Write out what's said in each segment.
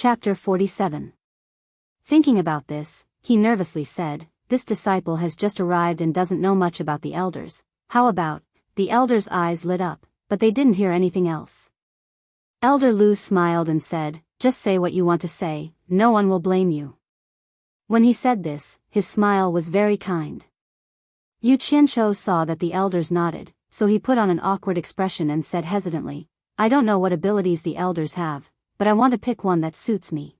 Chapter 47. Thinking about this, he nervously said, "This disciple has just arrived and doesn't know much about the elders. How about?" The elders' eyes lit up, but they didn't hear anything else. Elder Lu smiled and said, "Just say what you want to say, no one will blame you." When he said this, his smile was very kind. Yu Qianqiu saw that the elders nodded, so he put on an awkward expression and said hesitantly, "I don't know what abilities the elders have, but I want to pick one that suits me."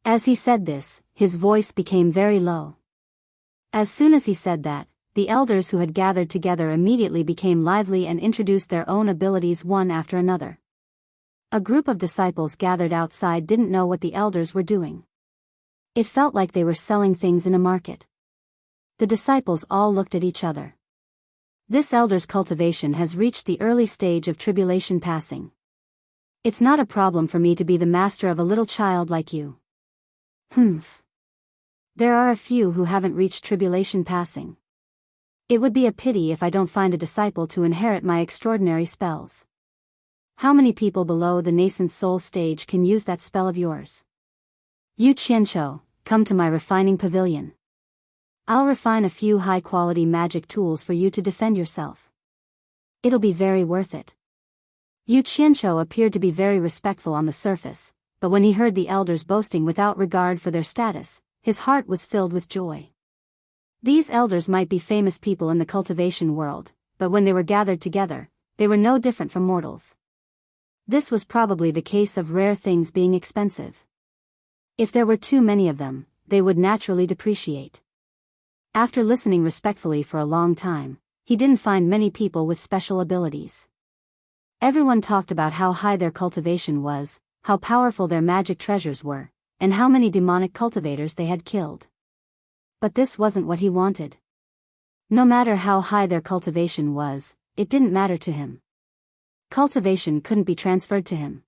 As he said this, his voice became very low. As soon as he said that, the elders who had gathered together immediately became lively and introduced their own abilities one after another. A group of disciples gathered outside didn't know what the elders were doing. It felt like they were selling things in a market. The disciples all looked at each other. This elder's cultivation has reached the early stage of tribulation passing. It's not a problem for me to be the master of a little child like you. Humph. There are a few who haven't reached tribulation passing. It would be a pity if I don't find a disciple to inherit my extraordinary spells. How many people below the nascent soul stage can use that spell of yours? Yu Qianqiu, come to my refining pavilion. I'll refine a few high-quality magic tools for you to defend yourself. It'll be very worth it. Yu Qianqiu appeared to be very respectful on the surface, but when he heard the elders boasting without regard for their status, his heart was filled with joy. These elders might be famous people in the cultivation world, but when they were gathered together, they were no different from mortals. This was probably the case of rare things being expensive. If there were too many of them, they would naturally depreciate. After listening respectfully for a long time, he didn't find many people with special abilities. Everyone talked about how high their cultivation was, how powerful their magic treasures were, and how many demonic cultivators they had killed. But this wasn't what he wanted. No matter how high their cultivation was, it didn't matter to him. Cultivation couldn't be transferred to him.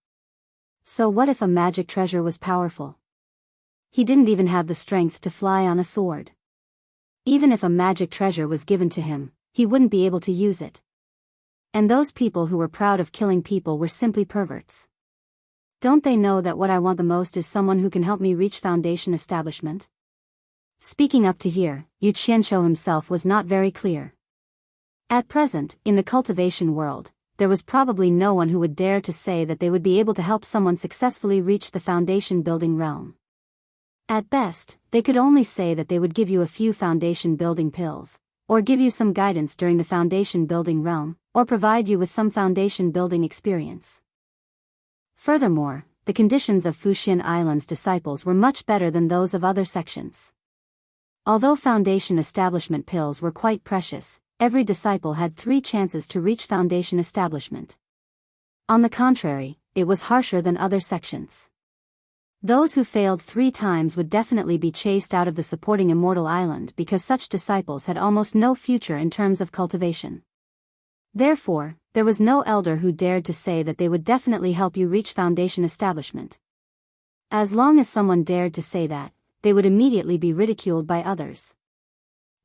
So what if a magic treasure was powerful? He didn't even have the strength to fly on a sword. Even if a magic treasure was given to him, he wouldn't be able to use it. And those people who were proud of killing people were simply perverts. Don't they know that what I want the most is someone who can help me reach foundation establishment? Speaking up to here, Yu Qianqiu himself was not very clear. At present, in the cultivation world, there was probably no one who would dare to say that they would be able to help someone successfully reach the foundation building realm. At best, they could only say that they would give you a few foundation building pills, or give you some guidance during the foundation building realm, or provide you with some foundation building experience. Furthermore, the conditions of Fuxian Island's disciples were much better than those of other sections. Although foundation establishment pills were quite precious, every disciple had 3 chances to reach foundation establishment. On the contrary, it was harsher than other sections. Those who failed 3 times would definitely be chased out of the supporting Immortal Island because such disciples had almost no future in terms of cultivation. Therefore, there was no elder who dared to say that they would definitely help you reach foundation establishment. As long as someone dared to say that, they would immediately be ridiculed by others.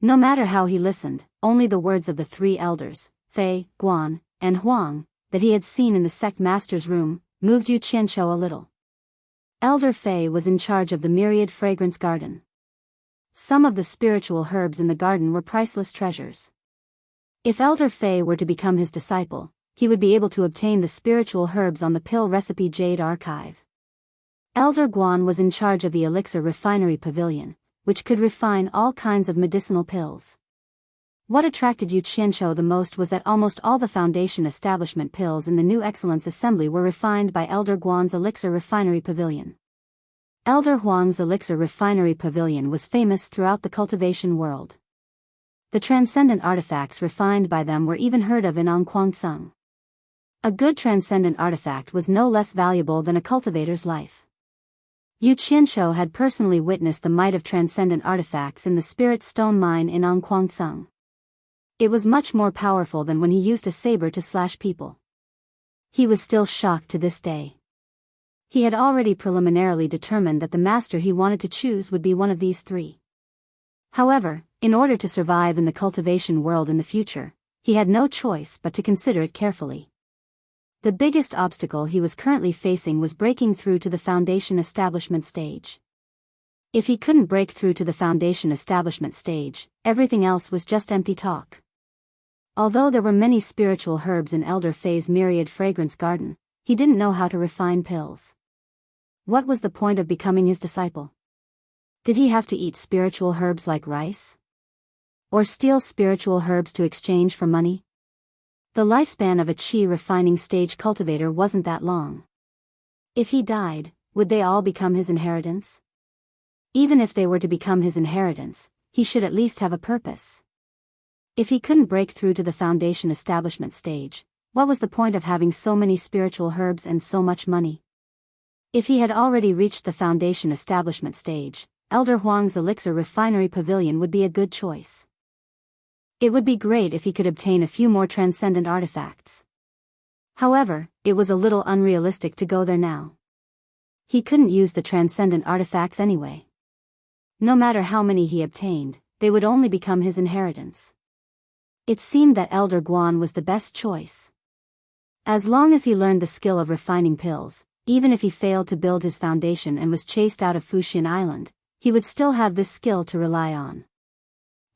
No matter how he listened, only the words of the 3 elders, Fei, Guan, and Huang, that he had seen in the sect master's room, moved Yu Qianqiu a little. Elder Fei was in charge of the myriad fragrance garden. Some of the spiritual herbs in the garden were priceless treasures. If Elder Fei were to become his disciple, he would be able to obtain the spiritual herbs on the pill recipe Jade Archive. Elder Guan was in charge of the elixir refinery pavilion, which could refine all kinds of medicinal pills. What attracted Yu Qianqiu the most was that almost all the foundation establishment pills in the new Excellence Assembly were refined by Elder Guan's elixir refinery pavilion. Elder Huang's elixir refinery pavilion was famous throughout the cultivation world. The transcendent artifacts refined by them were even heard of in Anquangsung. A good transcendent artifact was no less valuable than a cultivator's life. Yu Qianqiu had personally witnessed the might of transcendent artifacts in the Spirit Stone Mine in Anquangsung. It was much more powerful than when he used a saber to slash people. He was still shocked to this day. He had already preliminarily determined that the master he wanted to choose would be one of these 3. However, in order to survive in the cultivation world in the future, he had no choice but to consider it carefully. The biggest obstacle he was currently facing was breaking through to the foundation establishment stage. If he couldn't break through to the foundation establishment stage, everything else was just empty talk. Although there were many spiritual herbs in Elder Faye's myriad fragrance garden, he didn't know how to refine pills. What was the point of becoming his disciple? Did he have to eat spiritual herbs like rice? Or steal spiritual herbs to exchange for money? The lifespan of a chi refining stage cultivator wasn't that long. If he died, would they all become his inheritance? Even if they were to become his inheritance, he should at least have a purpose. If he couldn't break through to the foundation establishment stage, what was the point of having so many spiritual herbs and so much money? If he had already reached the foundation establishment stage, Elder Huang's elixir refinery pavilion would be a good choice. It would be great if he could obtain a few more transcendent artifacts. However, it was a little unrealistic to go there now. He couldn't use the transcendent artifacts anyway. No matter how many he obtained, they would only become his inheritance. It seemed that Elder Guan was the best choice. As long as he learned the skill of refining pills, even if he failed to build his foundation and was chased out of Fuxian Island, he would still have this skill to rely on.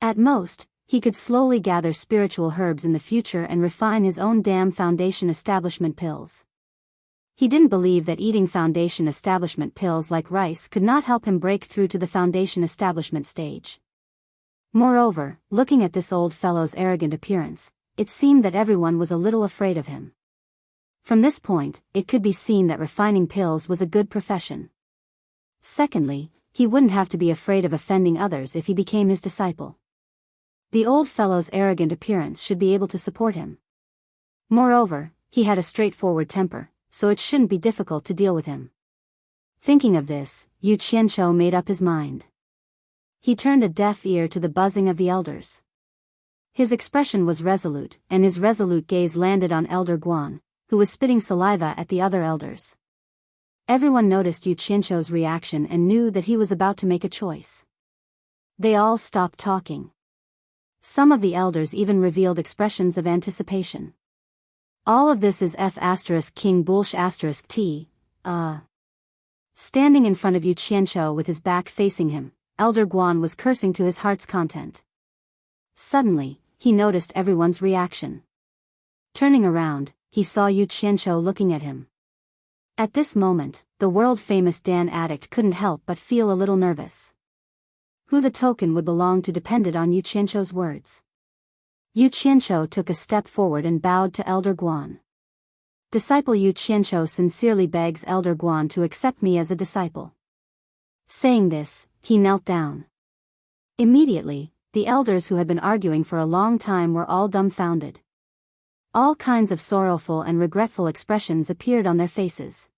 At most, he could slowly gather spiritual herbs in the future and refine his own damn foundation establishment pills. He didn't believe that eating foundation establishment pills like rice could not help him break through to the foundation establishment stage. Moreover, looking at this old fellow's arrogant appearance, it seemed that everyone was a little afraid of him. From this point, it could be seen that refining pills was a good profession. Secondly, he wouldn't have to be afraid of offending others if he became his disciple. The old fellow's arrogant appearance should be able to support him. Moreover, he had a straightforward temper, so it shouldn't be difficult to deal with him. Thinking of this, Yu Qianqiu made up his mind. He turned a deaf ear to the buzzing of the elders. His expression was resolute, and his resolute gaze landed on Elder Guan, who was spitting saliva at the other elders. Everyone noticed Yu Qianqiu's reaction and knew that he was about to make a choice. They all stopped talking. Some of the elders even revealed expressions of anticipation. All of this is King Bulsh T. Standing in front of Yu Qianqiu with his back facing him, Elder Guan was cursing to his heart's content. Suddenly, he noticed everyone's reaction. Turning around, he saw Yu Qianqiu looking at him. At this moment, the world-famous Dan addict couldn't help but feel a little nervous. Who the token would belong to depended on Yu Qianqiu's words. Yu Qianqiu took a step forward and bowed to Elder Guan. Disciple Yu Qianqiu sincerely begs Elder Guan to accept me as a disciple. Saying this, he knelt down. Immediately, the elders who had been arguing for a long time were all dumbfounded. All kinds of sorrowful and regretful expressions appeared on their faces.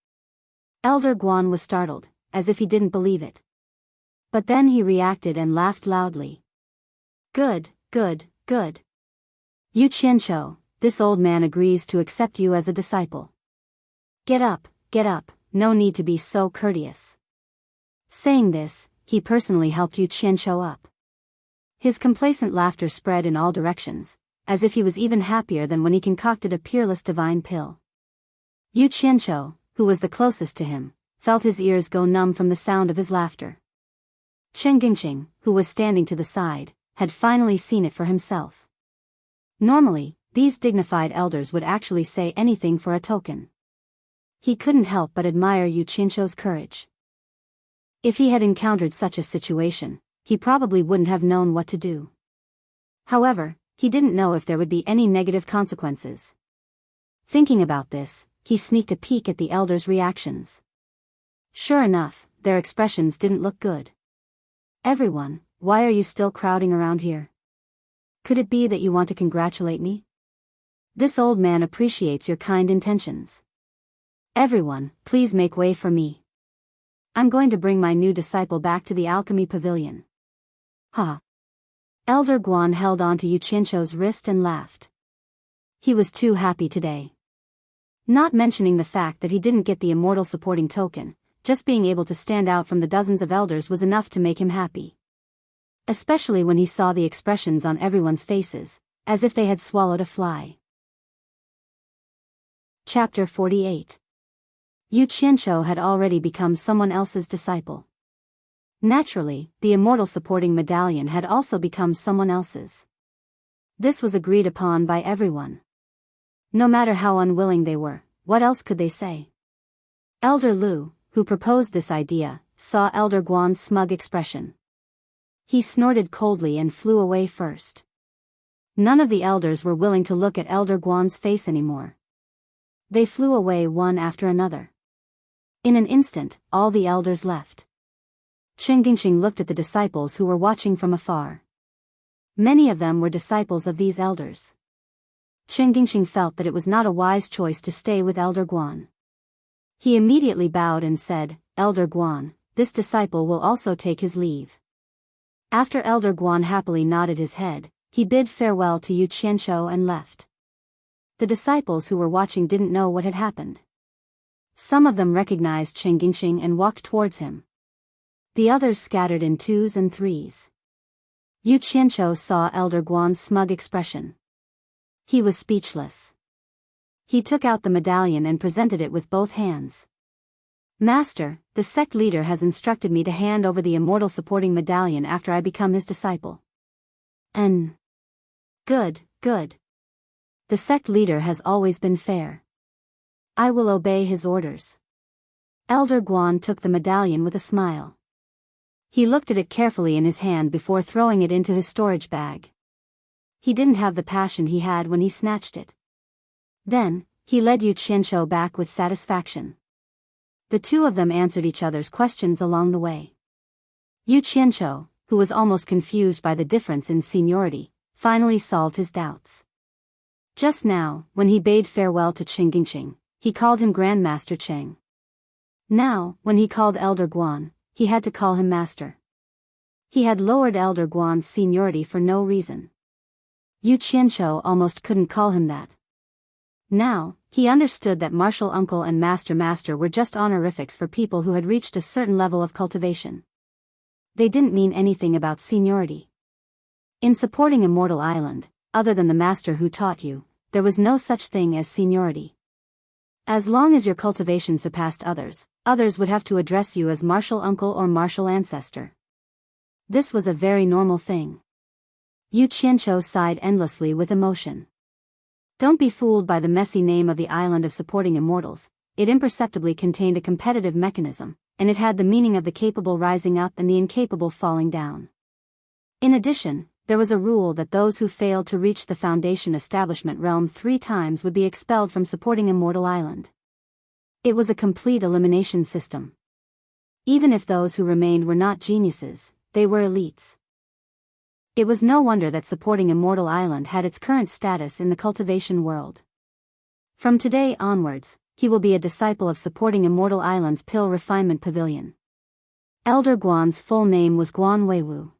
Elder Guan was startled, as if he didn't believe it. But then he reacted and laughed loudly. Good, good, good. Yu Qianqiu, this old man agrees to accept you as a disciple. Get up, no need to be so courteous. Saying this, he personally helped Yu Qianqiu up. His complacent laughter spread in all directions, as if he was even happier than when he concocted a peerless divine pill. Yu Qianqiu, who was the closest to him, felt his ears go numb from the sound of his laughter. Chen Gingqing, who was standing to the side, had finally seen it for himself. Normally, these dignified elders would actually say anything for a token. He couldn't help but admire Yu Qianqiu's courage. If he had encountered such a situation, he probably wouldn't have known what to do. However, he didn't know if there would be any negative consequences. Thinking about this, he sneaked a peek at the elders' reactions. Sure enough, their expressions didn't look good. Everyone, why are you still crowding around here? Could it be that you want to congratulate me? This old man appreciates your kind intentions. Everyone, please make way for me. I'm going to bring my new disciple back to the alchemy pavilion. Ha! Elder Guan held on to Yu Qianqiu's wrist and laughed. He was too happy today. Not mentioning the fact that he didn't get the Immortal supporting token, just being able to stand out from the dozens of elders was enough to make him happy. Especially when he saw the expressions on everyone's faces, as if they had swallowed a fly. Chapter 48. Yu Qianqiu had already become someone else's disciple. Naturally, the immortal supporting medallion had also become someone else's. This was agreed upon by everyone. No matter how unwilling they were, what else could they say? Elder Lu, who proposed this idea, saw Elder Guan's smug expression. He snorted coldly and flew away first. None of the elders were willing to look at Elder Guan's face anymore. They flew away one after another. In an instant, all the elders left. Qing looked at the disciples who were watching from afar. Many of them were disciples of these elders. Qing felt that it was not a wise choice to stay with Elder Guan. He immediately bowed and said, "Elder Guan, this disciple will also take his leave." After Elder Guan happily nodded his head, he bid farewell to Yu Qianqiu and left. The disciples who were watching didn't know what had happened. Some of them recognized Qing and walked towards him. The others scattered in twos and threes. Yu Qianqiu saw Elder Guan's smug expression. He was speechless. He took out the medallion and presented it with both hands. "Master, the sect leader has instructed me to hand over the immortal supporting medallion after I become his disciple." Good. The sect leader has always been fair. I will obey his orders. Elder Guan took the medallion with a smile. He looked at it carefully in his hand before throwing it into his storage bag. He didn't have the passion he had when he snatched it. Then, he led Yu Qianqiu back with satisfaction. The two of them answered each other's questions along the way. Yu Qianqiu, who was almost confused by the difference in seniority, finally solved his doubts. Just now, when he bade farewell to Qing, he called him Grandmaster Cheng. Now, when he called Elder Guan, he had to call him Master. He had lowered Elder Guan's seniority for no reason. Yu Qianqiu almost couldn't call him that. Now, he understood that Martial Uncle and Master were just honorifics for people who had reached a certain level of cultivation. They didn't mean anything about seniority. In supporting Immortal Island, other than the master who taught you, there was no such thing as seniority. As long as your cultivation surpassed others, others would have to address you as Martial Uncle or Martial Ancestor. This was a very normal thing. Yu Qianqiu sighed endlessly with emotion. Don't be fooled by the messy name of the island of supporting immortals. It imperceptibly contained a competitive mechanism, and it had the meaning of the capable rising up and the incapable falling down. In addition, there was a rule that those who failed to reach the Foundation establishment realm 3 times would be expelled from supporting Immortal Island. It was a complete elimination system. Even if those who remained were not geniuses, they were elites. It was no wonder that supporting Immortal Island had its current status in the cultivation world. From today onwards, he will be a disciple of supporting Immortal Island's Pill Refinement Pavilion. Elder Guan's full name was Guan Weiwu.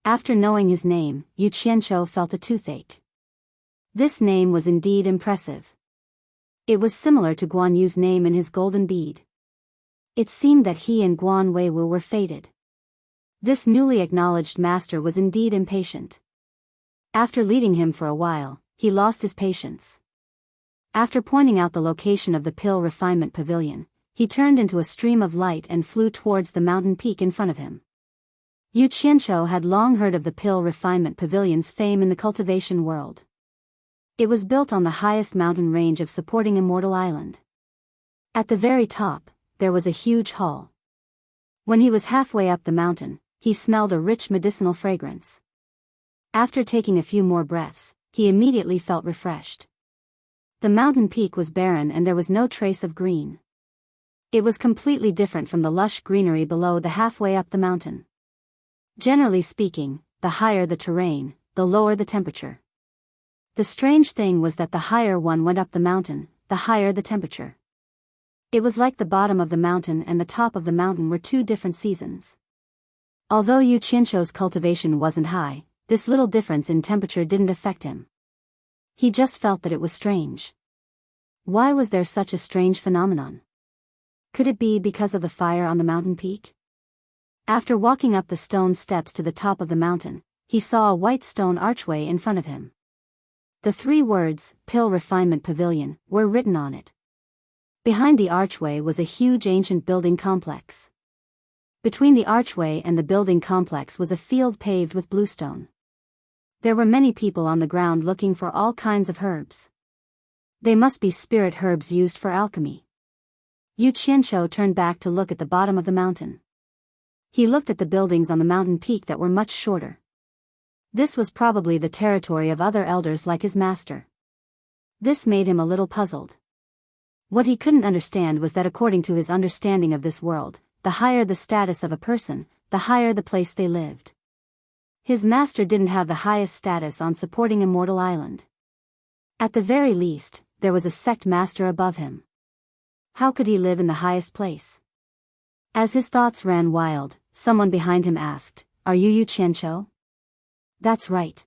After knowing his name, Yu Qianqiu felt a toothache. This name was indeed impressive. It was similar to Guan Yu's name in his golden bead. It seemed that he and Guan Weiwu were fated. This newly acknowledged master was indeed impatient. After leading him for a while, he lost his patience. After pointing out the location of the Pill Refinement Pavilion, he turned into a stream of light and flew towards the mountain peak in front of him. Yu Qianqiu had long heard of the Pill Refinement Pavilion's fame in the cultivation world. It was built on the highest mountain range of supporting Immortal Island. At the very top, there was a huge hall. When he was halfway up the mountain, he smelled a rich medicinal fragrance. After taking a few more breaths, he immediately felt refreshed. The mountain peak was barren and there was no trace of green. It was completely different from the lush greenery below the halfway up the mountain. Generally speaking, the higher the terrain, the lower the temperature. The strange thing was that the higher one went up the mountain, the higher the temperature. It was like the bottom of the mountain and the top of the mountain were 2 different seasons. Although Yu Qianqiu's cultivation wasn't high, this little difference in temperature didn't affect him. He just felt that it was strange. Why was there such a strange phenomenon? Could it be because of the fire on the mountain peak? After walking up the stone steps to the top of the mountain, he saw a white stone archway in front of him. The 3 words, Pill Refinement Pavilion, were written on it. Behind the archway was a huge ancient building complex. Between the archway and the building complex was a field paved with bluestone. There were many people on the ground looking for all kinds of herbs. They must be spirit herbs used for alchemy. Yu Qianqiu turned back to look at the bottom of the mountain. He looked at the buildings on the mountain peak that were much shorter. This was probably the territory of other elders like his master. This made him a little puzzled. What he couldn't understand was that according to his understanding of this world, the higher the status of a person, the higher the place they lived. His master didn't have the highest status on supporting Immortal Island. At the very least, there was a sect master above him. How could he live in the highest place? As his thoughts ran wild, someone behind him asked, "Are you Yu Qianqiu?" "That's right."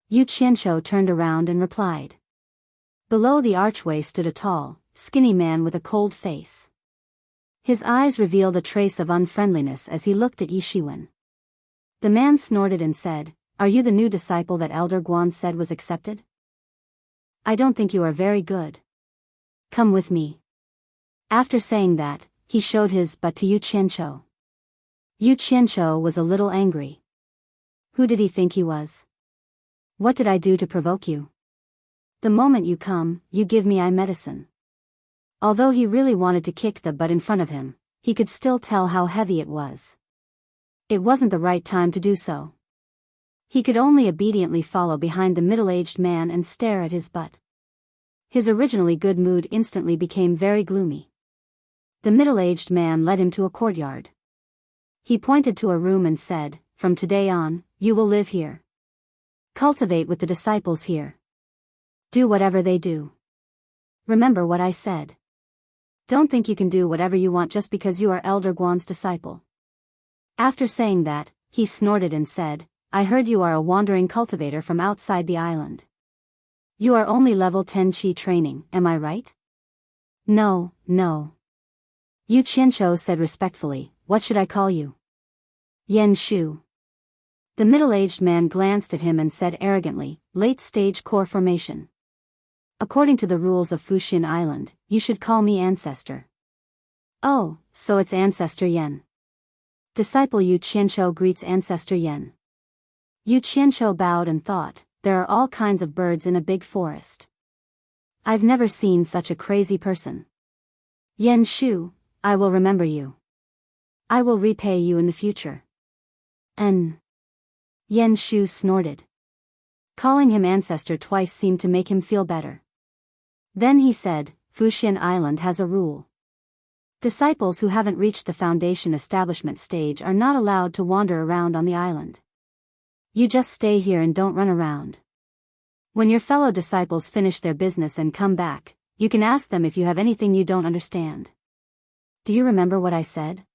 Yu Qianqiu turned around and replied. Below the archway stood a tall, skinny man with a cold face. His eyes revealed a trace of unfriendliness as he looked at Yi Shiwen. The man snorted and said, "Are you the new disciple that Elder Guan said was accepted? I don't think you are very good. Come with me." After saying that, he showed his butt to Yu Qianqiu. Yu Qianqiu was a little angry. Who did he think he was? What did I do to provoke you? The moment you come, you give me eye medicine. Although he really wanted to kick the butt in front of him, he could still tell how heavy it was. It wasn't the right time to do so. He could only obediently follow behind the middle-aged man and stare at his butt. His originally good mood instantly became very gloomy. The middle-aged man led him to a courtyard. He pointed to a room and said, "From today on, you will live here. Cultivate with the disciples here. Do whatever they do. Remember what I said. Don't think you can do whatever you want just because you are Elder Guan's disciple." After saying that, he snorted and said, "I heard you are a wandering cultivator from outside the island. You are only level 10 Qi training, am I right?" No. Yu Qianqiu said respectfully, "What should I call you?" "Yan Shu." The middle-aged man glanced at him and said arrogantly, "Late-stage core formation. According to the rules of Fuxian Island, you should call me Ancestor." "Oh, so it's Ancestor Yan." Disciple Yu Qianqiu greets Ancestor Yan. Yu Qianqiu bowed and thought, there are all kinds of birds in a big forest. I've never seen such a crazy person. Yan Shu, I will remember you. I will repay you in the future. Yan Shu snorted. Calling him Ancestor twice seemed to make him feel better. Then he said, Fuxian Island has a rule. Disciples who haven't reached the foundation establishment stage are not allowed to wander around on the island. You just stay here and don't run around. When your fellow disciples finish their business and come back, you can ask them if you have anything you don't understand. Do you remember what I said?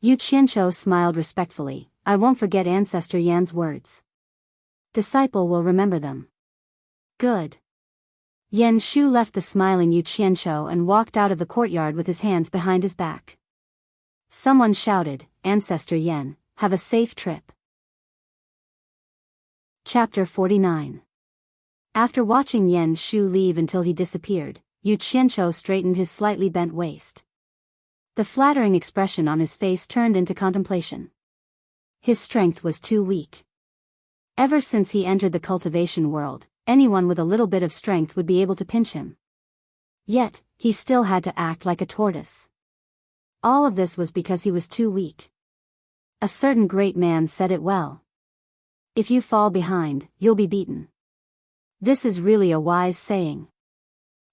Yu Qianqiu smiled respectfully. I won't forget Ancestor Yan's words. Disciple will remember them. Good. Yan Shu left the smiling Yu Qianqiu and walked out of the courtyard with his hands behind his back. Someone shouted, Ancestor Yan, have a safe trip. Chapter 49. After watching Yan Shu leave until he disappeared, Yu Qianqiu straightened his slightly bent waist. The flattering expression on his face turned into contemplation. His strength was too weak. Ever since he entered the cultivation world, anyone with a little bit of strength would be able to pinch him. Yet, he still had to act like a tortoise. All of this was because he was too weak. A certain great man said it well. If you fall behind, you'll be beaten. This is really a wise saying.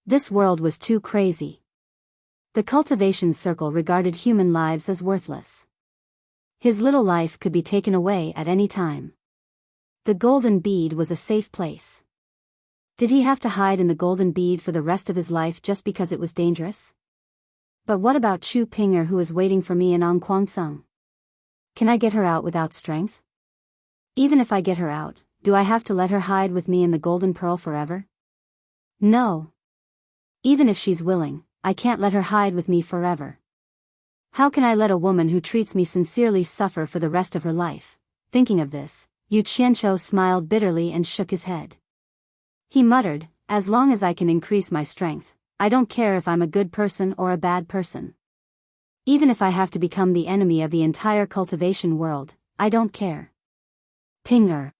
This world was too crazy. The cultivation circle regarded human lives as worthless. His little life could be taken away at any time. The golden bead was a safe place. Did he have to hide in the golden bead for the rest of his life just because it was dangerous? But what about Chu Pinger, who is waiting for me in Angquansung? Can I get her out without strength? Even if I get her out, do I have to let her hide with me in the golden pearl forever? No. Even if she's willing, I can't let her hide with me forever. How can I let a woman who treats me sincerely suffer for the rest of her life? Thinking of this, Yu Qianqiu smiled bitterly and shook his head. He muttered, as long as I can increase my strength, I don't care if I'm a good person or a bad person. Even if I have to become the enemy of the entire cultivation world, I don't care. Pinger.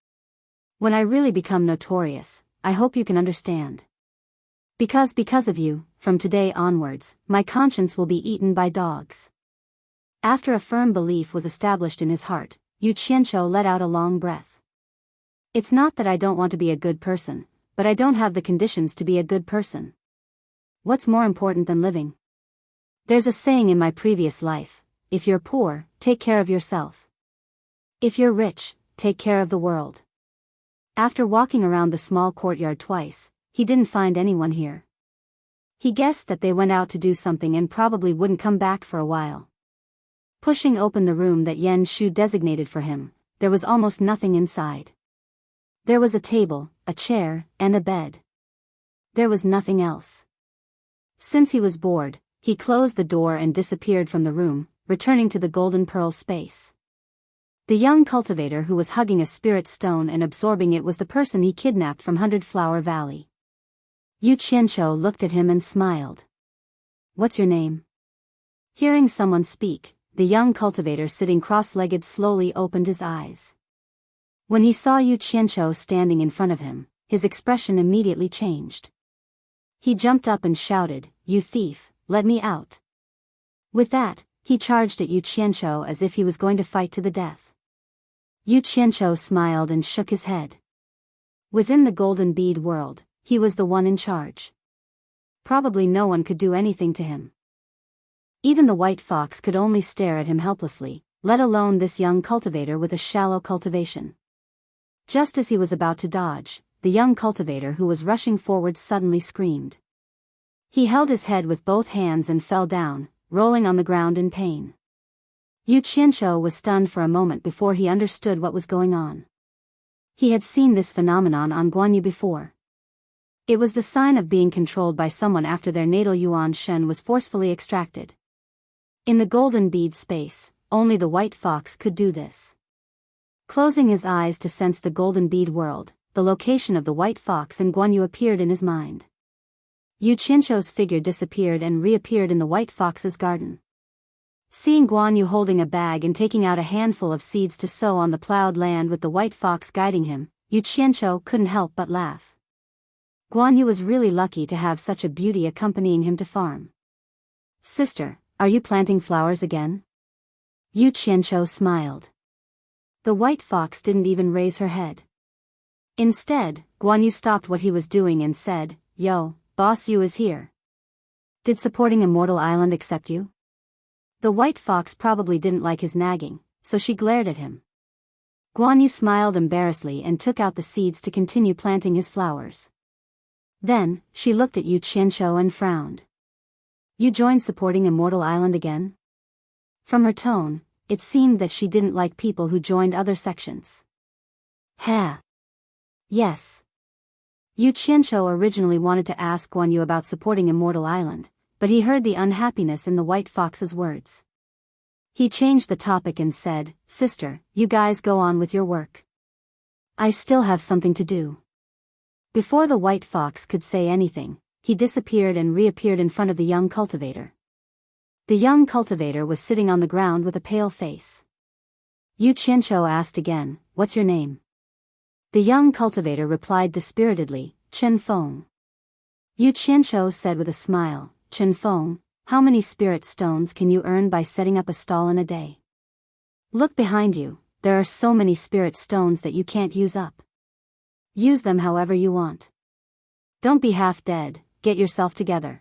When I really become notorious, I hope you can understand. Because of you, from today onwards, my conscience will be eaten by dogs. After a firm belief was established in his heart, Yu Qianqiu let out a long breath. It's not that I don't want to be a good person, but I don't have the conditions to be a good person. What's more important than living? There's a saying in my previous life, if you're poor, take care of yourself. If you're rich, take care of the world. After walking around the small courtyard twice, he didn't find anyone here. He guessed that they went out to do something and probably wouldn't come back for a while. Pushing open the room that Yan Shu designated for him, there was almost nothing inside. There was a table, a chair, and a bed. There was nothing else. Since he was bored, he closed the door and disappeared from the room, returning to the golden pearl space. The young cultivator who was hugging a spirit stone and absorbing it was the person he kidnapped from 100 Flower Valley. Yu Qianqiu looked at him and smiled. What's your name? Hearing someone speak, the young cultivator sitting cross-legged slowly opened his eyes. When he saw Yu Qianqiu standing in front of him, his expression immediately changed. He jumped up and shouted, "You thief, let me out." With that, he charged at Yu Qianqiu as if he was going to fight to the death. Yu Qianqiu smiled and shook his head. Within the golden bead world, he was the one in charge. Probably no one could do anything to him. Even the white fox could only stare at him helplessly, let alone this young cultivator with a shallow cultivation. Just as he was about to dodge, the young cultivator who was rushing forward suddenly screamed. He held his head with both hands and fell down, rolling on the ground in pain. Yu Qianqiu was stunned for a moment before he understood what was going on. He had seen this phenomenon on Guanyu before. It was the sign of being controlled by someone after their natal Yuan Shen was forcefully extracted. In the golden bead space, only the white fox could do this. Closing his eyes to sense the golden bead world, the location of the white fox and Guanyu appeared in his mind. Yu Qianqiu's figure disappeared and reappeared in the white fox's garden. Seeing Guanyu holding a bag and taking out a handful of seeds to sow on the plowed land with the white fox guiding him, Yu Qianqiu couldn't help but laugh. Guanyu was really lucky to have such a beauty accompanying him to farm. "Sister, are you planting flowers again?" Yu Qianqiu smiled. The white fox didn't even raise her head. Instead, Guanyu stopped what he was doing and said, "Yo, Boss Yu is here. Did supporting Immortal Island accept you?" The white fox probably didn't like his nagging, so she glared at him. Guanyu smiled embarrassedly and took out the seeds to continue planting his flowers. Then, she looked at Yu Qianqiu and frowned. "You joined supporting Immortal Island again?" From her tone, it seemed that she didn't like people who joined other sections. "Ha! Yes." Yu Qianqiu originally wanted to ask Guanyu about supporting Immortal Island, but he heard the unhappiness in the white fox's words. He changed the topic and said, "Sister, you guys go on with your work. I still have something to do." Before the white fox could say anything, he disappeared and reappeared in front of the young cultivator. The young cultivator was sitting on the ground with a pale face. Yu Qianqiu asked again, "What's your name?" The young cultivator replied dispiritedly, "Chen Feng." Yu Qianqiu said with a smile, "Chen Feng, how many spirit stones can you earn by setting up a stall in a day? Look behind you, there are so many spirit stones that you can't use up. Use them however you want. Don't be half dead, get yourself together.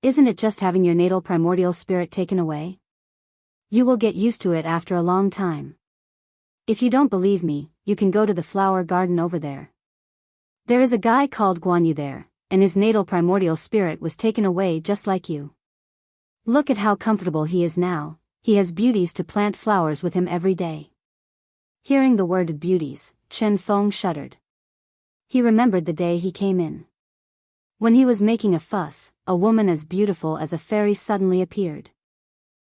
Isn't it just having your natal primordial spirit taken away? You will get used to it after a long time. If you don't believe me, you can go to the flower garden over there. There is a guy called Guanyu there, and his natal primordial spirit was taken away just like you. Look at how comfortable he is now, he has beauties to plant flowers with him every day." Hearing the word beauties, Chen Feng shuddered. He remembered the day he came in. When he was making a fuss, a woman as beautiful as a fairy suddenly appeared.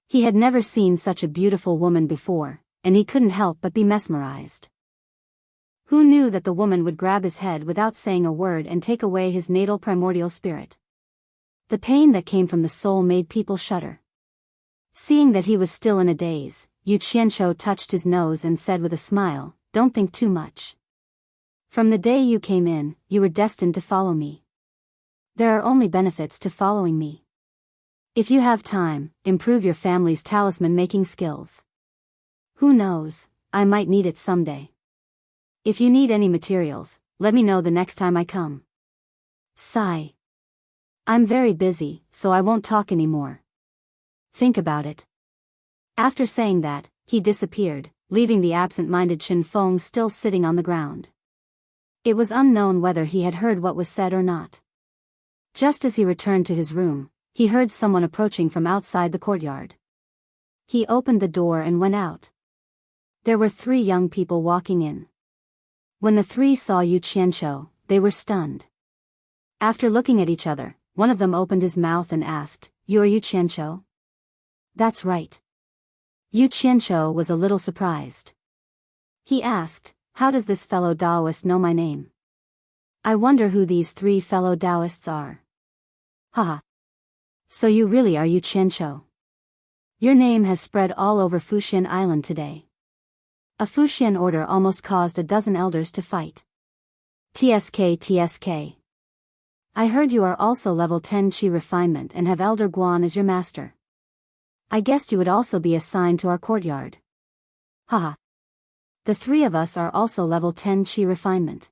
He had never seen such a beautiful woman before, and he couldn't help but be mesmerized. Who knew that the woman would grab his head without saying a word and take away his natal primordial spirit? The pain that came from the soul made people shudder. Seeing that he was still in a daze, Yu Qianqiu touched his nose and said with a smile, "Don't think too much. From the day you came in, you were destined to follow me. There are only benefits to following me. If you have time, improve your family's talisman-making skills. Who knows, I might need it someday. If you need any materials, let me know the next time I come." Sigh. "I'm very busy, so I won't talk anymore. Think about it." After saying that, he disappeared, leaving the absent-minded Chen Feng still sitting on the ground. It was unknown whether he had heard what was said or not. Just as he returned to his room, he heard someone approaching from outside the courtyard. He opened the door and went out. There were 3 young people walking in. When the 3 saw Yu Qianqiu, they were stunned. After looking at each other, one of them opened his mouth and asked, "You're Yu Qianqiu?" "That's right." Yu Qianqiu was a little surprised. He asked, "How does this fellow Taoist know my name? I wonder who these 3 fellow Taoists are." "Haha. So you really are Yu Qianqiu. Your name has spread all over Fuxian Island today. A Fuxian order almost caused a dozen elders to fight. TSK. I heard you are also level 10 Qi refinement and have Elder Guan as your master. I guessed you would also be assigned to our courtyard. Haha. The 3 of us are also level 10 Qi refinement.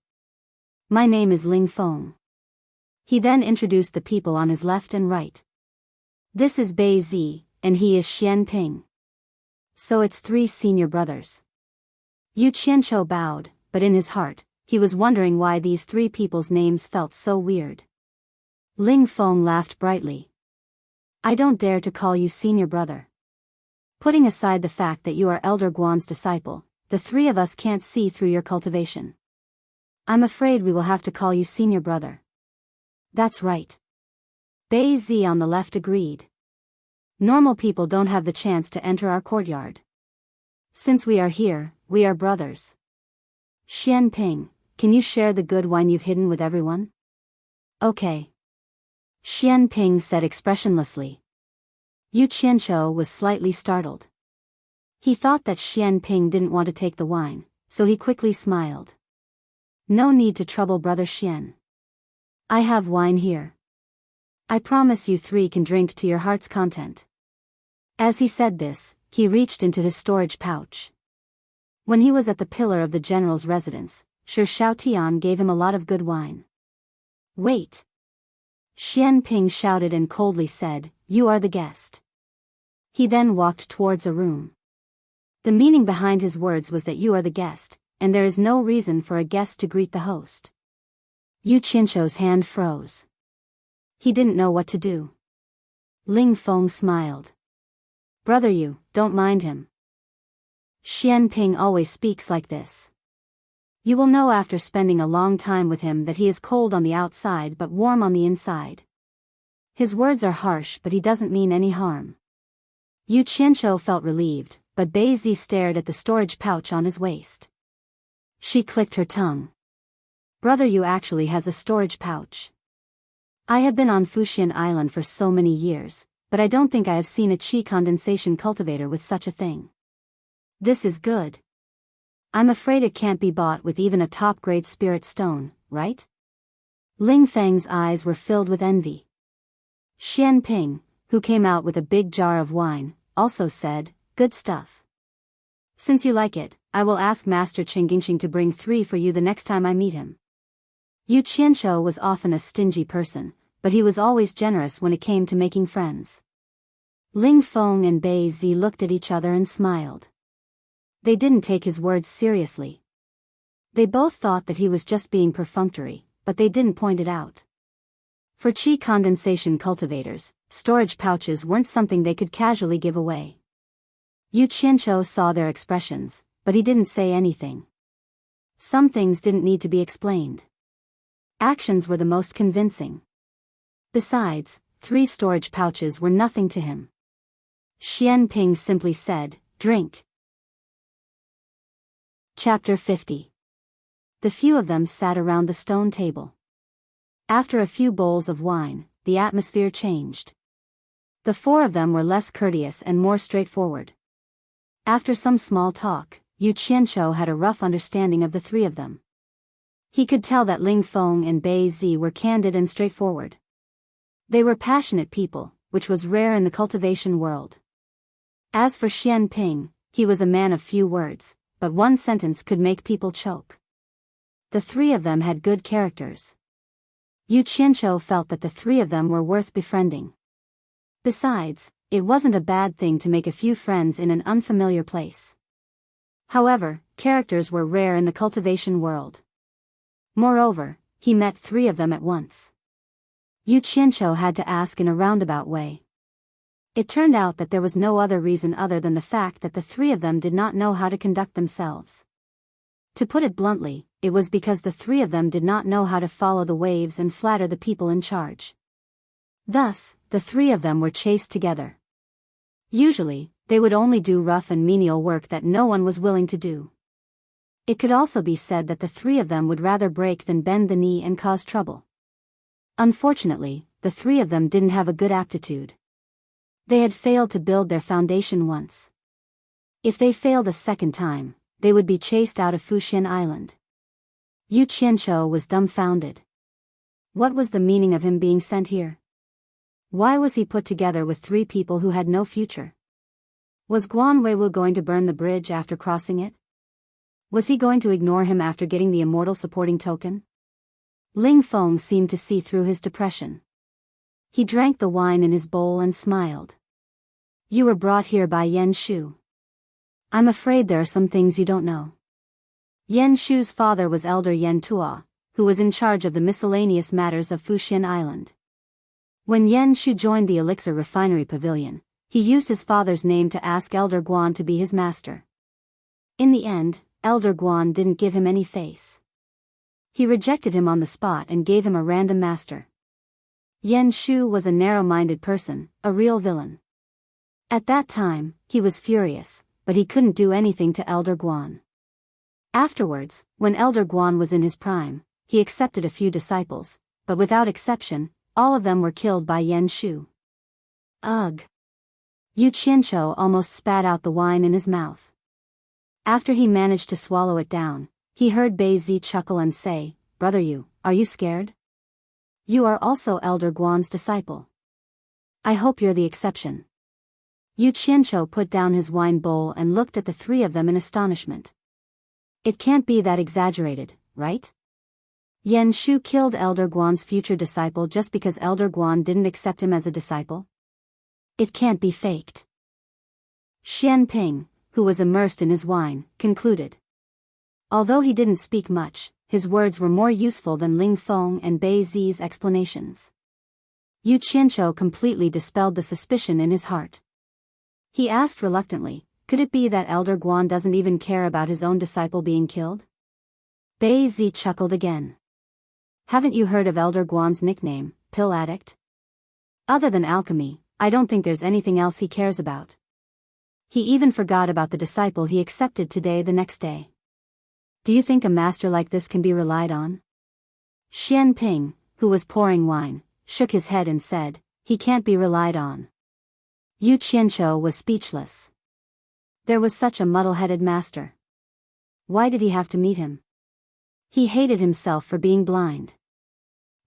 My name is Ling Feng." He then introduced the people on his left and right. "This is Bei Zi, and he is Xian Ping. So it's 3 senior brothers." Yu Qianqiu bowed, but in his heart, he was wondering why these 3 people's names felt so weird. Ling Feng laughed brightly. "I don't dare to call you senior brother. Putting aside the fact that you are Elder Guan's disciple, the 3 of us can't see through your cultivation. I'm afraid we will have to call you senior brother." "That's right." Bei Zi on the left agreed. "Normal people don't have the chance to enter our courtyard. Since we are here, we are brothers. Xian Ping, can you share the good wine you've hidden with everyone?" "Okay." Xian Ping said expressionlessly. Yu Qianqiu was slightly startled. He thought that Xian Ping didn't want to take the wine, so he quickly smiled. "No need to trouble Brother Xian. I have wine here. I promise you 3 can drink to your heart's content." As he said this, he reached into his storage pouch. When he was at the pillar of the general's residence, Shi Shaotian gave him a lot of good wine. "Wait!" Xian Ping shouted and coldly said, "You are the guest." He then walked towards a room. The meaning behind his words was that you are the guest, and there is no reason for a guest to greet the host. Yu Qianqiu's hand froze. He didn't know what to do. Ling Feng smiled. "Brother Yu, don't mind him. Xian Ping always speaks like this. You will know after spending a long time with him that he is cold on the outside but warm on the inside. His words are harsh but he doesn't mean any harm." Yu Qianqiu felt relieved, but Bei Zi stared at the storage pouch on his waist. She clicked her tongue. "Brother Yu actually has a storage pouch. I have been on Fuxian Island for so many years, but I don't think I have seen a qi condensation cultivator with such a thing. This is good. I'm afraid it can't be bought with even a top-grade spirit stone, right?" Ling Feng's eyes were filled with envy. Xian Ping, who came out with a big jar of wine, also said, "Good stuff. Since you like it, I will ask Master Qingqing to bring 3 for you the next time I meet him." Yu Qianqiu was often a stingy person, but he was always generous when it came to making friends. Ling Feng and Bei Zi looked at each other and smiled. They didn't take his words seriously. They both thought that he was just being perfunctory, but they didn't point it out. For qi condensation cultivators, storage pouches weren't something they could casually give away. Yu Qianqiu saw their expressions, but he didn't say anything. Some things didn't need to be explained. Actions were the most convincing. Besides, 3 storage pouches were nothing to him. Xian Ping simply said, "Drink." Chapter 50. the few of them sat around the stone table. After a few bowls of wine, the atmosphere changed. The four of them were less courteous and more straightforward. After some small talk, Yu Qianqiu had a rough understanding of the three of them. He could tell that Ling Feng and Bei Zi were candid and straightforward. They were passionate people, which was rare in the cultivation world. As for Xian Ping, he was a man of few words, but one sentence could make people choke. The three of them had good characters. Yu Qianqiu felt that the three of them were worth befriending. Besides, it wasn't a bad thing to make a few friends in an unfamiliar place. However, characters were rare in the cultivation world. Moreover, he met three of them at once. Yu Qianqiu had to ask in a roundabout way. It turned out that there was no other reason other than the fact that the three of them did not know how to conduct themselves. To put it bluntly, it was because the three of them did not know how to follow the waves and flatter the people in charge. Thus, the three of them were chased together. Usually, they would only do rough and menial work that no one was willing to do. It could also be said that the three of them would rather break than bend the knee and cause trouble. Unfortunately, the three of them didn't have a good aptitude. They had failed to build their foundation once. If they failed a second time, they would be chased out of Fuxian Island. Yu Qianqiu was dumbfounded. What was the meaning of him being sent here? Why was he put together with three people who had no future? Was Guan Weiwu going to burn the bridge after crossing it? Was he going to ignore him after getting the Immortal supporting token? Ling Feng seemed to see through his depression. He drank the wine in his bowl and smiled. You were brought here by Yan Shu. I'm afraid there are some things you don't know. Yan Shu's father was Elder Yan Tua, who was in charge of the miscellaneous matters of Fuxian Island. When Yan Shu joined the Elixir Refinery Pavilion, he used his father's name to ask Elder Guan to be his master. In the end, Elder Guan didn't give him any face. He rejected him on the spot and gave him a random master. Yan Shu was a narrow-minded person, a real villain. At that time, he was furious, but he couldn't do anything to Elder Guan. Afterwards, when Elder Guan was in his prime, he accepted a few disciples, but without exception, all of them were killed by Yan Shu. Ugh! Yu Qianqiu almost spat out the wine in his mouth. After he managed to swallow it down, he heard Bei Zi chuckle and say, Brother Yu, are you scared? You are also Elder Guan's disciple. I hope you're the exception. Yu Qianqiu put down his wine bowl and looked at the three of them in astonishment. It can't be that exaggerated, right? Yan Shu killed Elder Guan's future disciple just because Elder Guan didn't accept him as a disciple? It can't be faked. Xian Ping, who was immersed in his wine, concluded. Although he didn't speak much, his words were more useful than Ling Feng and Bei Zi's explanations. Yu Qianqiu completely dispelled the suspicion in his heart. He asked reluctantly, could it be that Elder Guan doesn't even care about his own disciple being killed? Bei Zi chuckled again. Haven't you heard of Elder Guan's nickname, Pill Addict? Other than alchemy, I don't think there's anything else he cares about. He even forgot about the disciple he accepted today the next day. Do you think a master like this can be relied on? Xian Ping, who was pouring wine, shook his head and said, he can't be relied on. Yu Qianqiu was speechless. There was such a muddle-headed master. Why did he have to meet him? He hated himself for being blind.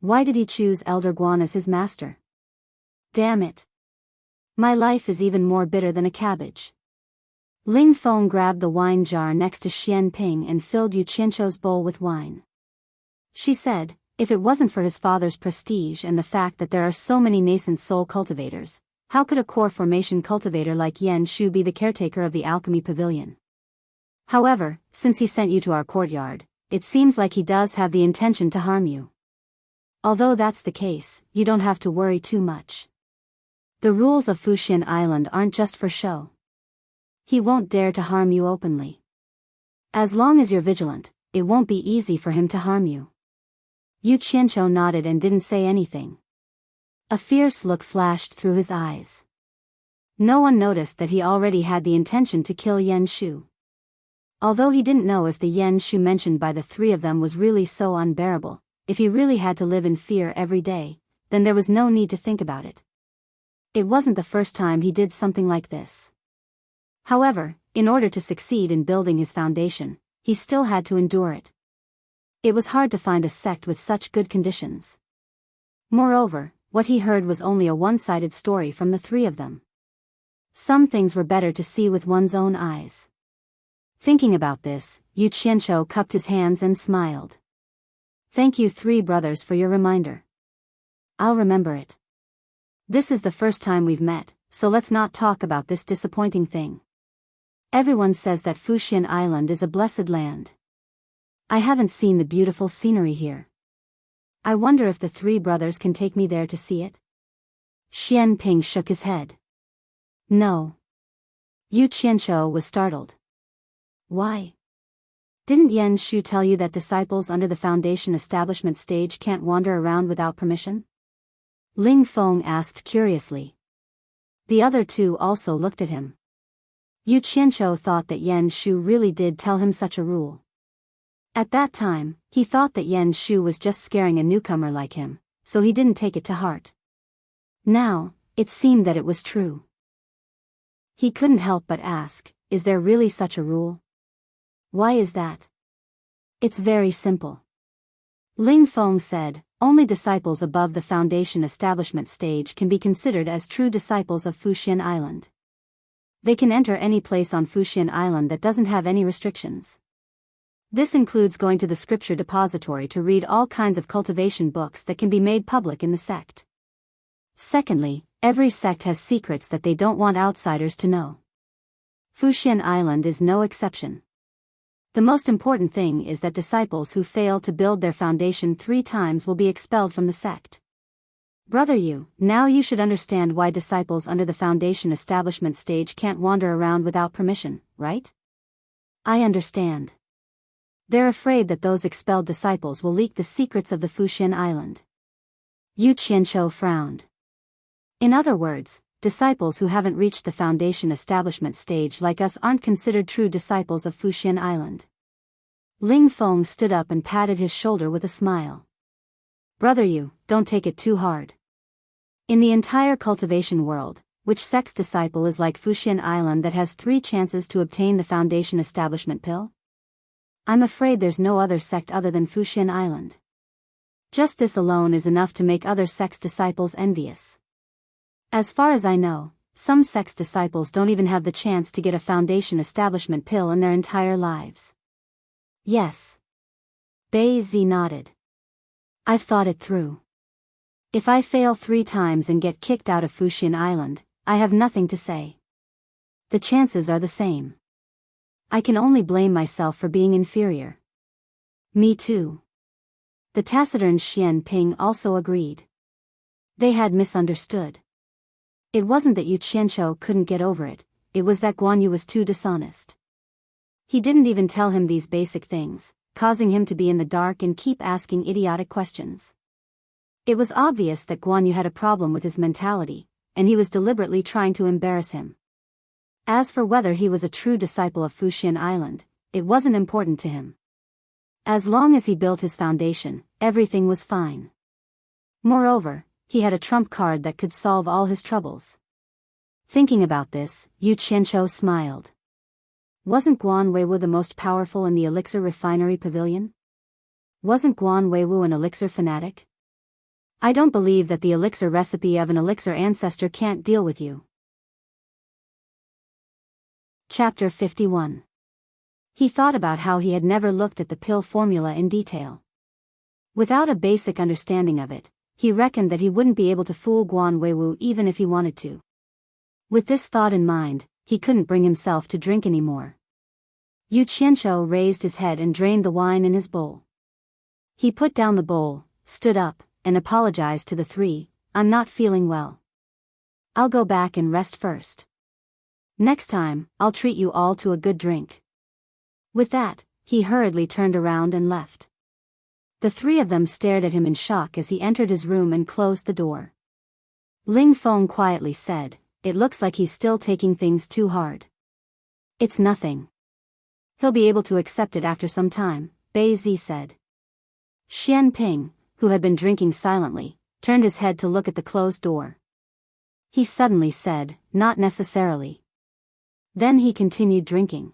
Why did he choose Elder Guan as his master? Damn it. My life is even more bitter than a cabbage. Ling Feng grabbed the wine jar next to Xian Ping and filled Yu Qianqiu's bowl with wine. She said, if it wasn't for his father's prestige and the fact that there are so many nascent soul cultivators, how could a core formation cultivator like Yan Shu be the caretaker of the alchemy pavilion? However, since he sent you to our courtyard, it seems like he does have the intention to harm you. Although that's the case, you don't have to worry too much. The rules of Fuxian Island aren't just for show. He won't dare to harm you openly. As long as you're vigilant, it won't be easy for him to harm you. Yu Qianqiu nodded and didn't say anything. A fierce look flashed through his eyes. No one noticed that he already had the intention to kill Yan Shu. Although he didn't know if the yen shu mentioned by the three of them was really so unbearable, if he really had to live in fear every day, then there was no need to think about it. It wasn't the first time he did something like this. However, in order to succeed in building his foundation, he still had to endure it. It was hard to find a sect with such good conditions. Moreover, what he heard was only a one-sided story from the three of them. Some things were better to see with one's own eyes. Thinking about this, Yu Qianzhou cupped his hands and smiled. Thank you three brothers for your reminder. I'll remember it. This is the first time we've met, so let's not talk about this disappointing thing. Everyone says that Fuxian Island is a blessed land. I haven't seen the beautiful scenery here. I wonder if the three brothers can take me there to see it? Xian Ping shook his head. No. Yu Qianzhou was startled. Why? Didn't Yen Shu tell you that disciples under the foundation establishment stage can't wander around without permission? Ling Feng asked curiously. The other two also looked at him. Yu Qianzhou thought that Yen Shu really did tell him such a rule. At that time, he thought that Yen Shu was just scaring a newcomer like him, so he didn't take it to heart. Now, it seemed that it was true. He couldn't help but ask, is there really such a rule? Why is that? It's very simple. Ling Feng said, only disciples above the foundation establishment stage can be considered as true disciples of Fuxian Island. They can enter any place on Fuxian Island that doesn't have any restrictions. This includes going to the scripture depository to read all kinds of cultivation books that can be made public in the sect. Secondly, every sect has secrets that they don't want outsiders to know. Fuxian Island is no exception. The most important thing is that disciples who fail to build their foundation 3 times will be expelled from the sect. Brother Yu, now you should understand why disciples under the foundation establishment stage can't wander around without permission, right? I understand. They're afraid that those expelled disciples will leak the secrets of the Fuxian Island. Yu Qianzhou frowned. In other words, disciples who haven't reached the foundation establishment stage like us aren't considered true disciples of Fuxian Island. Ling Feng stood up and patted his shoulder with a smile. Brother Yu, don't take it too hard. In the entire cultivation world, which sect's disciple is like Fuxian Island that has 3 chances to obtain the foundation establishment pill? I'm afraid there's no other sect other than Fuxian Island. Just this alone is enough to make other sects' disciples envious. As far as I know, some sects' disciples don't even have the chance to get a foundation establishment pill in their entire lives. Yes. Bei Zi nodded. I've thought it through. If I fail 3 times and get kicked out of Fuxian Island, I have nothing to say. The chances are the same. I can only blame myself for being inferior. Me too. The taciturn Xian Ping also agreed. They had misunderstood. It wasn't that Yu Qianzhou couldn't get over it, it was that Guan Yu was too dishonest. He didn't even tell him these basic things, causing him to be in the dark and keep asking idiotic questions. It was obvious that Guan Yu had a problem with his mentality, and he was deliberately trying to embarrass him. As for whether he was a true disciple of Fuxian Island, it wasn't important to him. As long as he built his foundation, everything was fine. Moreover, he had a trump card that could solve all his troubles. Thinking about this, Yu Qianzhou smiled. Wasn't Guan Weiwu the most powerful in the elixir refinery pavilion? Wasn't Guan Weiwu an elixir fanatic? I don't believe that the elixir recipe of an elixir ancestor can't deal with you. Chapter 51. He thought about how he had never looked at the pill formula in detail. Without a basic understanding of it, he reckoned that he wouldn't be able to fool Guan Weiwu even if he wanted to. With this thought in mind, he couldn't bring himself to drink anymore. Yu Qianzhou raised his head and drained the wine in his bowl. He put down the bowl, stood up, and apologized to the 3, I'm not feeling well. I'll go back and rest first. Next time, I'll treat you all to a good drink. With that, he hurriedly turned around and left. The 3 of them stared at him in shock as he entered his room and closed the door. Ling Feng quietly said, it looks like he's still taking things too hard. It's nothing. He'll be able to accept it after some time, Bei Zi said. Xian Ping, who had been drinking silently, turned his head to look at the closed door. He suddenly said, not necessarily. Then he continued drinking.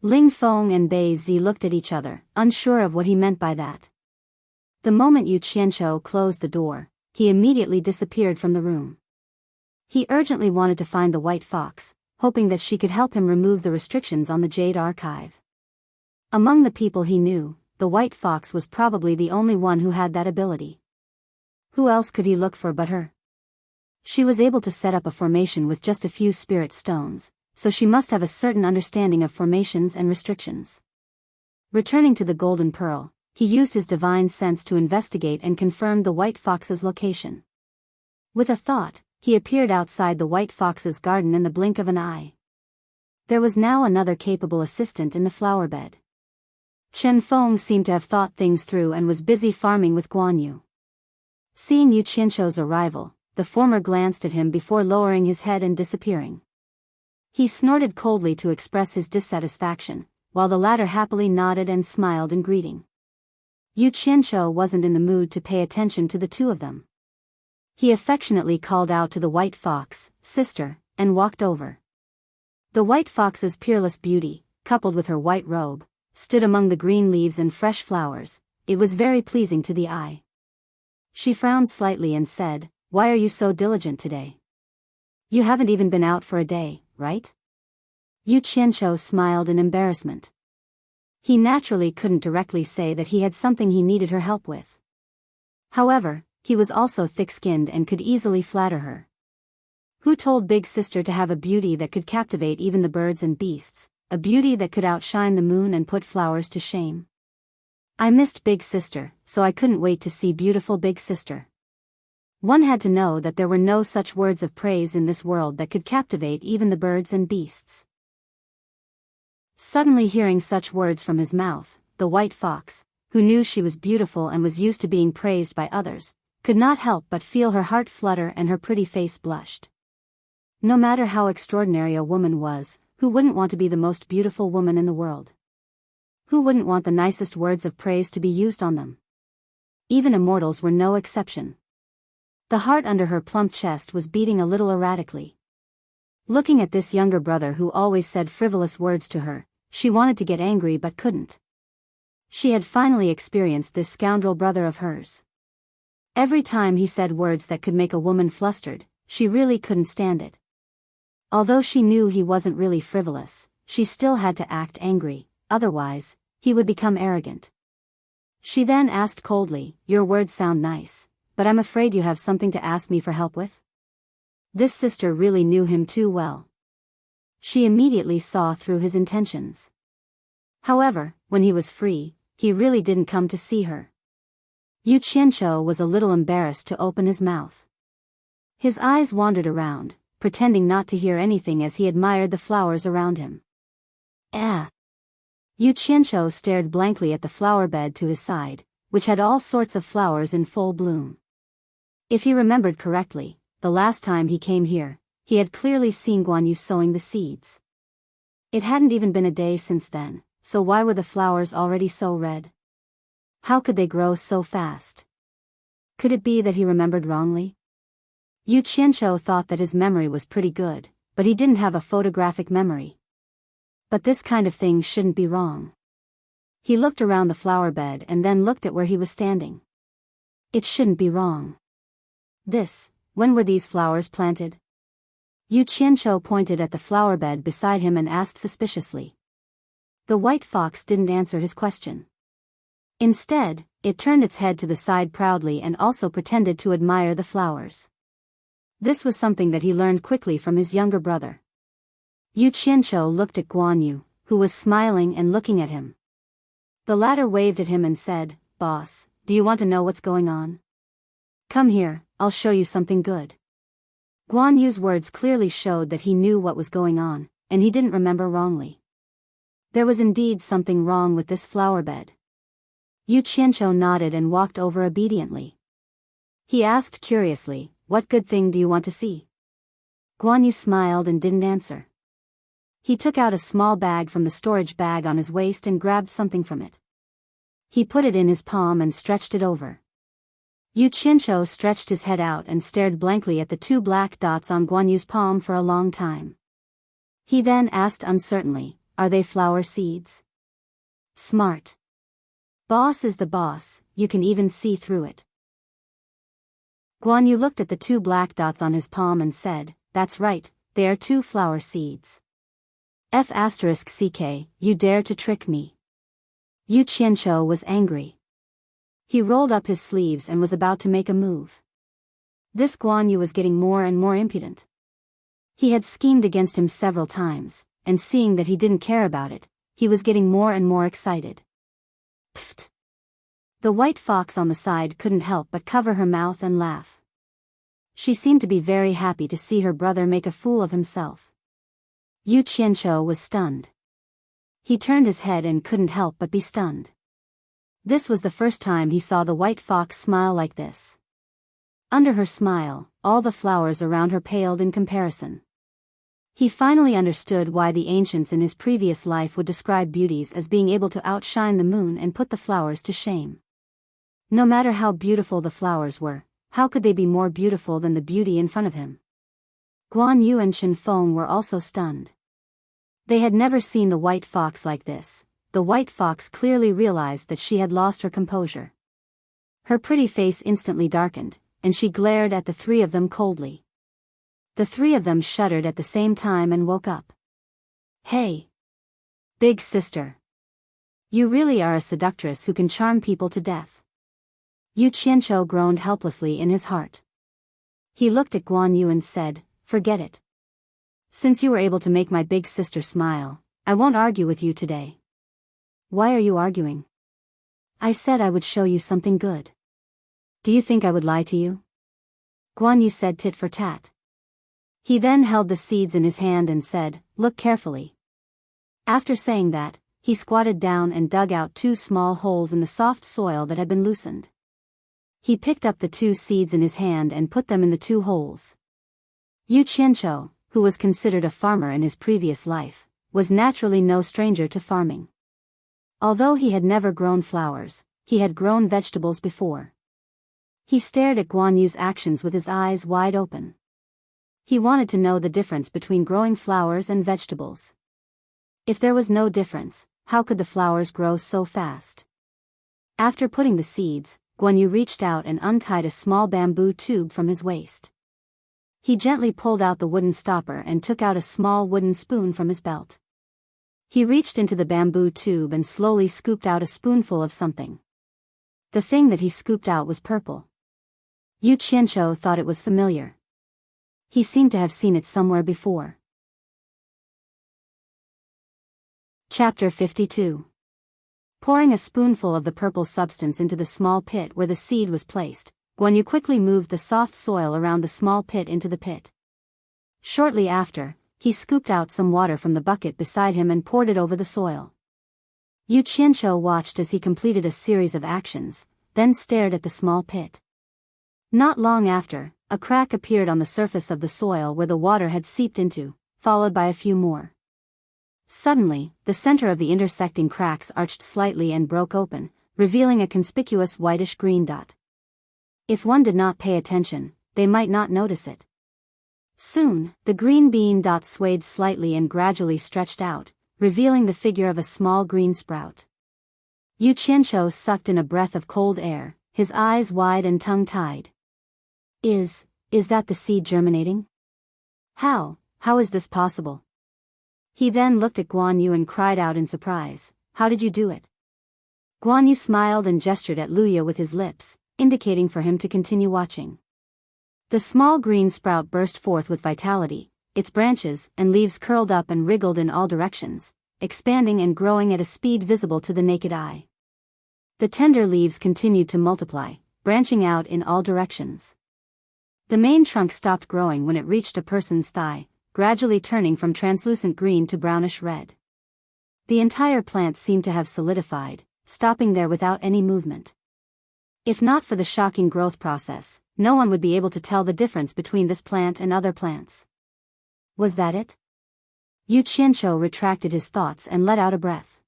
Ling Feng and Bei Zi looked at each other, unsure of what he meant by that. The moment Yu Qianqiu closed the door, he immediately disappeared from the room. He urgently wanted to find the white fox, hoping that she could help him remove the restrictions on the Jade Archive. Among the people he knew, the white fox was probably the only one who had that ability. Who else could he look for but her? She was able to set up a formation with just a few spirit stones, so she must have a certain understanding of formations and restrictions. Returning to the Golden Pearl, he used his divine sense to investigate and confirm the white fox's location. With a thought, he appeared outside the white fox's garden in the blink of an eye. There was now another capable assistant in the flower bed. Chen Feng seemed to have thought things through and was busy farming with Guan Yu. Seeing Yu Qianqiu's arrival, the former glanced at him before lowering his head and disappearing. He snorted coldly to express his dissatisfaction, while the latter happily nodded and smiled in greeting. Yu Qianqiu wasn't in the mood to pay attention to the two of them. He affectionately called out to the white fox, "Sister," and walked over. The white fox's peerless beauty, coupled with her white robe, stood among the green leaves and fresh flowers. It was very pleasing to the eye. She frowned slightly and said, "Why are you so diligent today? You haven't even been out for a day, right?" Yu Qianqiu smiled in embarrassment. He naturally couldn't directly say that he had something he needed her help with. However, he was also thick-skinned and could easily flatter her. Who told Big Sister to have a beauty that could captivate even the birds and beasts, a beauty that could outshine the moon and put flowers to shame? I missed Big Sister, so I couldn't wait to see beautiful Big Sister. One had to know that there were no such words of praise in this world that could captivate even the birds and beasts. Suddenly hearing such words from his mouth, the white fox, who knew she was beautiful and was used to being praised by others, could not help but feel her heart flutter and her pretty face blushed. No matter how extraordinary a woman was, who wouldn't want to be the most beautiful woman in the world? Who wouldn't want the nicest words of praise to be used on them? Even immortals were no exception. The heart under her plump chest was beating a little erratically. Looking at this younger brother who always said frivolous words to her, she wanted to get angry but couldn't. She had finally experienced this scoundrel brother of hers. Every time he said words that could make a woman flustered, she really couldn't stand it. Although she knew he wasn't really frivolous, she still had to act angry, otherwise, he would become arrogant. She then asked coldly, "Your words sound nice, but I'm afraid you have something to ask me for help with?" This sister really knew him too well. She immediately saw through his intentions. However, when he was free, he really didn't come to see her. Yu Qianqiu was a little embarrassed to open his mouth. His eyes wandered around, pretending not to hear anything as he admired the flowers around him. Yu Qianqiu stared blankly at the flower bed to his side, which had all sorts of flowers in full bloom. If he remembered correctly, the last time he came here, he had clearly seen Guan Yu sowing the seeds. It hadn't even been a day since then, so why were the flowers already so red? How could they grow so fast? Could it be that he remembered wrongly? Yu Qianqiu thought that his memory was pretty good, but he didn't have a photographic memory. But this kind of thing shouldn't be wrong. He looked around the flower bed and then looked at where he was standing. It shouldn't be wrong. When were these flowers planted? Yu Qianqiu pointed at the flower bed beside him and asked suspiciously. The white fox didn't answer his question. Instead, it turned its head to the side proudly and also pretended to admire the flowers. This was something that he learned quickly from his younger brother. Yu Qianqiu looked at Guan Yu, who was smiling and looking at him. The latter waved at him and said, "Boss, do you want to know what's going on? Come here, I'll show you something good." Guan Yu's words clearly showed that he knew what was going on, and he didn't remember wrongly. There was indeed something wrong with this flower bed. Yu Qianqiu nodded and walked over obediently. He asked curiously, "What good thing do you want to see?" Guan Yu smiled and didn't answer. He took out a small bag from the storage bag on his waist and grabbed something from it. He put it in his palm and stretched it over. Yu Qianqiu stretched his head out and stared blankly at the 2 black dots on Guan Yu's palm for a long time. He then asked uncertainly, "Are they flower seeds?" "Smart. Boss is the boss, you can even see through it." Guan Yu looked at the 2 black dots on his palm and said, "That's right, they are 2 flower seeds." F***ck, you dare to trick me. Yu Qianqiu was angry. He rolled up his sleeves and was about to make a move. This Guan Yu was getting more and more impudent. He had schemed against him several times, and seeing that he didn't care about it, he was getting more and more excited. Pfft! The white fox on the side couldn't help but cover her mouth and laugh. She seemed to be very happy to see her brother make a fool of himself. Yu Qianqiu was stunned. He turned his head and couldn't help but be stunned. This was the first time he saw the white fox smile like this. Under her smile, all the flowers around her paled in comparison. He finally understood why the ancients in his previous life would describe beauties as being able to outshine the moon and put the flowers to shame. No matter how beautiful the flowers were, how could they be more beautiful than the beauty in front of him? Guan Yu and Chen Feng were also stunned. They had never seen the white fox like this. The white fox clearly realized that she had lost her composure. Her pretty face instantly darkened, and she glared at the 3 of them coldly. The 3 of them shuddered at the same time and woke up. "Hey! Big sister! You really are a seductress who can charm people to death." Yu Qianqiu groaned helplessly in his heart. He looked at Guan Yu and said, "Forget it. Since you were able to make my big sister smile, I won't argue with you today." "Why are you arguing?" "I said I would show you something good." "Do you think I would lie to you?" Guan Yu said tit for tat. He then held the seeds in his hand and said, "Look carefully." After saying that, he squatted down and dug out 2 small holes in the soft soil that had been loosened. He picked up the 2 seeds in his hand and put them in the 2 holes. Yu Qianqiu, who was considered a farmer in his previous life, was naturally no stranger to farming. Although he had never grown flowers, he had grown vegetables before. He stared at Guan Yu's actions with his eyes wide open. He wanted to know the difference between growing flowers and vegetables. If there was no difference, how could the flowers grow so fast? After putting the seeds, Guan Yu reached out and untied a small bamboo tube from his waist. He gently pulled out the wooden stopper and took out a small wooden spoon from his belt. He reached into the bamboo tube and slowly scooped out a spoonful of something. The thing that he scooped out was purple. Yu Qianqiu thought it was familiar. He seemed to have seen it somewhere before. Chapter 52. Pouring a spoonful of the purple substance into the small pit where the seed was placed, Guan Yu quickly moved the soft soil around the small pit into the pit. Shortly after, he scooped out some water from the bucket beside him and poured it over the soil. Yu Qianqiu watched as he completed a series of actions, then stared at the small pit. Not long after, a crack appeared on the surface of the soil where the water had seeped into, followed by a few more. Suddenly, the center of the intersecting cracks arched slightly and broke open, revealing a conspicuous whitish-green dot. If one did not pay attention, they might not notice it. Soon, the green bean dot swayed slightly and gradually stretched out, revealing the figure of a small green sprout. Yu Qianqiu sucked in a breath of cold air, his eyes wide and tongue-tied. Is that the seed germinating? How is this possible? He then looked at Guan Yu and cried out in surprise, "How did you do it?" Guan Yu smiled and gestured at Luya with his lips, indicating for him to continue watching. The small green sprout burst forth with vitality, its branches and leaves curled up and wriggled in all directions, expanding and growing at a speed visible to the naked eye. The tender leaves continued to multiply, branching out in all directions. The main trunk stopped growing when it reached a person's thigh, gradually turning from translucent green to brownish red. The entire plant seemed to have solidified, stopping there without any movement. If not for the shocking growth process, no one would be able to tell the difference between this plant and other plants. Was that it? Yu Qianqiu retracted his thoughts and let out a breath.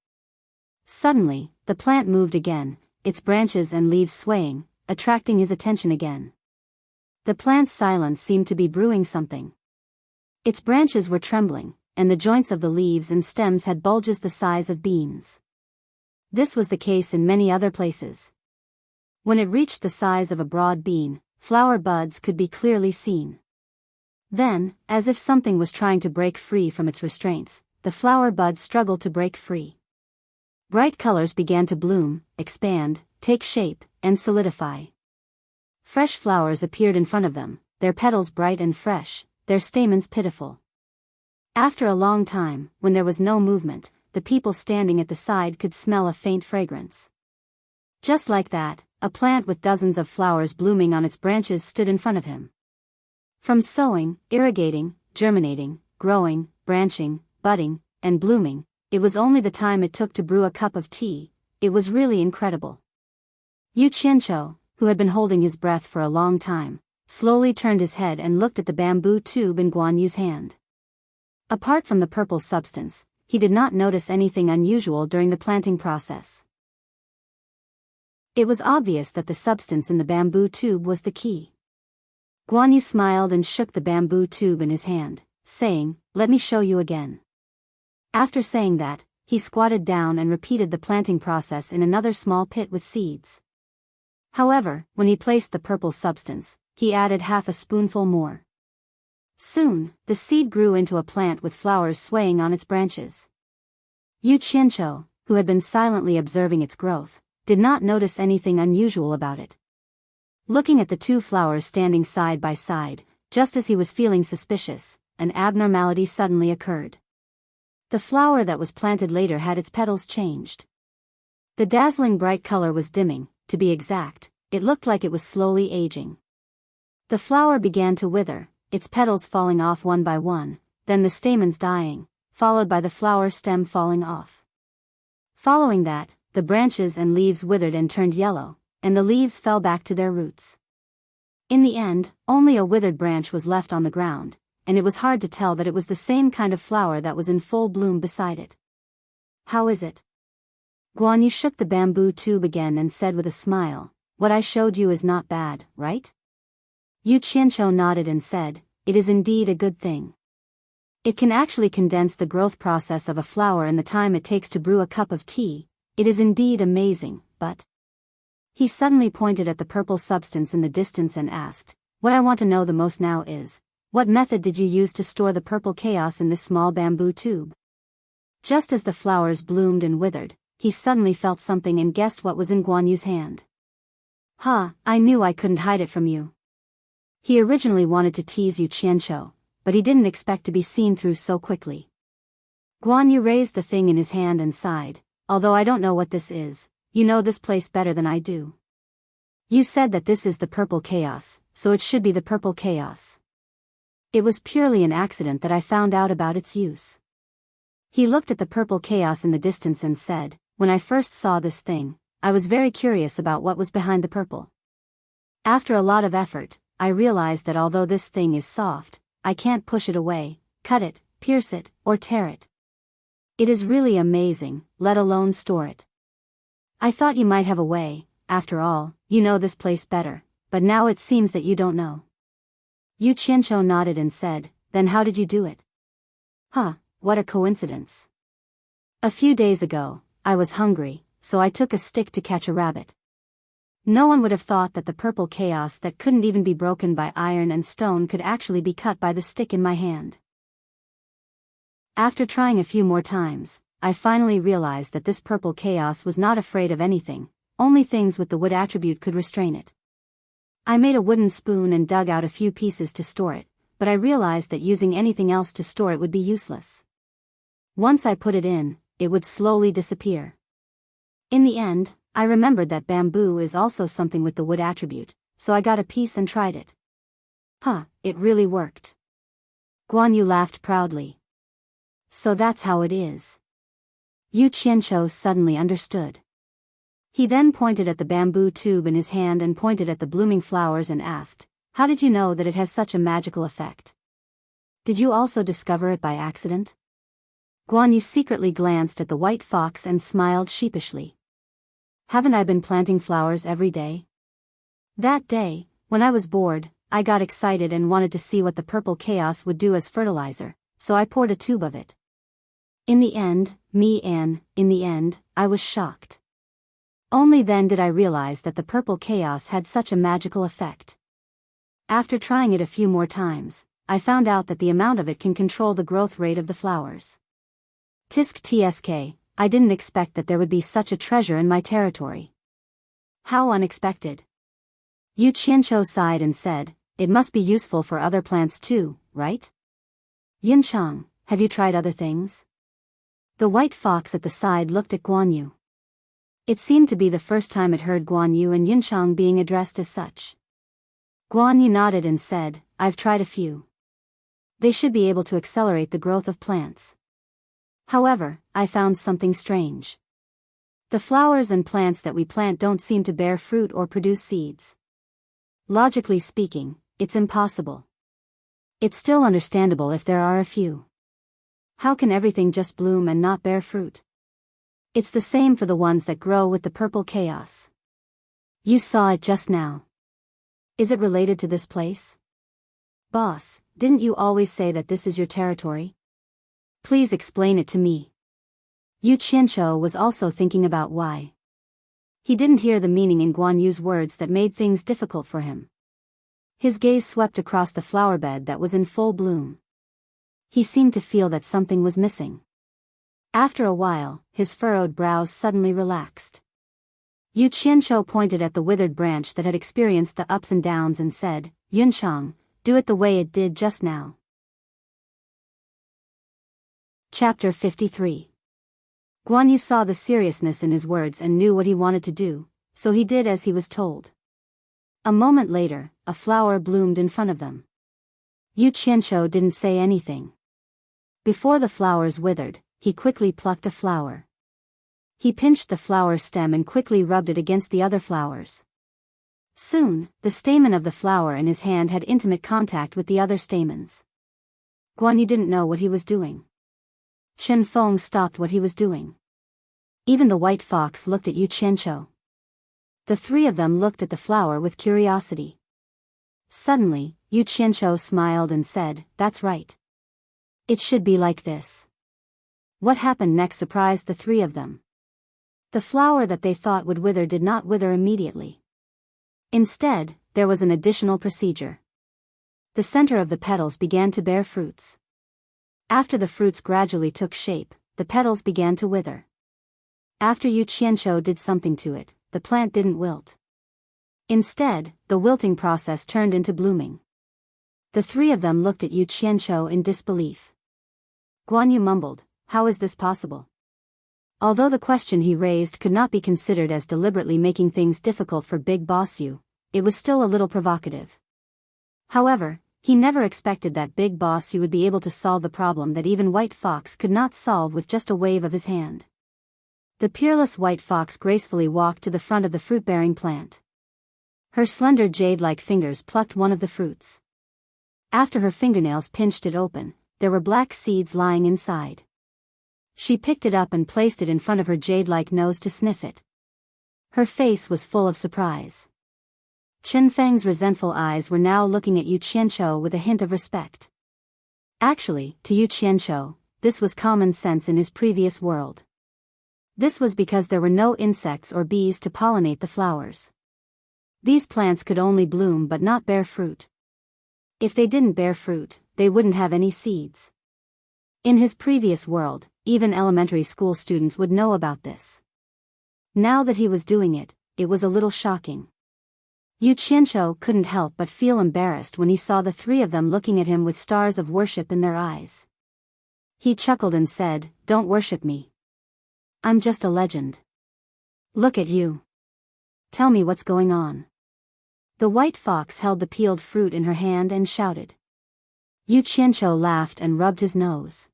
Suddenly, the plant moved again, its branches and leaves swaying, attracting his attention again. The plant's silence seemed to be brewing something. Its branches were trembling, and the joints of the leaves and stems had bulges the size of beans. This was the case in many other places. When it reached the size of a broad bean, flower buds could be clearly seen. Then, as if something was trying to break free from its restraints, the flower buds struggled to break free. Bright colors began to bloom, expand, take shape, and solidify. Fresh flowers appeared in front of them, their petals bright and fresh, their stamens pitiful. After a long time, when there was no movement, the people standing at the side could smell a faint fragrance. Just like that, a plant with dozens of flowers blooming on its branches stood in front of him. From sowing, irrigating, germinating, growing, branching, budding, and blooming, it was only the time it took to brew a cup of tea. It was really incredible. Yu Qianqiu, who had been holding his breath for a long time, slowly turned his head and looked at the bamboo tube in Guan Yu's hand. Apart from the purple substance, he did not notice anything unusual during the planting process. It was obvious that the substance in the bamboo tube was the key. Guan Yu smiled and shook the bamboo tube in his hand, saying, "Let me show you again." After saying that, he squatted down and repeated the planting process in another small pit with seeds. However, when he placed the purple substance, he added half a spoonful more. Soon, the seed grew into a plant with flowers swaying on its branches. Yu Qianqiu, who had been silently observing its growth, did not notice anything unusual about it. Looking at the two flowers standing side by side, just as he was feeling suspicious, an abnormality suddenly occurred. The flower that was planted later had its petals changed. The dazzling bright color was dimming, to be exact, it looked like it was slowly aging. The flower began to wither, its petals falling off one by one, then the stamens dying, followed by the flower stem falling off. Following that, the branches and leaves withered and turned yellow, and the leaves fell back to their roots. In the end, only a withered branch was left on the ground, and it was hard to tell that it was the same kind of flower that was in full bloom beside it. "How is it?" Guan Yu shook the bamboo tube again and said with a smile, "What I showed you is not bad, right?" Yu Qianqiu nodded and said, "It is indeed a good thing. It can actually condense the growth process of a flower and the time it takes to brew a cup of tea. It is indeed amazing, but..." He suddenly pointed at the purple substance in the distance and asked, "What I want to know the most now is, what method did you use to store the purple chaos in this small bamboo tube?" Just as the flowers bloomed and withered, he suddenly felt something and guessed what was in Guan Yu's hand. "Ha, I knew I couldn't hide it from you." He originally wanted to tease Yu Qianqiu, but he didn't expect to be seen through so quickly. Guan Yu raised the thing in his hand and sighed, "Although I don't know what this is, you know this place better than I do. You said that this is the purple chaos, so it should be the purple chaos. It was purely an accident that I found out about its use." He looked at the purple chaos in the distance and said, "When I first saw this thing, I was very curious about what was behind the purple. After a lot of effort, I realized that although this thing is soft, I can't push it away, cut it, pierce it, or tear it. It is really amazing, let alone store it. I thought you might have a way, after all, you know this place better, but now it seems that you don't know." Yu Qianqiu nodded and said, "Then how did you do it?" "Huh, what a coincidence. A few days ago, I was hungry, so I took a stick to catch a rabbit. No one would have thought that the purple chaos that couldn't even be broken by iron and stone could actually be cut by the stick in my hand. After trying a few more times, I finally realized that this purple chaos was not afraid of anything, only things with the wood attribute could restrain it. I made a wooden spoon and dug out a few pieces to store it, but I realized that using anything else to store it would be useless. Once I put it in, it would slowly disappear. In the end, I remembered that bamboo is also something with the wood attribute, so I got a piece and tried it. Huh, it really worked." Guan Yu laughed proudly. "So that's how it is." Yu Qianqiu suddenly understood. He then pointed at the bamboo tube in his hand and pointed at the blooming flowers and asked, "How did you know that it has such a magical effect? Did you also discover it by accident?" Guan Yu secretly glanced at the white fox and smiled sheepishly. Haven't I been planting flowers every day? That day, when I was bored, I got excited and wanted to see what the purple chaos would do as fertilizer, so I poured a tube of it. In the end, I was shocked. Only then did I realize that the purple chaos had such a magical effect. After trying it a few more times, I found out that the amount of it can control the growth rate of the flowers. Tisk tsk, I didn't expect that there would be such a treasure in my territory. How unexpected. Yu Qianqiu sighed and said, it must be useful for other plants too, right? Yunchang, have you tried other things? The white fox at the side looked at Guan Yu. It seemed to be the first time it heard Guan Yu and Yunchang being addressed as such. Guan Yu nodded and said, I've tried a few. They should be able to accelerate the growth of plants. However, I found something strange. The flowers and plants that we plant don't seem to bear fruit or produce seeds. Logically speaking, it's impossible. It's still understandable if there are a few. How can everything just bloom and not bear fruit? It's the same for the ones that grow with the purple chaos. You saw it just now. Is it related to this place? Boss, didn't you always say that this is your territory? Please explain it to me. Yu Qianqiu was also thinking about why. He didn't hear the meaning in Guan Yu's words that made things difficult for him. His gaze swept across the flower bed that was in full bloom. He seemed to feel that something was missing. After a while, his furrowed brows suddenly relaxed. Yu Qianqiu pointed at the withered branch that had experienced the ups and downs and said, Yunchang, do it the way it did just now. Chapter 53. Guan Yu saw the seriousness in his words and knew what he wanted to do, so he did as he was told. A moment later, a flower bloomed in front of them. Yu Qianqiu didn't say anything. Before the flowers withered, he quickly plucked a flower. He pinched the flower stem and quickly rubbed it against the other flowers. Soon, the stamen of the flower in his hand had intimate contact with the other stamens. Guan Yu didn't know what he was doing. Chen Feng stopped what he was doing. Even the white fox looked at Yu Qianqiu. The three of them looked at the flower with curiosity. Suddenly, Yu Qianqiu smiled and said, that's right. It should be like this. What happened next surprised the three of them. The flower that they thought would wither did not wither immediately. Instead, there was an additional procedure. The center of the petals began to bear fruits. After the fruits gradually took shape, the petals began to wither. After Yu Qianqiu did something to it, the plant didn't wilt. Instead, the wilting process turned into blooming. The three of them looked at Yu Qianqiu in disbelief. Guan Yu mumbled, how is this possible? Although the question he raised could not be considered as deliberately making things difficult for Big Boss Yu, it was still a little provocative. However, he never expected that Big Boss Yu would be able to solve the problem that even White Fox could not solve with just a wave of his hand. The peerless White Fox gracefully walked to the front of the fruit-bearing plant. Her slender jade-like fingers plucked one of the fruits. After her fingernails pinched it open, there were black seeds lying inside. She picked it up and placed it in front of her jade-like nose to sniff it. Her face was full of surprise. Chen Feng's resentful eyes were now looking at Yu Qianqiu with a hint of respect. Actually, to Yu Qianqiu, this was common sense in his previous world. This was because there were no insects or bees to pollinate the flowers. These plants could only bloom but not bear fruit. If they didn't bear fruit, they wouldn't have any seeds. In his previous world, even elementary school students would know about this. Now that he was doing it, it was a little shocking. Yu Qianqiu couldn't help but feel embarrassed when he saw the three of them looking at him with stars of worship in their eyes. He chuckled and said, don't worship me. I'm just a legend. Look at you. Tell me what's going on. The white fox held the peeled fruit in her hand and shouted. Yu Qianqiu laughed and rubbed his nose.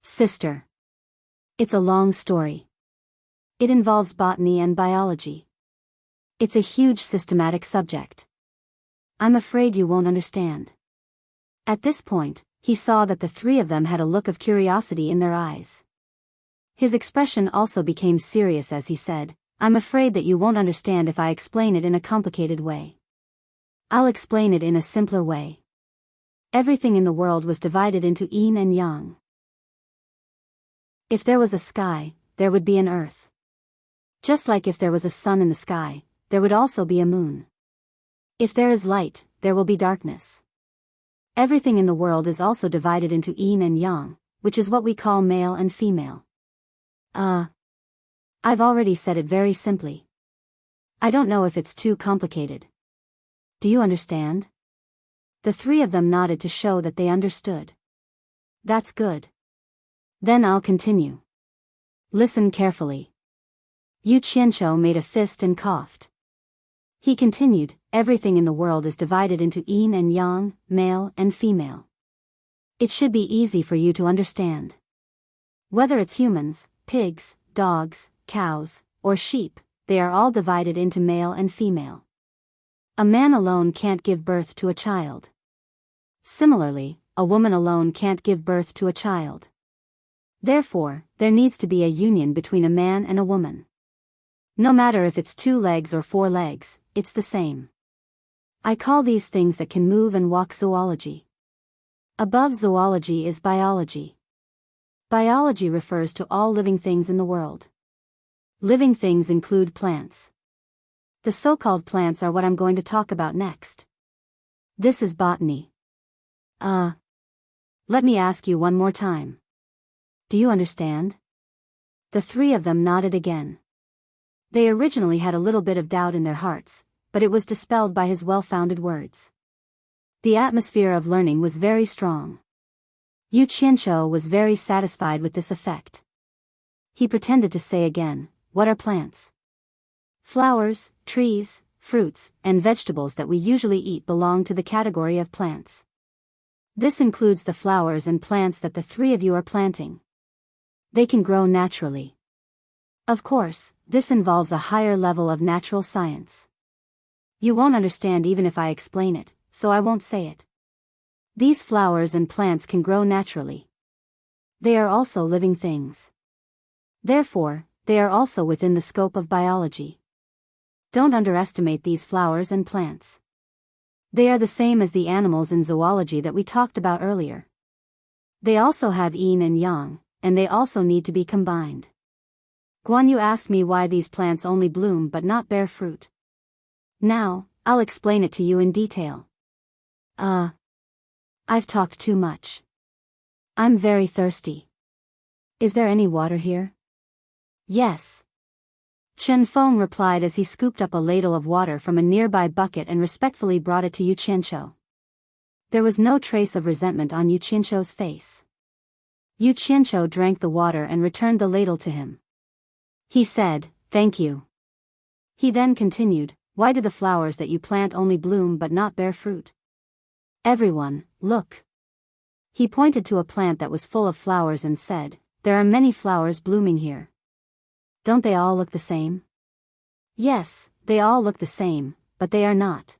Sister. It's a long story. It involves botany and biology. It's a huge systematic subject. I'm afraid you won't understand. At this point, he saw that the three of them had a look of curiosity in their eyes. His expression also became serious as he said, "I'm afraid that you won't understand if I explain it in a complicated way. I'll explain it in a simpler way. Everything in the world was divided into yin and yang. If there was a sky, there would be an earth. Just like if there was a sun in the sky, there would also be a moon. If there is light, there will be darkness. Everything in the world is also divided into yin and yang, which is what we call male and female." I've already said it very simply. I don't know if it's too complicated. Do you understand? The three of them nodded to show that they understood. That's good. Then I'll continue. Listen carefully. Yu Qianqiu made a fist and coughed. He continued, everything in the world is divided into yin and yang, male and female. It should be easy for you to understand. Whether it's humans, pigs, dogs, cows, or sheep, they are all divided into male and female. A man alone can't give birth to a child. Similarly, a woman alone can't give birth to a child. Therefore, there needs to be a union between a man and a woman. No matter if it's 2 legs or 4 legs, it's the same. I call these things that can move and walk zoology. Above zoology is biology. Biology refers to all living things in the world. Living things include plants. The so-called plants are what I'm going to talk about next. This is botany. Let me ask you one more time. Do you understand? The three of them nodded again. They originally had a little bit of doubt in their hearts, but it was dispelled by his well-founded words. The atmosphere of learning was very strong. Yu Qianqiu was very satisfied with this effect. He pretended to say again, "What are plants?" Flowers, trees, fruits, and vegetables that we usually eat belong to the category of plants. This includes the flowers and plants that the three of you are planting. They can grow naturally. Of course, this involves a higher level of natural science. You won't understand even if I explain it, so I won't say it. These flowers and plants can grow naturally. They are also living things. Therefore, they are also within the scope of biology. Don't underestimate these flowers and plants. They are the same as the animals in zoology that we talked about earlier. They also have yin and yang, and they also need to be combined. Guan Yu asked me why these plants only bloom but not bear fruit. Now, I'll explain it to you in detail. I've talked too much. I'm very thirsty. Is there any water here? Yes. Chen Feng replied as he scooped up a ladle of water from a nearby bucket and respectfully brought it to Yu Qianqiu. There was no trace of resentment on Yu Qianqiu's face. Yu Qianqiu drank the water and returned the ladle to him. He said, "Thank you." He then continued, "Why do the flowers that you plant only bloom but not bear fruit? Everyone, look." He pointed to a plant that was full of flowers and said, "There are many flowers blooming here. Don't they all look the same?" Yes, they all look the same, but they are not.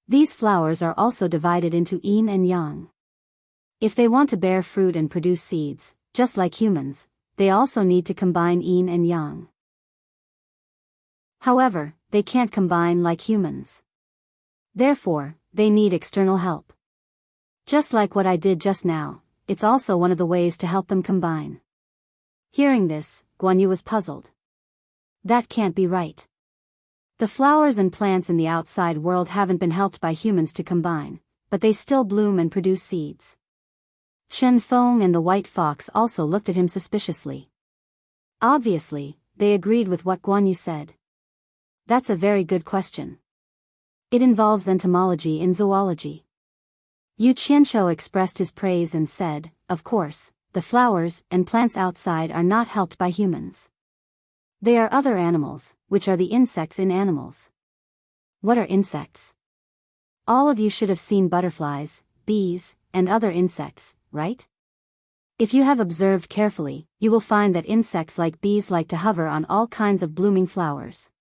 These flowers are also divided into yin and yang. If they want to bear fruit and produce seeds, just like humans, they also need to combine yin and yang. However, they can't combine like humans. Therefore, they need external help. Just like what I did just now, it's also one of the ways to help them combine. Hearing this, Guan Yu was puzzled. That can't be right. The flowers and plants in the outside world haven't been helped by humans to combine, but they still bloom and produce seeds. Chen Feng and the white fox also looked at him suspiciously. Obviously, they agreed with what Guan Yu said. That's a very good question. It involves entomology in zoology. Yu Qianqiu expressed his praise and said, "Of course, the flowers and plants outside are not helped by humans. They are other animals, which are the insects in animals." What are insects? All of you should have seen butterflies, bees, and other insects, right? If you have observed carefully, you will find that insects like bees like to hover on all kinds of blooming flowers.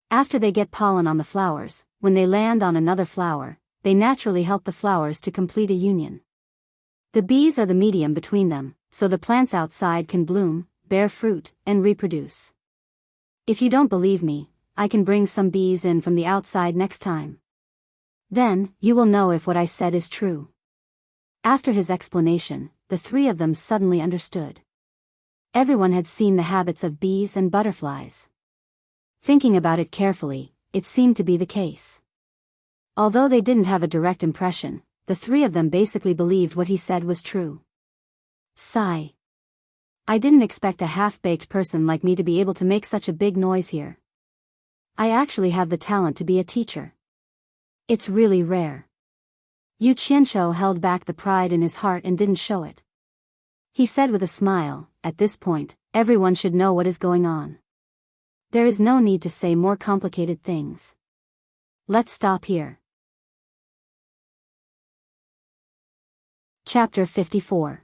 After they get pollen on the flowers, when they land on another flower, they naturally help the flowers to complete a union. The bees are the medium between them, so the plants outside can bloom, bear fruit, and reproduce. If you don't believe me, I can bring some bees in from the outside next time. Then, you will know if what I said is true. After his explanation, the three of them suddenly understood. Everyone had seen the habits of bees and butterflies. Thinking about it carefully, it seemed to be the case. Although they didn't have a direct impression, the three of them basically believed what he said was true. Sigh. I didn't expect a half-baked person like me to be able to make such a big noise here. I actually have the talent to be a teacher. It's really rare. Yu Qianzhou held back the pride in his heart and didn't show it. He said with a smile, at this point, everyone should know what is going on. There is no need to say more complicated things. Let's stop here. Chapter 54.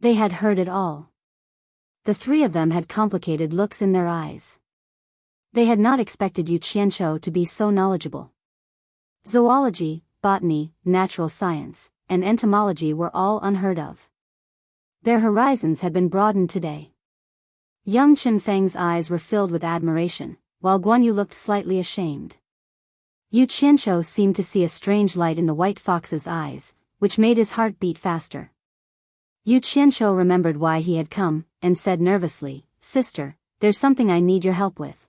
They had heard it all. The three of them had complicated looks in their eyes. They had not expected Yu Qianzhou to be so knowledgeable. Zoology, botany, natural science, and entomology were all unheard of. Their horizons had been broadened today. Young Qinfeng's eyes were filled with admiration, while Guanyu looked slightly ashamed. Yu Qianzhou seemed to see a strange light in the white fox's eyes, which made his heart beat faster. Yu Qianzhou remembered why he had come, and said nervously, "Sister, there's something I need your help with."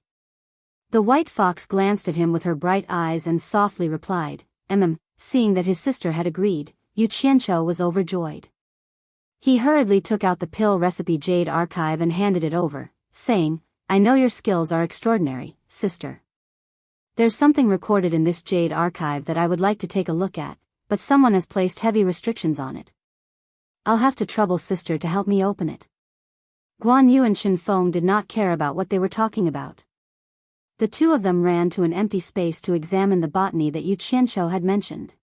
The white fox glanced at him with her bright eyes and softly replied, Seeing that his sister had agreed, Yu Qianzhou was overjoyed. He hurriedly took out the pill recipe jade archive and handed it over, saying, "I know your skills are extraordinary, sister. There's something recorded in this jade archive that I would like to take a look at, but someone has placed heavy restrictions on it. I'll have to trouble sister to help me open it." Guan Yu and Qinfeng did not care about what they were talking about. The two of them ran to an empty space to examine the botany that Yu Qianzhou had mentioned.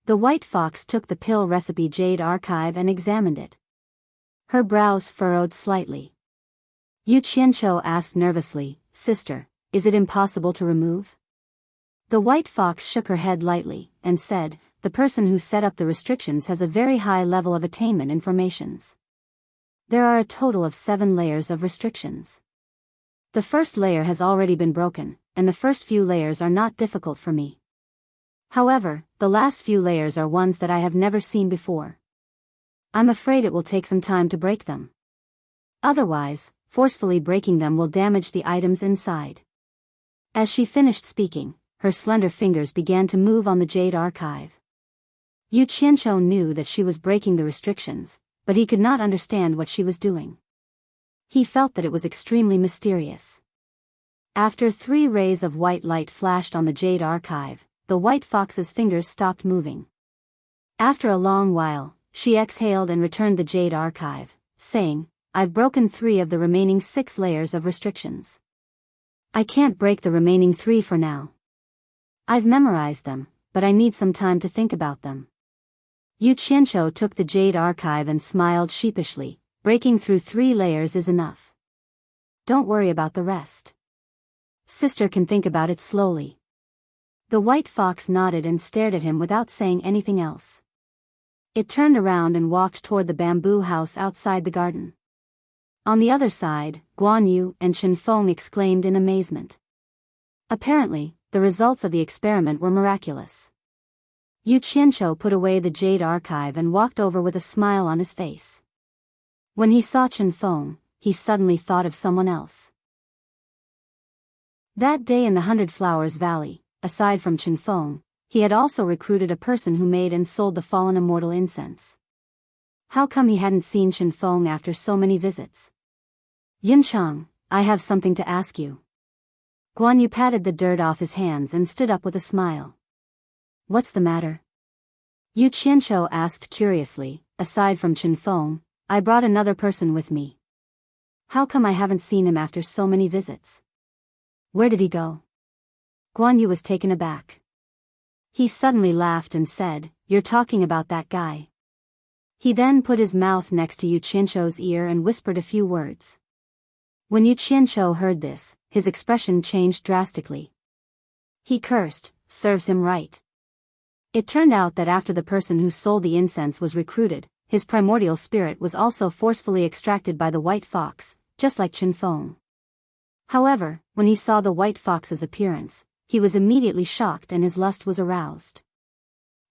The white fox took the pill recipe jade archive and examined it. Her brows furrowed slightly. Yu Qianzhou asked nervously, "Sister, is it impossible to remove?" The white fox shook her head lightly, and said, "The person who set up the restrictions has a very high level of attainment in formations. There are a total of 7 layers of restrictions. The first layer has already been broken, and the first few layers are not difficult for me. However, the last few layers are ones that I have never seen before. I'm afraid it will take some time to break them. Otherwise, forcefully breaking them will damage the items inside." As she finished speaking, her slender fingers began to move on the jade archive. Yu Qianzhou knew that she was breaking the restrictions, but he could not understand what she was doing. He felt that it was extremely mysterious. After 3 rays of white light flashed on the jade archive, the white fox's fingers stopped moving. After a long while, she exhaled and returned the jade archive, saying, "I've broken 3 of the remaining 6 layers of restrictions. I can't break the remaining 3 for now. I've memorized them, but I need some time to think about them." Yu Qianzhou took the jade archive and smiled sheepishly. "Breaking through 3 layers is enough. Don't worry about the rest. Sister can think about it slowly." The white fox nodded and stared at him without saying anything else. It turned around and walked toward the bamboo house outside the garden. On the other side, Guan Yu and Qinfeng exclaimed in amazement. Apparently, the results of the experiment were miraculous. Yu Qianzhou put away the jade archive and walked over with a smile on his face. When he saw Qinfeng, he suddenly thought of someone else. That day in the 100 Flowers Valley, aside from Qinfeng, he had also recruited a person who made and sold the fallen immortal incense. How come he hadn't seen Qinfeng after so many visits? "Yinchang, I have something to ask you." Guan Yu patted the dirt off his hands and stood up with a smile. "What's the matter?" Yu Qianzhou asked curiously. "Aside from Qinfeng, I brought another person with me. How come I haven't seen him after so many visits? Where did he go?" Guan Yu was taken aback. He suddenly laughed and said, "You're talking about that guy." He then put his mouth next to Yu Qianzhou's ear and whispered a few words. When Yu Qianzhou heard this, his expression changed drastically. He cursed, "Serves him right." It turned out that after the person who sold the incense was recruited, his primordial spirit was also forcefully extracted by the white fox, just like Chen Feng. However, when he saw the white fox's appearance, he was immediately shocked and his lust was aroused.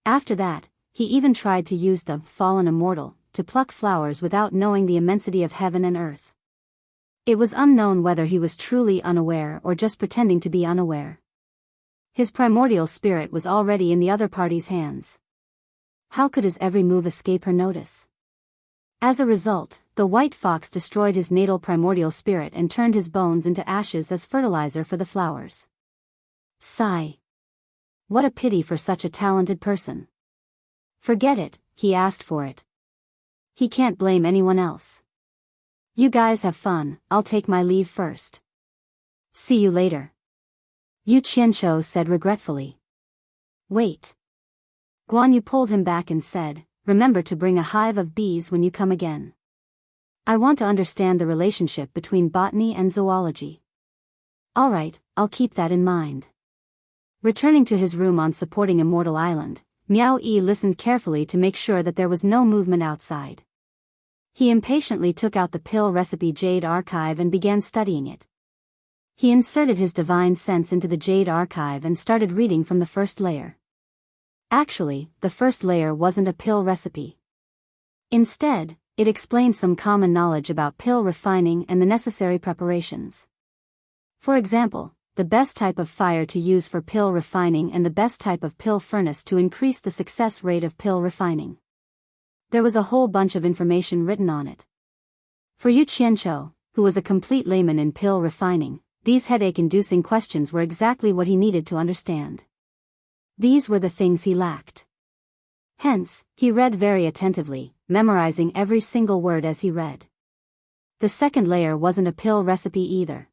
After that, he even tried to use the fallen immortal to pluck flowers without knowing the immensity of heaven and earth. It was unknown whether he was truly unaware or just pretending to be unaware. His primordial spirit was already in the other party's hands. How could his every move escape her notice? As a result, the white fox destroyed his natal primordial spirit and turned his bones into ashes as fertilizer for the flowers. Sigh. What a pity for such a talented person. Forget it, he asked for it. He can't blame anyone else. You guys have fun, I'll take my leave first. See you later. Yu Qianqiu said regretfully. Wait. Guan Yu pulled him back and said, remember to bring a hive of bees when you come again. I want to understand the relationship between botany and zoology. Alright, I'll keep that in mind. Returning to his room on supporting Immortal Island, Miao Yi listened carefully to make sure that there was no movement outside. He impatiently took out the pill recipe Jade Archive and began studying it. He inserted his divine sense into the Jade Archive and started reading from the first layer. Actually, the first layer wasn't a pill recipe. Instead, it explained some common knowledge about pill refining and the necessary preparations. For example, the best type of fire to use for pill refining and the best type of pill furnace to increase the success rate of pill refining. There was a whole bunch of information written on it. For Yu Qianqiu, who was a complete layman in pill refining, these headache-inducing questions were exactly what he needed to understand. These were the things he lacked. Hence, he read very attentively, memorizing every single word as he read. The second layer wasn't a pill recipe either.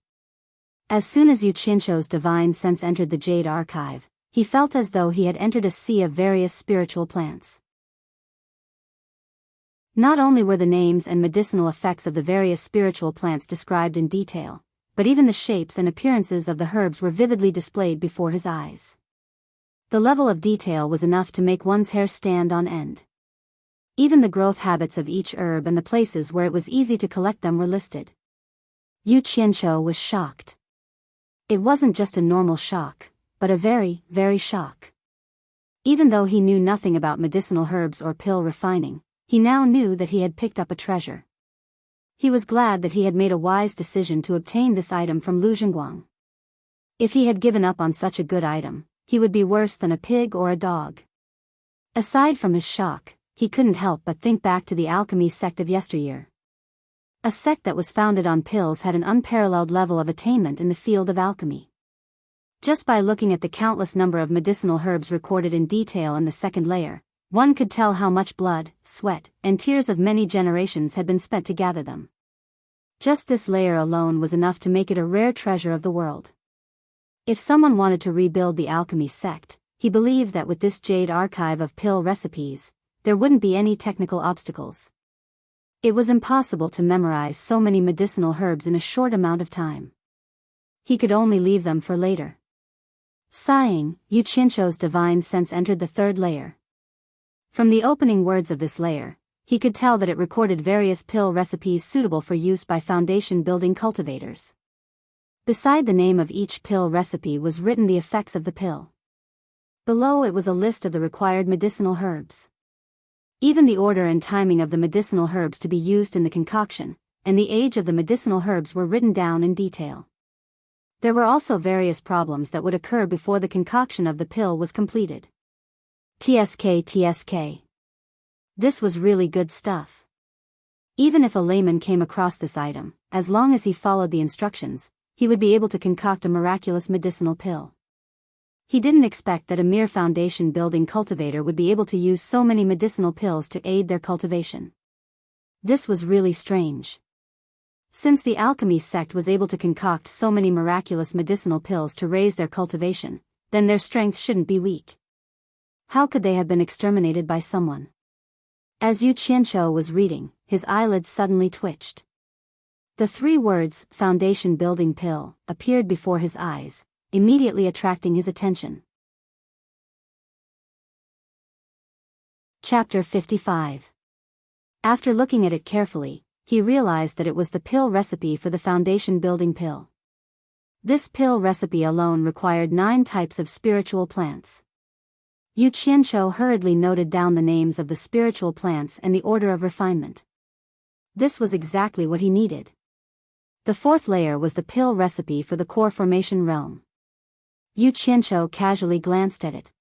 As soon as Yu Qianqiu's divine sense entered the Jade Archive, he felt as though he had entered a sea of various spiritual plants. Not only were the names and medicinal effects of the various spiritual plants described in detail, but even the shapes and appearances of the herbs were vividly displayed before his eyes. The level of detail was enough to make one's hair stand on end. Even the growth habits of each herb and the places where it was easy to collect them were listed. Yu Qianqiu was shocked. It wasn't just a normal shock, but a very, very shock. Even though he knew nothing about medicinal herbs or pill refining, he now knew that he had picked up a treasure. He was glad that he had made a wise decision to obtain this item from Lu Zhenguang. If he had given up on such a good item, he would be worse than a pig or a dog. Aside from his shock, he couldn't help but think back to the alchemy sect of yesteryear. A sect that was founded on pills had an unparalleled level of attainment in the field of alchemy. Just by looking at the countless number of medicinal herbs recorded in detail in the second layer, one could tell how much blood, sweat, and tears of many generations had been spent to gather them. Just this layer alone was enough to make it a rare treasure of the world. If someone wanted to rebuild the alchemy sect, he believed that with this Jade Archive of pill recipes, there wouldn't be any technical obstacles. It was impossible to memorize so many medicinal herbs in a short amount of time. He could only leave them for later. Sighing, Yu Qianqiu's divine sense entered the third layer. From the opening words of this layer, he could tell that it recorded various pill recipes suitable for use by foundation-building cultivators. Beside the name of each pill recipe was written the effects of the pill. Below it was a list of the required medicinal herbs. Even the order and timing of the medicinal herbs to be used in the concoction, and the age of the medicinal herbs were written down in detail. There were also various problems that would occur before the concoction of the pill was completed. TSK. This was really good stuff. Even if a layman came across this item, as long as he followed the instructions, he would be able to concoct a miraculous medicinal pill. He didn't expect that a mere foundation-building cultivator would be able to use so many medicinal pills to aid their cultivation. This was really strange. Since the alchemy sect was able to concoct so many miraculous medicinal pills to raise their cultivation, then their strength shouldn't be weak. How could they have been exterminated by someone? As Yu Qianqiu was reading, his eyelids suddenly twitched. The three words, foundation-building pill, appeared before his eyes, immediately attracting his attention. Chapter 55. After looking at it carefully, he realized that it was the pill recipe for the foundation building pill. This pill recipe alone required 9 types of spiritual plants. Yu Qianqiu hurriedly noted down the names of the spiritual plants and the order of refinement. This was exactly what he needed. The 4th layer was the pill recipe for the core formation realm. Yu Qianqiu casually glanced at it.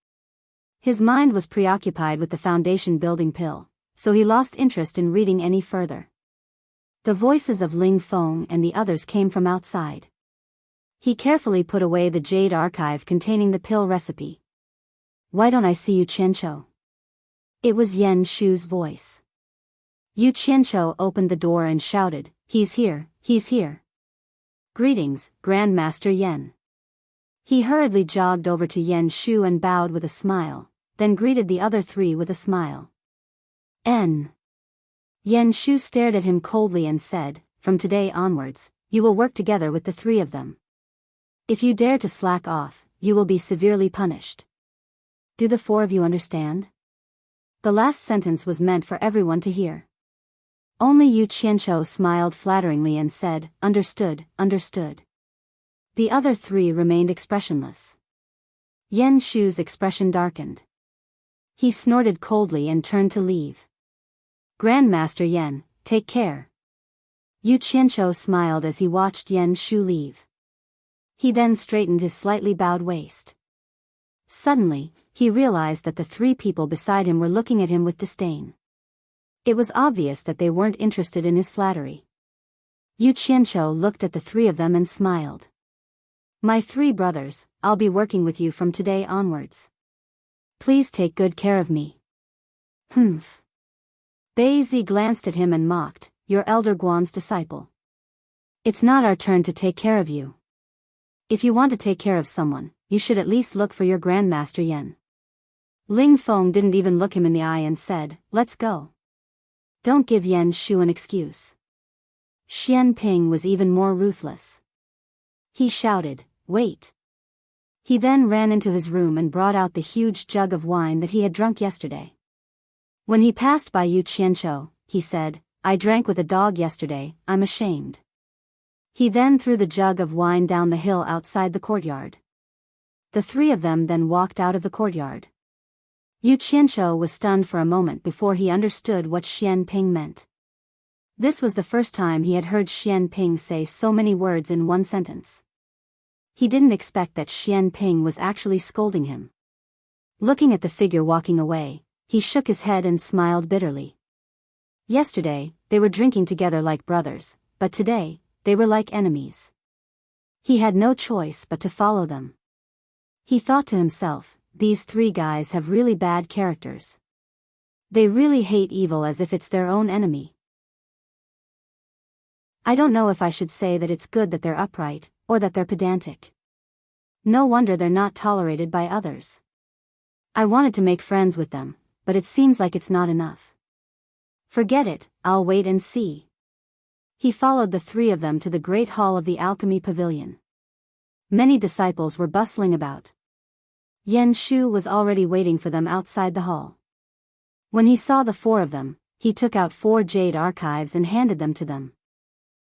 His mind was preoccupied with the foundation building pill, so he lost interest in reading any further. The voices of Ling Feng and the others came from outside. He carefully put away the jade archive containing the pill recipe. "Why don't I see Yu Qianqiu?" It was Yan Shu's voice. Yu Qianqiu opened the door and shouted, "He's here, he's here." "Greetings, Grandmaster Yan." He hurriedly jogged over to Yan Shu and bowed with a smile, then greeted the other 3 with a smile. Yan Shu stared at him coldly and said, "From today onwards, you will work together with the 3 of them. If you dare to slack off, you will be severely punished. Do the 4 of you understand?" The last sentence was meant for everyone to hear. Only Yu Qianqiu smiled flatteringly and said, "Understood, understood." The other 3 remained expressionless. Yan Shu's expression darkened. He snorted coldly and turned to leave. "Grandmaster Yan, take care." Yu Qianqiu smiled as he watched Yan Shu leave. He then straightened his slightly bowed waist. Suddenly, he realized that the 3 people beside him were looking at him with disdain. It was obvious that they weren't interested in his flattery. Yu Qianqiu looked at the 3 of them and smiled. "My 3 brothers, I'll be working with you from today onwards. Please take good care of me." "Humph." Bei Zi glanced at him and mocked, "You're Elder Guan's disciple. It's not our turn to take care of you. If you want to take care of someone, you should at least look for your Grandmaster Yan." Ling Feng didn't even look him in the eye and said, "Let's go. Don't give Yan Shu an excuse." Xian Ping was even more ruthless. He shouted, "Wait." He then ran into his room and brought out the huge jug of wine that he had drunk yesterday. When he passed by Yu Qianqiu, he said, "I drank with a dog yesterday, I'm ashamed." He then threw the jug of wine down the hill outside the courtyard. The 3 of them then walked out of the courtyard. Yu Qianqiu was stunned for a moment before he understood what Xian Ping meant. This was the first time he had heard Xian Ping say so many words in one sentence. He didn't expect that Xian Ping was actually scolding him. Looking at the figure walking away, he shook his head and smiled bitterly. Yesterday, they were drinking together like brothers, but today, they were like enemies. He had no choice but to follow them. He thought to himself, these 3 guys have really bad characters. They really hate evil as if it's their own enemy. I don't know if I should say that it's good that they're upright, or that they're pedantic. No wonder they're not tolerated by others. I wanted to make friends with them, but it seems like it's not enough. Forget it, I'll wait and see. He followed the 3 of them to the great hall of the alchemy pavilion. Many disciples were bustling about. Yan Shu was already waiting for them outside the hall. When he saw the 4 of them, he took out 4 jade archives and handed them to them.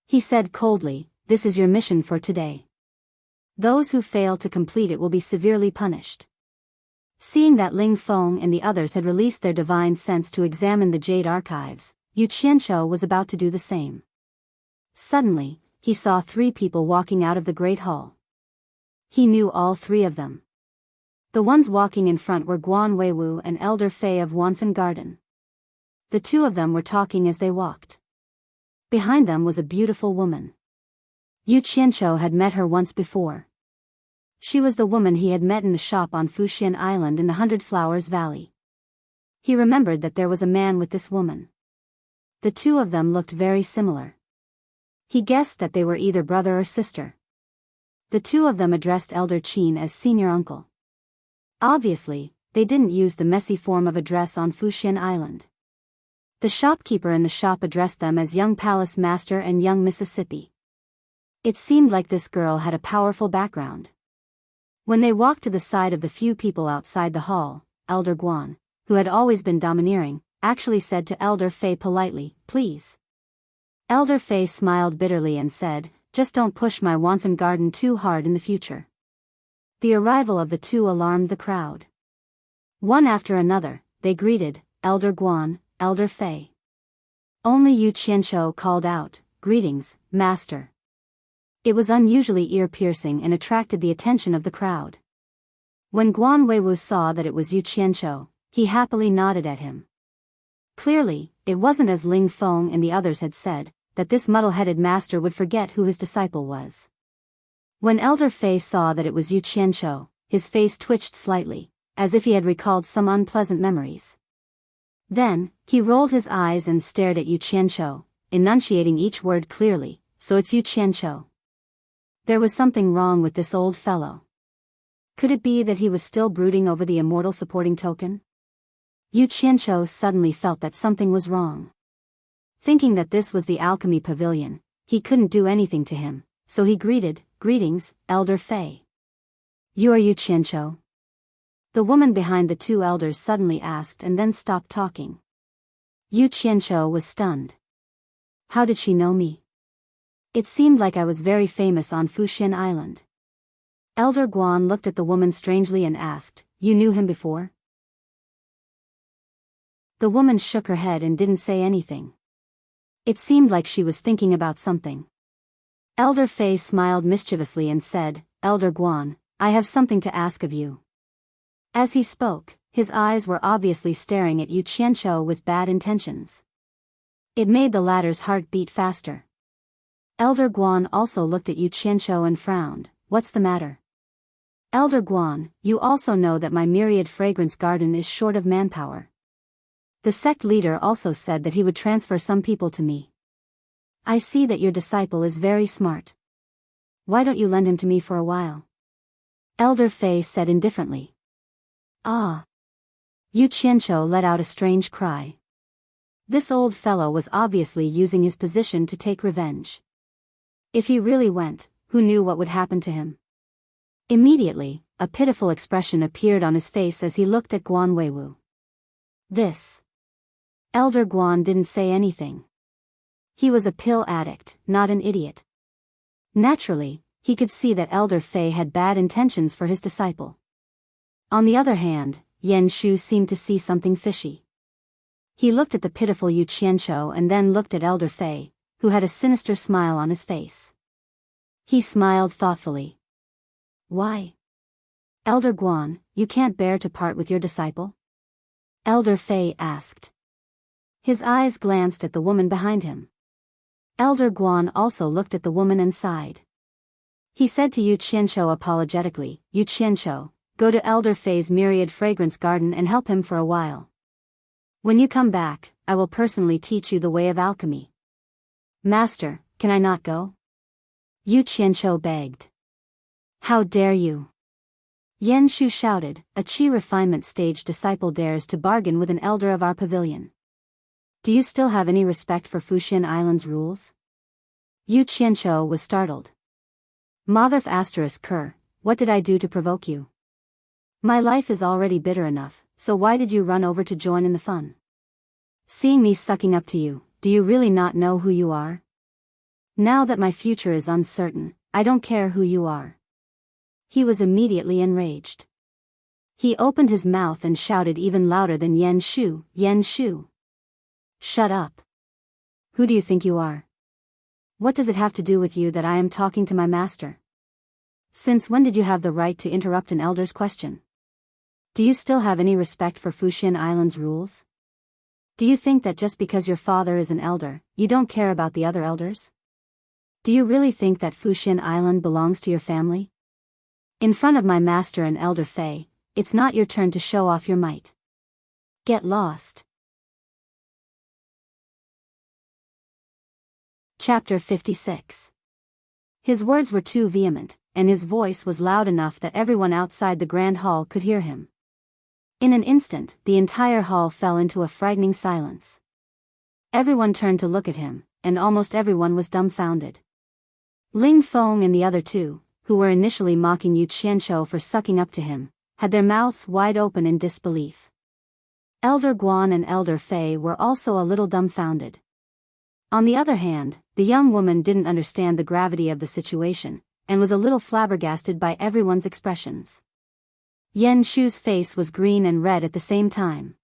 He said coldly, "This is your mission for today. Those who fail to complete it will be severely punished." Seeing that Ling Feng and the others had released their divine sense to examine the jade archives, Yu Qianqiu was about to do the same. Suddenly, he saw 3 people walking out of the great hall. He knew all 3 of them. The ones walking in front were Guan Weiwu and Elder Fei of Wanfen Garden. The 2 of them were talking as they walked. Behind them was a beautiful woman. Yu Qianqiu had met her once before. She was the woman he had met in the shop on Fuxian Island in the 100 Flowers Valley. He remembered that there was a man with this woman. The 2 of them looked very similar. He guessed that they were either brother or sister. The 2 of them addressed Elder Qin as senior uncle. Obviously, they didn't use the messy form of address on Fuxian Island. The shopkeeper in the shop addressed them as Young Palace Master and Young Mississippi. It seemed like this girl had a powerful background. When they walked to the side of the few people outside the hall, Elder Guan, who had always been domineering, actually said to Elder Fei politely, "Please." Elder Fei smiled bitterly and said, "Just don't push my Wanfan garden too hard in the future." The arrival of the two alarmed the crowd. One after another, they greeted, "Elder Guan, Elder Fei." Only Yu Qianqiu called out, "Greetings, Master." It was unusually ear-piercing and attracted the attention of the crowd. When Guan Weiwu saw that it was Yu Qianqiu, he happily nodded at him. Clearly, it wasn't as Ling Feng and the others had said, that this muddle-headed master would forget who his disciple was. When Elder Fei saw that it was Yu Qianqiu, his face twitched slightly, as if he had recalled some unpleasant memories. Then, he rolled his eyes and stared at Yu Qianqiu, enunciating each word clearly, "So it's Yu Qianqiu." There was something wrong with this old fellow. Could it be that he was still brooding over the immortal supporting token? Yu Qianqiu suddenly felt that something was wrong. Thinking that this was the alchemy pavilion, he couldn't do anything to him, so he greeted, "Greetings, Elder Fei." "You are Yu Qianqiu?" The woman behind the two elders suddenly asked and then stopped talking. Yu Qianqiu was stunned. How did she know me? It seemed like I was very famous on Fuxian Island. Elder Guan looked at the woman strangely and asked, "You knew him before?" The woman shook her head and didn't say anything. It seemed like she was thinking about something. Elder Fei smiled mischievously and said, "Elder Guan, I have something to ask of you." As he spoke, his eyes were obviously staring at Yu Qianqiu with bad intentions. It made the latter's heart beat faster. Elder Guan also looked at Yu Qianqiu and frowned. "What's the matter?" "Elder Guan, you also know that my myriad fragrance garden is short of manpower. The sect leader also said that he would transfer some people to me. I see that your disciple is very smart. Why don't you lend him to me for a while?" Elder Fei said indifferently. "Ah." Yu Qianqiu let out a strange cry. This old fellow was obviously using his position to take revenge. If he really went, who knew what would happen to him? Immediately, a pitiful expression appeared on his face as he looked at Guan Weiwu. This. Elder Guan didn't say anything. He was a pill addict, not an idiot. Naturally, he could see that Elder Fei had bad intentions for his disciple. On the other hand, Yan Shu seemed to see something fishy. He looked at the pitiful Yu Qianqiu and then looked at Elder Fei, who had a sinister smile on his face. He smiled thoughtfully. "Why? Elder Guan, you can't bear to part with your disciple?" Elder Fei asked. His eyes glanced at the woman behind him. Elder Guan also looked at the woman and sighed. He said to Yu Qianqiu apologetically, "Yu Qianqiu, go to Elder Fei's myriad fragrance garden and help him for a while. When you come back, I will personally teach you the way of alchemy." "Master, can I not go?" Yu Qianqiu begged. "How dare you?" Yan Shu shouted, "A Qi refinement stage disciple dares to bargain with an elder of our pavilion. Do you still have any respect for Fuxian Island's rules?" Yu Qianqiu was startled. "Motherf *Ker, what did I do to provoke you? My life is already bitter enough, so why did you run over to join in the fun? Seeing me sucking up to you, do you really not know who you are? Now that my future is uncertain, I don't care who you are." He was immediately enraged. He opened his mouth and shouted even louder than Yan Shu, "Yan Shu! Shut up! Who do you think you are? What does it have to do with you that I am talking to my master? Since when did you have the right to interrupt an elder's question? Do you still have any respect for Fuxian Island's rules? Do you think that just because your father is an elder, you don't care about the other elders? Do you really think that Fuxian Island belongs to your family? In front of my master and Elder Fei, it's not your turn to show off your might. Get lost." Chapter 56. His words were too vehement, and his voice was loud enough that everyone outside the grand hall could hear him. In an instant, the entire hall fell into a frightening silence. Everyone turned to look at him, and almost everyone was dumbfounded. Ling Feng and the other two, who were initially mocking Yu Qianqiu for sucking up to him, had their mouths wide open in disbelief. Elder Guan and Elder Fei were also a little dumbfounded. On the other hand, the young woman didn't understand the gravity of the situation, and was a little flabbergasted by everyone's expressions. Yan Shu's face was green and red at the same time.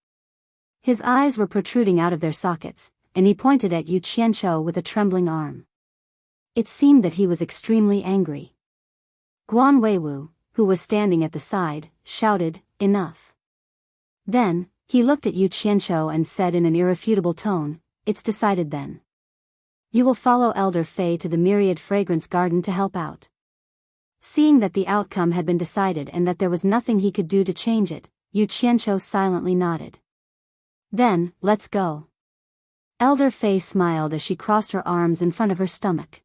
His eyes were protruding out of their sockets, and he pointed at Yu Qianqiu with a trembling arm. It seemed that he was extremely angry. Guan Weiwu, who was standing at the side, shouted, "Enough." Then, he looked at Yu Qianqiu and said in an irrefutable tone, "It's decided then. You will follow Elder Fei to the Myriad Fragrance Garden to help out." Seeing that the outcome had been decided and that there was nothing he could do to change it, Yu Qianqiu silently nodded. "Then, let's go." Elder Fei smiled as she crossed her arms in front of her stomach.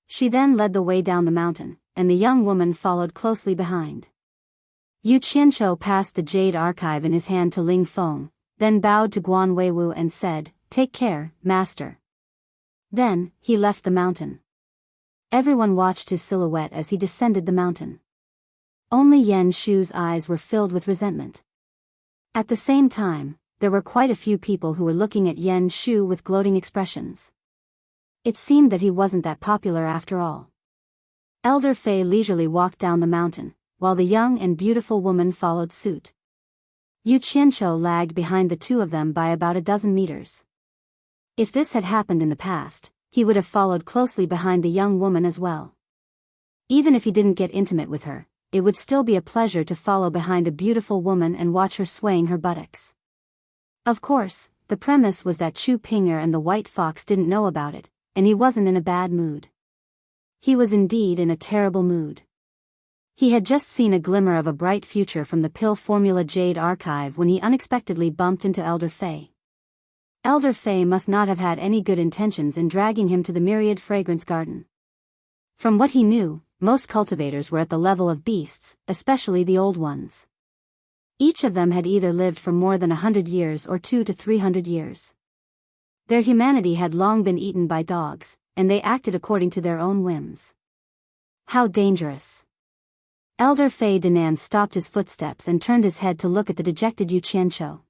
She then led the way down the mountain, and the young woman followed closely behind. Yu Qianqiu passed the jade archive in his hand to Ling Feng, then bowed to Guan Weiwu and said, "Take care, master." Then, he left the mountain. Everyone watched his silhouette as he descended the mountain. Only Yan Shu's eyes were filled with resentment. At the same time, there were quite a few people who were looking at Yan Shu with gloating expressions. It seemed that he wasn't that popular after all. Elder Fei leisurely walked down the mountain, while the young and beautiful woman followed suit. Yu Qianqiu lagged behind the two of them by about a dozen meters. If this had happened in the past, he would have followed closely behind the young woman as well. Even if he didn't get intimate with her, it would still be a pleasure to follow behind a beautiful woman and watch her swaying her buttocks. Of course, the premise was that Chu Pinger and the White Fox didn't know about it, and he wasn't in a bad mood. He was indeed in a terrible mood. He had just seen a glimmer of a bright future from the pill formula Jade archive when he unexpectedly bumped into Elder Fei. Elder Fei must not have had any good intentions in dragging him to the Myriad Fragrance Garden. From what he knew, most cultivators were at the level of beasts, especially the old ones. Each of them had either lived for more than 100 years or 200 to 300 years. Their humanity had long been eaten by dogs, and they acted according to their own whims. How dangerous! Elder Fei Danan stopped his footsteps and turned his head to look at the dejected Yu Qianqiu.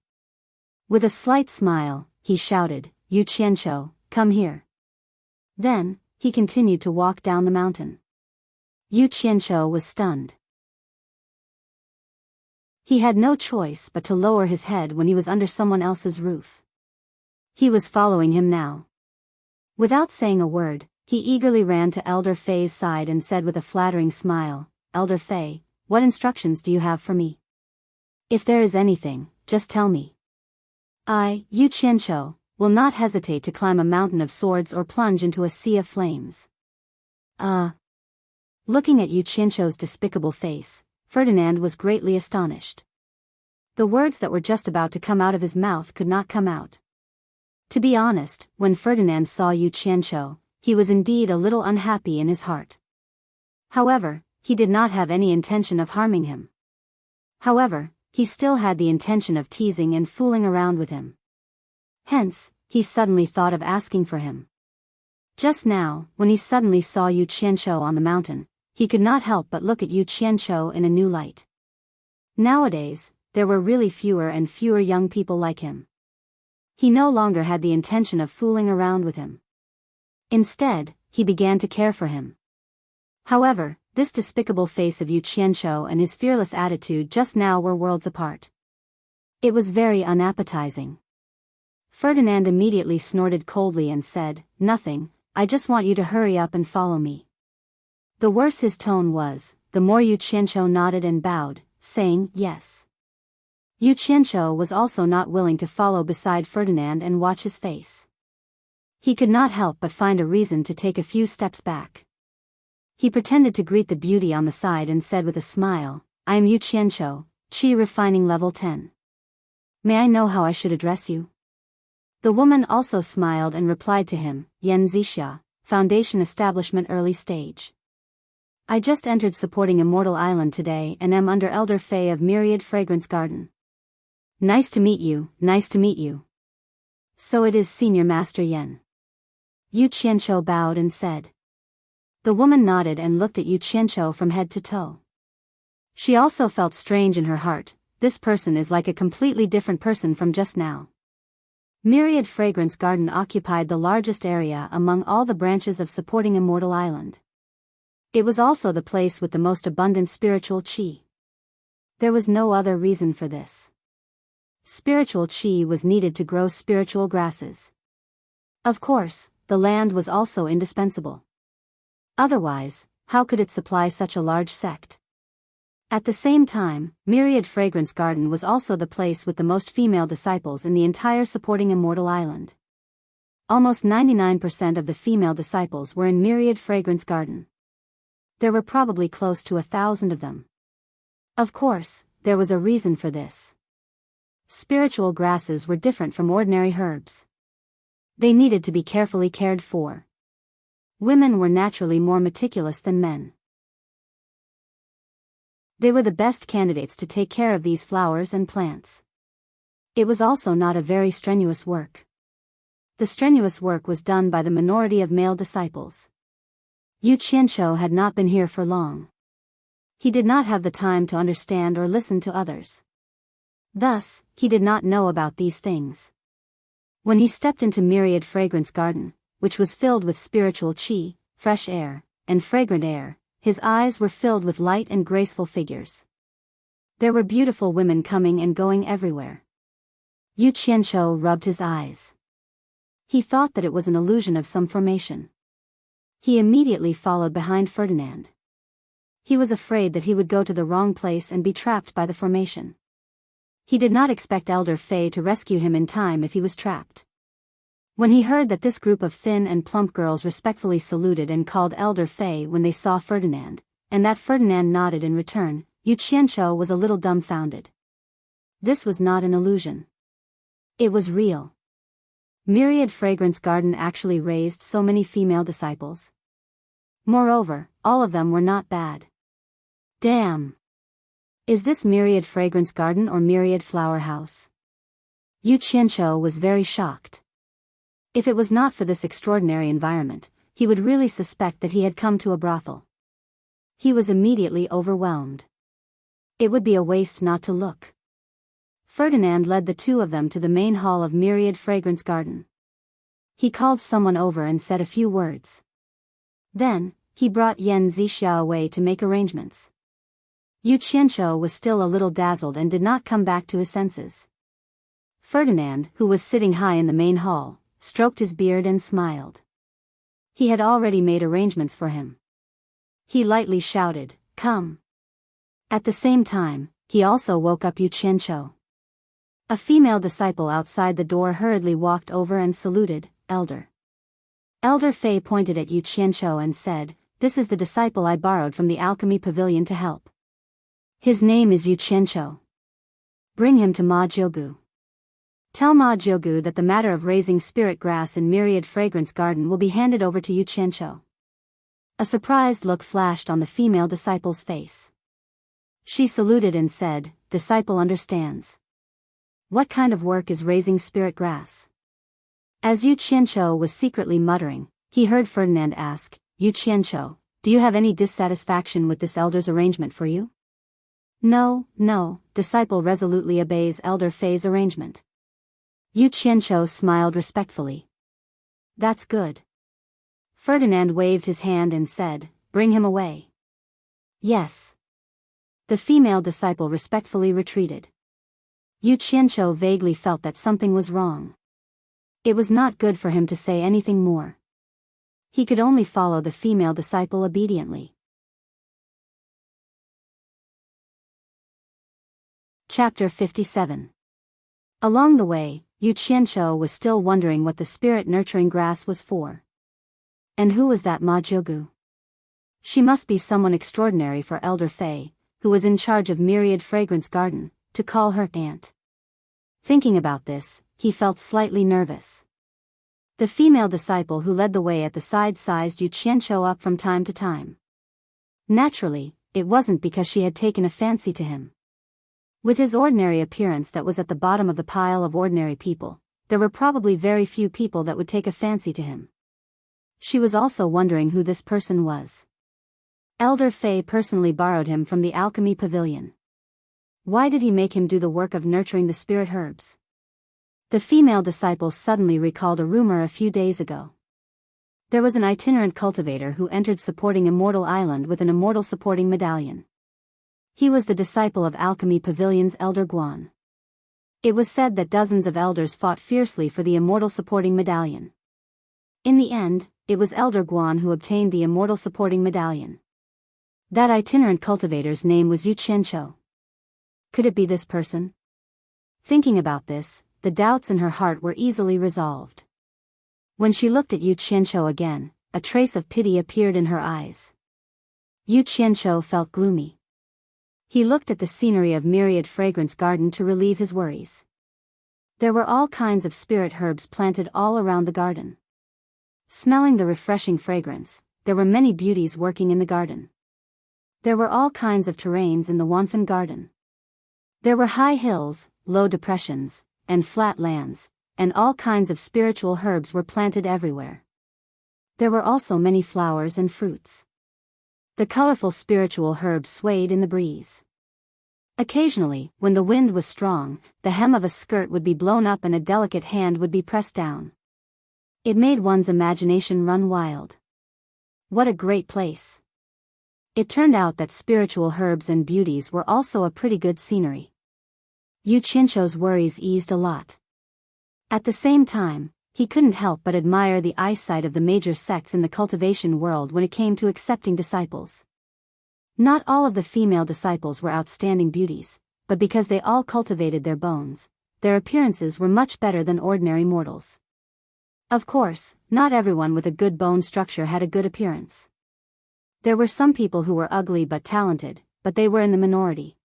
With a slight smile, he shouted, "Yu Qianqiu, come here." Then, he continued to walk down the mountain. Yu Qianqiu was stunned. He had no choice but to lower his head when he was under someone else's roof. He was following him now. Without saying a word, he eagerly ran to Elder Fei's side and said with a flattering smile, "Elder Fei, what instructions do you have for me? If there is anything, just tell me. I, Yu Qianqiu, will not hesitate to climb a mountain of swords or plunge into a sea of flames." Looking at Yu Qianqiu's despicable face, Ferdinand was greatly astonished. The words that were just about to come out of his mouth could not come out. To be honest, when Ferdinand saw Yu Qianqiu, he was indeed a little unhappy in his heart. However, he did not have any intention of harming him. However, he still had the intention of teasing and fooling around with him. Hence, he suddenly thought of asking for him. Just now, when he suddenly saw Yu Qianqiu on the mountain, he could not help but look at Yu Qianqiu in a new light. Nowadays, there were really fewer and fewer young people like him. He no longer had the intention of fooling around with him. Instead, he began to care for him. However, this despicable face of Yu Qianqiu and his fearless attitude just now were worlds apart. It was very unappetizing. Ferdinand immediately snorted coldly and said, "Nothing, I just want you to hurry up and follow me." The worse his tone was, the more Yu Qianqiu nodded and bowed, saying, "Yes." Yu Qianqiu was also not willing to follow beside Ferdinand and watch his face. He could not help but find a reason to take a few steps back. He pretended to greet the beauty on the side and said with a smile, "I am Yu Qianqiu, Qi Refining Level 10. May I know how I should address you?" The woman also smiled and replied to him, "Yan Zixia, Foundation Establishment Early Stage. I just entered supporting Immortal Island today and am under Elder Fei of Myriad Fragrance Garden." "Nice to meet you, nice to meet you. So it is Senior Master Yan." Yu Qianqiu bowed and said. The woman nodded and looked at Yu Qianqiu from head to toe. She also felt strange in her heart, this person is like a completely different person from just now. Myriad Fragrance Garden occupied the largest area among all the branches of supporting Immortal Island. It was also the place with the most abundant spiritual chi. There was no other reason for this. Spiritual chi was needed to grow spiritual grasses. Of course, the land was also indispensable. Otherwise, how could it supply such a large sect? At the same time, Myriad Fragrance Garden was also the place with the most female disciples in the entire supporting Immortal Island. Almost 99% of the female disciples were in Myriad Fragrance Garden. There were probably close to 1,000 of them. Of course, there was a reason for this. Spiritual grasses were different from ordinary herbs. They needed to be carefully cared for. Women were naturally more meticulous than men. They were the best candidates to take care of these flowers and plants. It was also not a very strenuous work. The strenuous work was done by the minority of male disciples. Yu Qianqiu had not been here for long. He did not have the time to understand or listen to others. Thus, he did not know about these things. When he stepped into Myriad Fragrance Garden, which was filled with spiritual chi, fresh air, and fragrant air, his eyes were filled with light and graceful figures. There were beautiful women coming and going everywhere. Yu Qianqiu rubbed his eyes. He thought that it was an illusion of some formation. He immediately followed behind Ferdinand. He was afraid that he would go to the wrong place and be trapped by the formation. He did not expect Elder Fei to rescue him in time if he was trapped. When he heard that this group of thin and plump girls respectfully saluted and called Elder Fei when they saw Ferdinand, and that Ferdinand nodded in return, Yu Qianqiu was a little dumbfounded. This was not an illusion. It was real. Myriad Fragrance Garden actually raised so many female disciples. Moreover, all of them were not bad. Damn! Is this Myriad Fragrance Garden or Myriad Flower House? Yu Qianqiu was very shocked. If it was not for this extraordinary environment, he would really suspect that he had come to a brothel. He was immediately overwhelmed. It would be a waste not to look. Ferdinand led the two of them to the main hall of Myriad Fragrance Garden. He called someone over and said a few words. Then, he brought Yan Zixia away to make arrangements. Yu Qianqiu was still a little dazzled and did not come back to his senses. Ferdinand, who was sitting high in the main hall, stroked his beard and smiled. He had already made arrangements for him. He lightly shouted, "Come." At the same time, he also woke up Yu Qianqiu. A female disciple outside the door hurriedly walked over and saluted, "Elder." Elder Fei pointed at Yu Qianqiu and said, "This is the disciple I borrowed from the alchemy pavilion to help. His name is Yu Qianqiu. Bring him to Ma Jiugu. Tell Ma Jiugu that the matter of raising spirit grass in Myriad Fragrance Garden will be handed over to Yu Qianqiu." A surprised look flashed on the female disciple's face. She saluted and said, "Disciple understands. What kind of work is raising spirit grass?" As Yu Qianqiu was secretly muttering, he heard Ferdinand ask, "Yu Qianqiu, do you have any dissatisfaction with this elder's arrangement for you?" No, disciple resolutely obeys Elder Fei's arrangement. Yu Qianqiu smiled respectfully. "That's good." Ferdinand waved his hand and said, "Bring him away." "Yes." The female disciple respectfully retreated. Yu Qianqiu vaguely felt that something was wrong. It was not good for him to say anything more. He could only follow the female disciple obediently. Chapter 57. Along the way, Yu Qianqiu was still wondering what the spirit-nurturing grass was for. And who was that Ma Jiugu? She must be someone extraordinary for Elder Fei, who was in charge of Myriad Fragrance Garden, to call her aunt. Thinking about this, he felt slightly nervous. The female disciple who led the way at the side sized Yu Qianqiu up from time to time. Naturally, it wasn't because she had taken a fancy to him. With his ordinary appearance that was at the bottom of the pile of ordinary people, there were probably very few people that would take a fancy to him. She was also wondering who this person was. Elder Fei personally borrowed him from the alchemy pavilion. Why did he make him do the work of nurturing the spirit herbs? The female disciple suddenly recalled a rumor a few days ago. There was an itinerant cultivator who entered supporting Immortal Island with an immortal supporting medallion. He was the disciple of Alchemy Pavilion's Elder Guan. It was said that dozens of elders fought fiercely for the immortal supporting medallion. In the end, it was Elder Guan who obtained the immortal supporting medallion. That itinerant cultivator's name was Yu Qianqiu. Could it be this person? Thinking about this, the doubts in her heart were easily resolved. When she looked at Yu Qianqiu again, a trace of pity appeared in her eyes. Yu Qianqiu felt gloomy. He looked at the scenery of myriad fragrance garden to relieve his worries. There were all kinds of spirit herbs planted all around the garden. Smelling the refreshing fragrance, there were many beauties working in the garden. There were all kinds of terrains in the Wanfen garden. There were high hills, low depressions, and flat lands, and all kinds of spiritual herbs were planted everywhere. There were also many flowers and fruits. The colorful spiritual herbs swayed in the breeze. Occasionally, when the wind was strong, the hem of a skirt would be blown up and a delicate hand would be pressed down. It made one's imagination run wild. What a great place! It turned out that spiritual herbs and beauties were also a pretty good scenery. Yu Qianqiu's worries eased a lot. At the same time, he couldn't help but admire the eyesight of the major sects in the cultivation world when it came to accepting disciples. Not all of the female disciples were outstanding beauties, but because they all cultivated their bones, their appearances were much better than ordinary mortals. Of course, not everyone with a good bone structure had a good appearance. There were some people who were ugly but talented, but they were in the minority.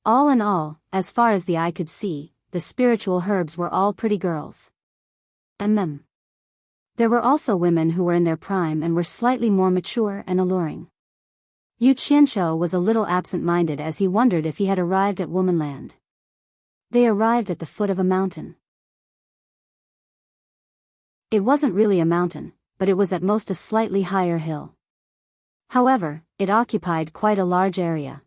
All in all, as far as the eye could see, the spiritual herbs were all pretty girls. There were also women who were in their prime and were slightly more mature and alluring. Yu Qianqiu was a little absent-minded as he wondered if he had arrived at Womanland. They arrived at the foot of a mountain. It wasn't really a mountain, but it was at most a slightly higher hill. However, it occupied quite a large area.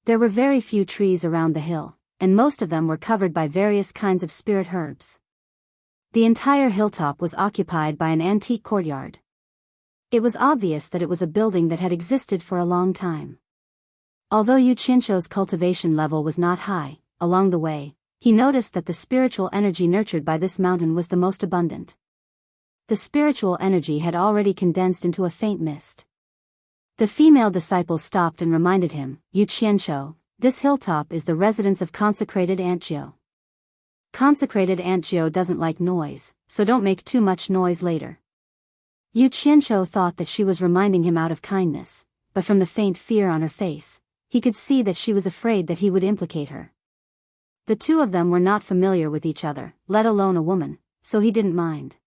There were very few trees around the hill, and most of them were covered by various kinds of spirit herbs. The entire hilltop was occupied by an antique courtyard. It was obvious that it was a building that had existed for a long time. Although Yu Qianqiu's cultivation level was not high, along the way, he noticed that the spiritual energy nurtured by this mountain was the most abundant. The spiritual energy had already condensed into a faint mist. The female disciple stopped and reminded him, Yu Qianqiu, this hilltop is the residence of consecrated Aunt Jiu. Consecrated Aunt Jiu doesn't like noise, so don't make too much noise later. Yu Qianqiu thought that she was reminding him out of kindness, but from the faint fear on her face, he could see that she was afraid that he would implicate her. The two of them were not familiar with each other, let alone a woman, so he didn't mind.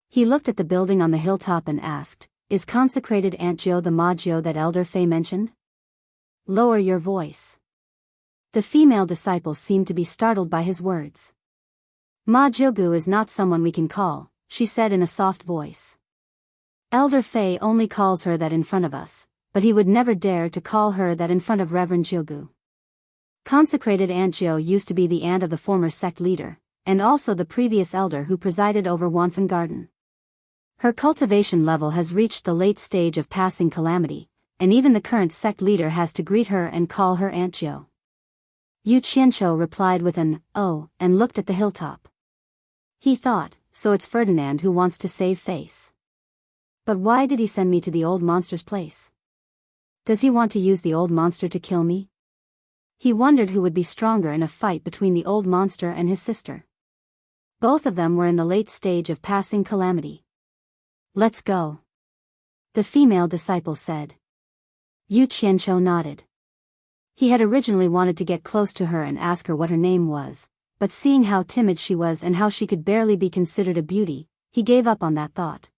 He looked at the building on the hilltop and asked, is consecrated Aunt Jiu the Ma Jiu that Elder Fei mentioned? Lower your voice. The female disciple seemed to be startled by his words. Ma Jiugu is not someone we can call, she said in a soft voice. Elder Fei only calls her that in front of us, but he would never dare to call her that in front of Reverend Jiugu. Consecrated Aunt Jiu used to be the aunt of the former sect leader, and also the previous elder who presided over Wanfen Garden. Her cultivation level has reached the late stage of passing calamity, and even the current sect leader has to greet her and call her Aunt Jiu. Yu Qianqiu replied with an, oh, and looked at the hilltop. He thought, so it's Ferdinand who wants to save face. But why did he send me to the old monster's place? Does he want to use the old monster to kill me? He wondered who would be stronger in a fight between the old monster and his sister. Both of them were in the late stage of passing calamity. Let's go. The female disciple said. Yu Qianqiu nodded. He had originally wanted to get close to her and ask her what her name was, but seeing how timid she was and how she could barely be considered a beauty, he gave up on that thought.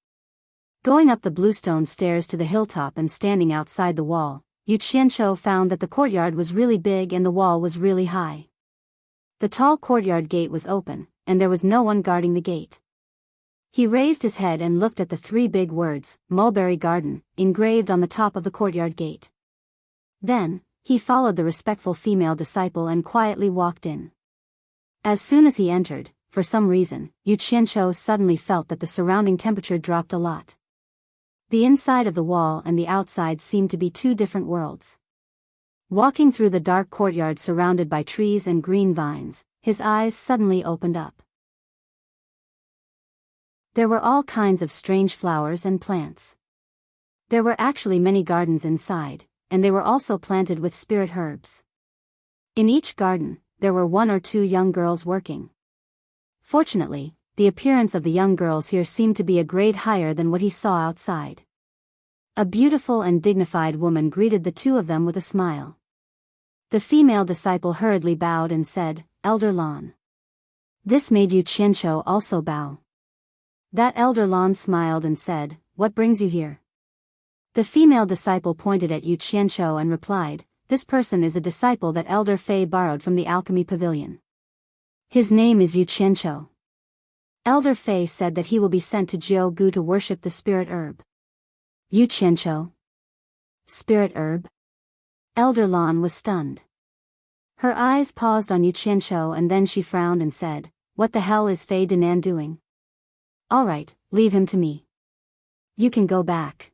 Going up the bluestone stairs to the hilltop and standing outside the wall, Yu Qianqiu found that the courtyard was really big and the wall was really high. The tall courtyard gate was open, and there was no one guarding the gate. He raised his head and looked at the three big words, Mulberry Garden, engraved on the top of the courtyard gate. Then, He followed the respectful female disciple and quietly walked in. As soon as he entered, for some reason, Yu Qianqiu suddenly felt that the surrounding temperature dropped a lot. The inside of the wall and the outside seemed to be two different worlds. Walking through the dark courtyard surrounded by trees and green vines, his eyes suddenly opened up. There were all kinds of strange flowers and plants. There were actually many gardens inside, and they were also planted with spirit herbs. In each garden, there were 1 or 2 young girls working. Fortunately, the appearance of the young girls here seemed to be a grade higher than what he saw outside. A beautiful and dignified woman greeted the two of them with a smile. The female disciple hurriedly bowed and said, "Elder Lan." This made Yu Qianqiu also bow. That Elder Lan smiled and said, "What brings you here?" The female disciple pointed at Yu Qianqiu and replied, "This person is a disciple that Elder Fei borrowed from the alchemy pavilion. His name is Yu Qianqiu. Elder Fei said that he will be sent to Jiu Gu to worship the spirit herb." Yu Qianqiu? Spirit herb? Elder Lan was stunned. Her eyes paused on Yu Qianqiu and then she frowned and said, "What the hell is Fei Dinan doing?" "Alright, leave him to me. You can go back."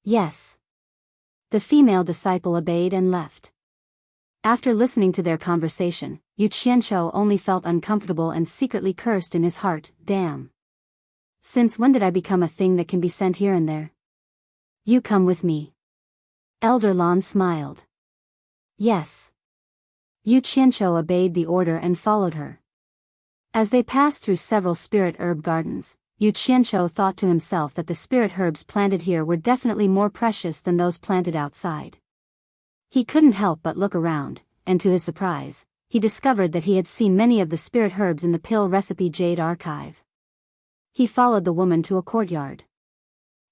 "Yes." The female disciple obeyed and left. After listening to their conversation, Yu Qianqiu only felt uncomfortable and secretly cursed in his heart, "Damn. Since when did I become a thing that can be sent here and there?" "You come with me." Elder Lan smiled. "Yes." Yu Qianqiu obeyed the order and followed her. As they passed through several spirit herb gardens, Yu Qianqiu thought to himself that the spirit herbs planted here were definitely more precious than those planted outside. He couldn't help but look around, and to his surprise, he discovered that he had seen many of the spirit herbs in the pill recipe jade archive. He followed the woman to a courtyard.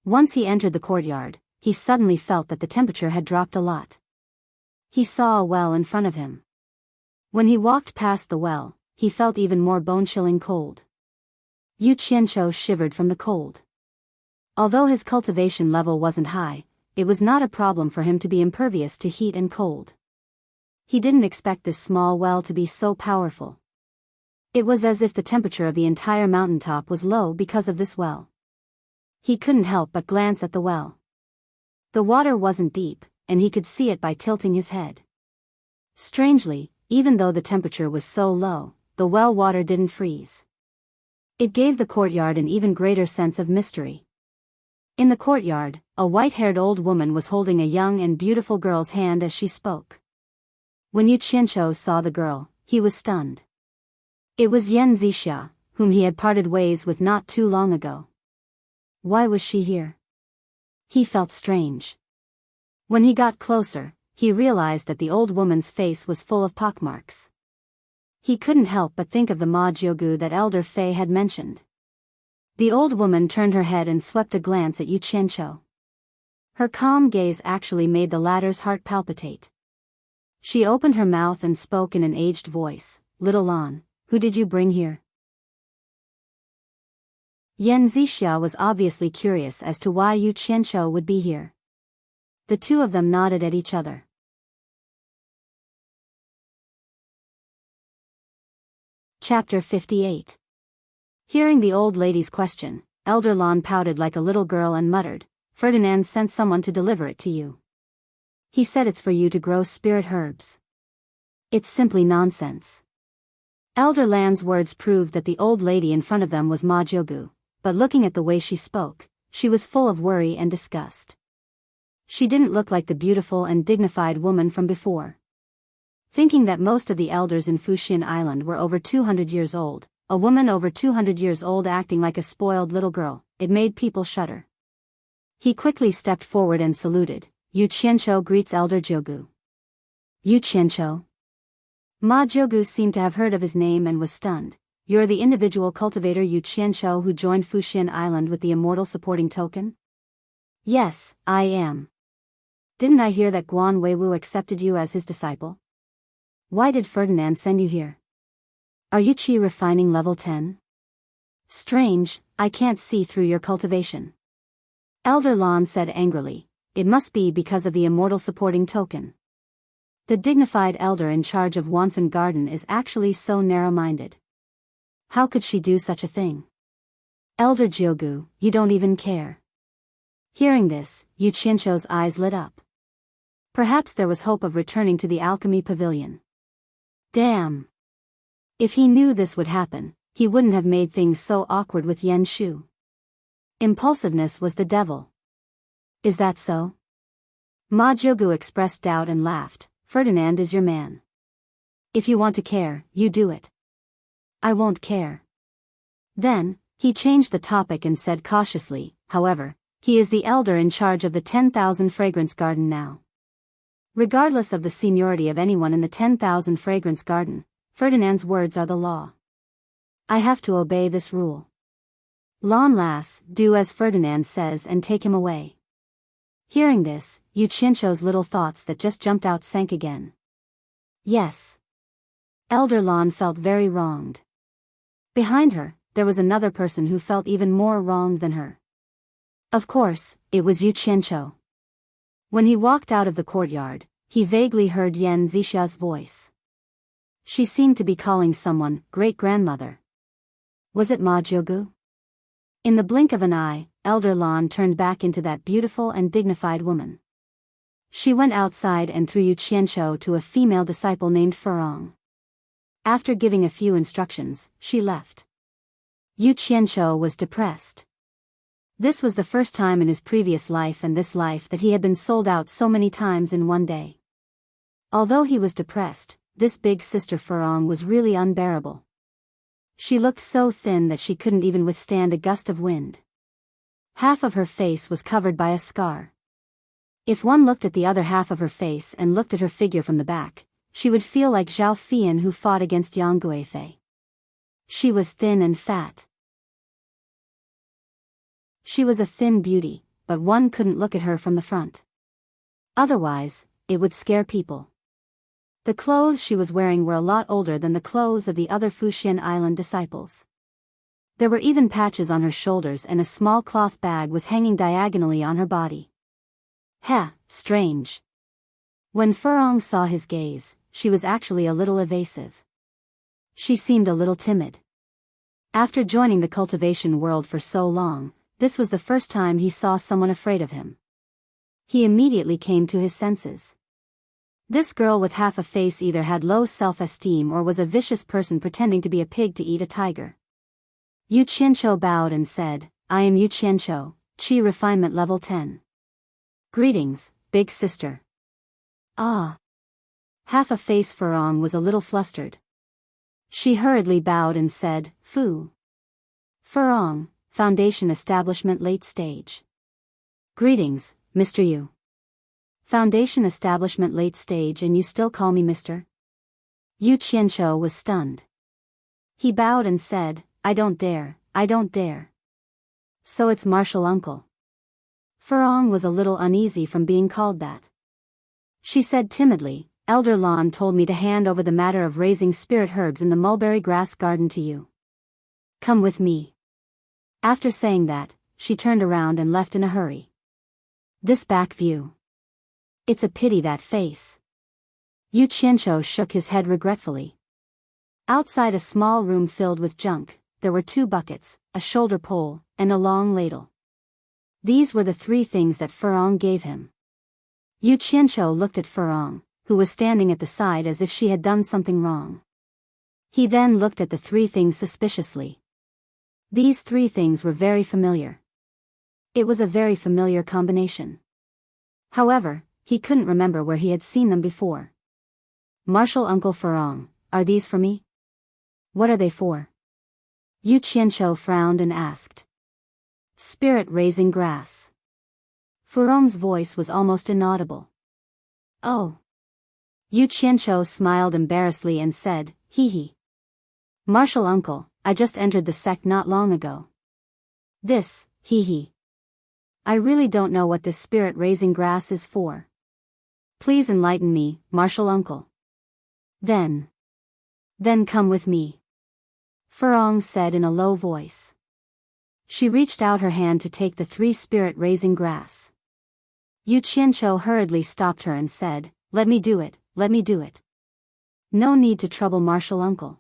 Once he entered the courtyard, he suddenly felt that the temperature had dropped a lot. He saw a well in front of him. When he walked past the well, he felt even more bone-chilling cold. Yu Qianqiu shivered from the cold. Although his cultivation level wasn't high, it was not a problem for him to be impervious to heat and cold. He didn't expect this small well to be so powerful. It was as if the temperature of the entire mountaintop was low because of this well. He couldn't help but glance at the well. The water wasn't deep, and he could see it by tilting his head. Strangely, even though the temperature was so low, the well water didn't freeze. It gave the courtyard an even greater sense of mystery. In the courtyard, a white-haired old woman was holding a young and beautiful girl's hand as she spoke. When Yu Qianqiu saw the girl, he was stunned. It was Yan Zixia, whom he had parted ways with not too long ago. Why was she here? He felt strange. When he got closer, he realized that the old woman's face was full of pockmarks. He couldn't help but think of the Ma Jiugu that Elder Fei had mentioned. The old woman turned her head and swept a glance at Yu Qianqiu. Her calm gaze actually made the latter's heart palpitate. She opened her mouth and spoke in an aged voice, "Little Lan, who did you bring here?" Yan Zixia was obviously curious as to why Yu Qianqiu would be here. The two of them nodded at each other. Chapter 58. Hearing the old lady's question, Elder Lan pouted like a little girl and muttered, "Ferdinand sent someone to deliver it to you. He said it's for you to grow spirit herbs." It's simply nonsense. Elder Lan's words proved that the old lady in front of them was Ma Jiugu, but looking at the way she spoke, she was full of worry and disgust. She didn't look like the beautiful and dignified woman from before. Thinking that most of the elders in Fuxian Island were over 200 years old, a woman over 200 years old acting like a spoiled little girl, it made people shudder. He quickly stepped forward and saluted. "Yu Qianqiu greets Elder Jiugu." "Yu Qianqiu?" Ma Jiugu seemed to have heard of his name and was stunned. "You're the individual cultivator Yu Qianqiu who joined Fuxian Island with the Immortal supporting token?" "Yes, I am. Didn't I hear that Guan Weiwu accepted you as his disciple? Why did Ferdinand send you here? Are you Qi refining level 10? Strange, I can't see through your cultivation." Elder Lan said angrily, "It must be because of the Immortal supporting token. The dignified elder in charge of Wanfan Garden is actually so narrow-minded. How could she do such a thing? Elder Jyogu, you don't even care. Hearing this, Yu Qianzhou's eyes lit up. Perhaps there was hope of returning to the alchemy pavilion. Damn! If he knew this would happen, he wouldn't have made things so awkward with Yen Shu. Impulsiveness was the devil. Is that so? Ma Jyogu expressed doubt and laughed. Ferdinand is your man. If you want to care, you do it. I won't care. Then, he changed the topic and said cautiously, however, he is the elder in charge of the 10,000 fragrance garden now. Regardless of the seniority of anyone in the 10,000 fragrance garden, Ferdinand's words are the law. I have to obey this rule. Lon lass, do as Ferdinand says and take him away. Hearing this, Yu Qianzhou's little thoughts that just jumped out sank again. Yes. Elder Lon felt very wronged. Behind her, there was another person who felt even more wronged than her. Of course, it was Yu Qianzhou. When he walked out of the courtyard, he vaguely heard Yan Zixua's voice. She seemed to be calling someone, great-grandmother. Was it Ma Jyogu? In the blink of an eye, Elder Lon turned back into that beautiful and dignified woman. She went outside and threw Yu Qianzhou to a female disciple named Furong. After giving a few instructions, she left. Yu Qianzhou was depressed. This was the first time in his previous life and this life that he had been sold out so many times in one day. Although he was depressed, this big sister Furong was really unbearable. She looked so thin that she couldn't even withstand a gust of wind. Half of her face was covered by a scar. If one looked at the other half of her face and looked at her figure from the back, she would feel like Zhao Fian who fought against Yang Guifei. She was thin and fat. She was a thin beauty, but one couldn't look at her from the front. Otherwise, it would scare people. The clothes she was wearing were a lot older than the clothes of the other Fuxian Island disciples. There were even patches on her shoulders and a small cloth bag was hanging diagonally on her body. Strange. When Furong saw his gaze, she was actually a little evasive. She seemed a little timid. After joining the cultivation world for so long, this was the first time he saw someone afraid of him. He immediately came to his senses. This girl with half a face either had low self-esteem or was a vicious person pretending to be a pig to eat a tiger. Yu Qianzhou bowed and said, I am Yu Qianzhou, Qi Refinement Level 10. Greetings, big sister. Ah. Half a face Furong was a little flustered. She hurriedly bowed and said, Fu. Furong, Foundation Establishment Late Stage. Greetings, Mr. Yu. Foundation Establishment Late Stage and you still call me Mr.? Yu Qianzhou was stunned. He bowed and said, I don't dare. So it's Martial Uncle. Furong was a little uneasy from being called that. She said timidly, Elder Lon told me to hand over the matter of raising spirit herbs in the mulberry grass garden to you. Come with me. After saying that, she turned around and left in a hurry. This back view. It's a pity that face. Yu Qianzhou shook his head regretfully. Outside a small room filled with junk, there were 2 buckets, a shoulder pole, and a long ladle. These were the 3 things that Furong gave him. Yu Qianzhou looked at Furong, who was standing at the side as if she had done something wrong. He then looked at the 3 things suspiciously. These 3 things were very familiar. It was a very familiar combination. However, he couldn't remember where he had seen them before. Martial Uncle Furong, are these for me? What are they for? Yu Qianzhou frowned and asked. Spirit-raising grass. Furong's voice was almost inaudible. Oh. Yu Qianzhou smiled embarrassedly and said, hee. Martial Uncle, I just entered the sect not long ago. This, hee. I really don't know what this spirit-raising grass is for. Please enlighten me, Martial Uncle. Then come with me. Furong said in a low voice. She reached out her hand to take the 3 spirit-raising grass. Yu Qianzhou hurriedly stopped her and said, let me do it, let me do it. No need to trouble Martial Uncle.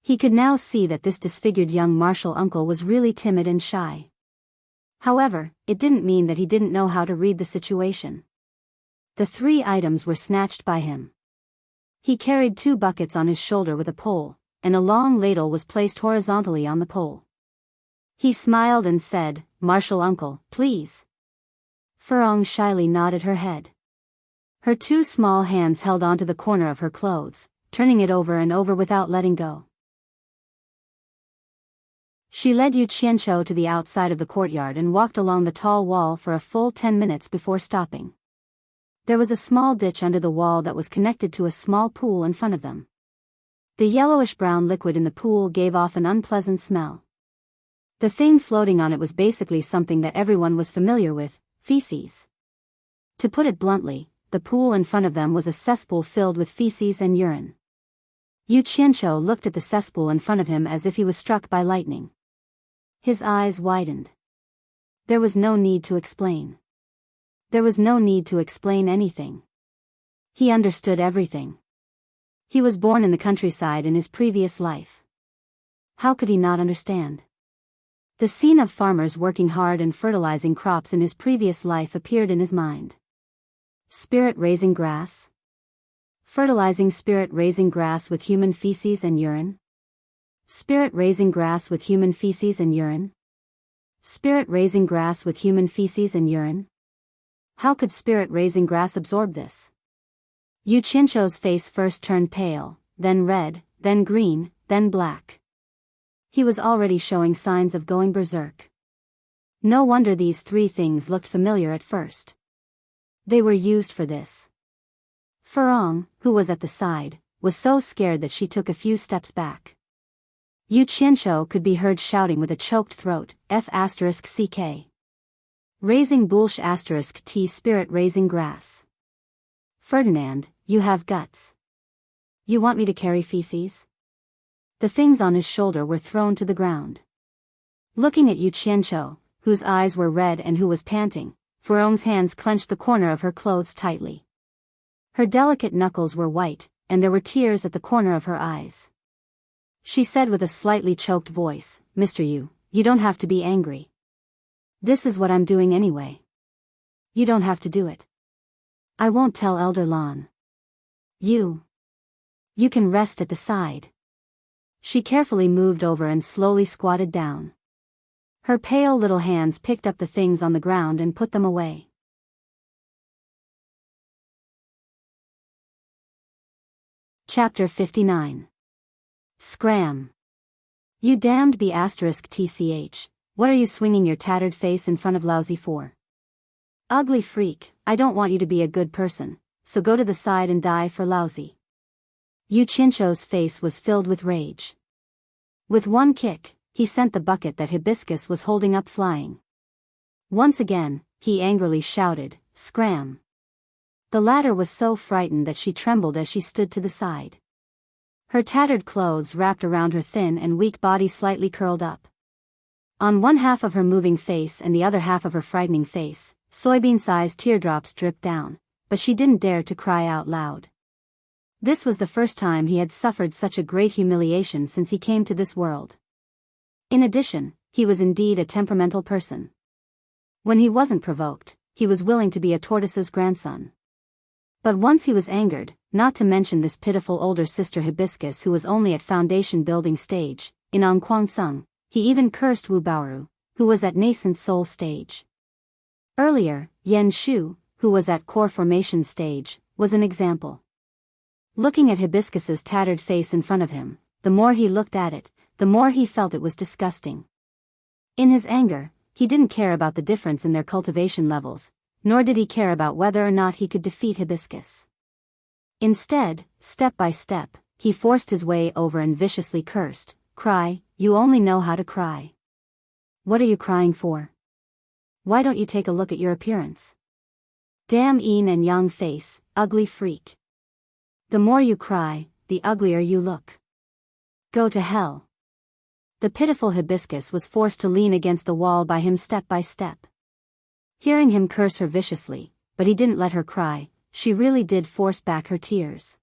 He could now see that this disfigured young Martial Uncle was really timid and shy. However, it didn't mean that he didn't know how to read the situation. The 3 items were snatched by him. He carried 2 buckets on his shoulder with a pole, and a long ladle was placed horizontally on the pole. He smiled and said, "Martial Uncle, please." Furong shyly nodded her head. Her 2 small hands held onto the corner of her clothes, turning it over and over without letting go. She led Yu Qianqiu to the outside of the courtyard and walked along the tall wall for a full 10 minutes before stopping. There was a small ditch under the wall that was connected to a small pool in front of them. The yellowish-brown liquid in the pool gave off an unpleasant smell. The thing floating on it was basically something that everyone was familiar with, feces. To put it bluntly, the pool in front of them was a cesspool filled with feces and urine. Yu Qianqiu looked at the cesspool in front of him as if he was struck by lightning. His eyes widened. There was no need to explain. There was no need to explain anything. He understood everything. He was born in the countryside in his previous life. How could he not understand? The scene of farmers working hard and fertilizing crops in his previous life appeared in his mind. Spirit raising grass? Fertilizing spirit raising grass with human feces and urine? Spirit raising grass with human feces and urine? Spirit raising grass with human feces and urine? How could spirit raising grass absorb this? Yu Qianqiu's face first turned pale, then red, then green, then black. He was already showing signs of going berserk. No wonder these 3 things looked familiar at first. They were used for this. Furong, who was at the side, was so scared that she took a few steps back. Yu Qianqiu could be heard shouting with a choked throat, F***ck. Raising bulsh *t spirit raising grass. Ferdinand, you have guts. You want me to carry feces? The things on his shoulder were thrown to the ground. Looking at Yu Qianqiu, whose eyes were red and who was panting, Furong's hands clenched the corner of her clothes tightly. Her delicate knuckles were white, and there were tears at the corner of her eyes. She said with a slightly choked voice, "Mr. Yu, you don't have to be angry. This is what I'm doing anyway. You don't have to do it. I won't tell Elder Lan. You can rest at the side." She carefully moved over and slowly squatted down. Her pale little hands picked up the things on the ground and put them away. Chapter 59. Scram. You damned B***tch, what are you swinging your tattered face in front of Lousy for? Ugly freak, I don't want you to be a good person, so go to the side and die for Lousy. Yu Qianqiu's face was filled with rage. With one kick, he sent the bucket that Hibiscus was holding up flying. Once again, he angrily shouted, "Scram!" The latter was so frightened that she trembled as she stood to the side. Her tattered clothes wrapped around her thin and weak body slightly curled up. On one half of her moving face and the other half of her frightening face, soybean-sized teardrops dripped down, but she didn't dare to cry out loud. This was the first time he had suffered such a great humiliation since he came to this world. In addition, he was indeed a temperamental person. When he wasn't provoked, he was willing to be a tortoise's grandson. But once he was angered, not to mention this pitiful older sister Hibiscus who was only at foundation building stage, in Angquangsung, he even cursed Wu Baoru, who was at nascent soul stage. Earlier, Yan Shu, who was at core formation stage, was an example. Looking at Hibiscus's tattered face in front of him, the more he looked at it, the more he felt it was disgusting. In his anger, he didn't care about the difference in their cultivation levels, nor did he care about whether or not he could defeat Hibiscus. Instead, step by step, he forced his way over and viciously cursed, "Cry, you only know how to cry. What are you crying for? Why don't you take a look at your appearance? Damn yin and yang face, ugly freak. The more you cry, the uglier you look. Go to hell." The pitiful Hibiscus was forced to lean against the wall by him step by step. Hearing him curse her viciously, but he didn't let her cry, she really did force back her tears.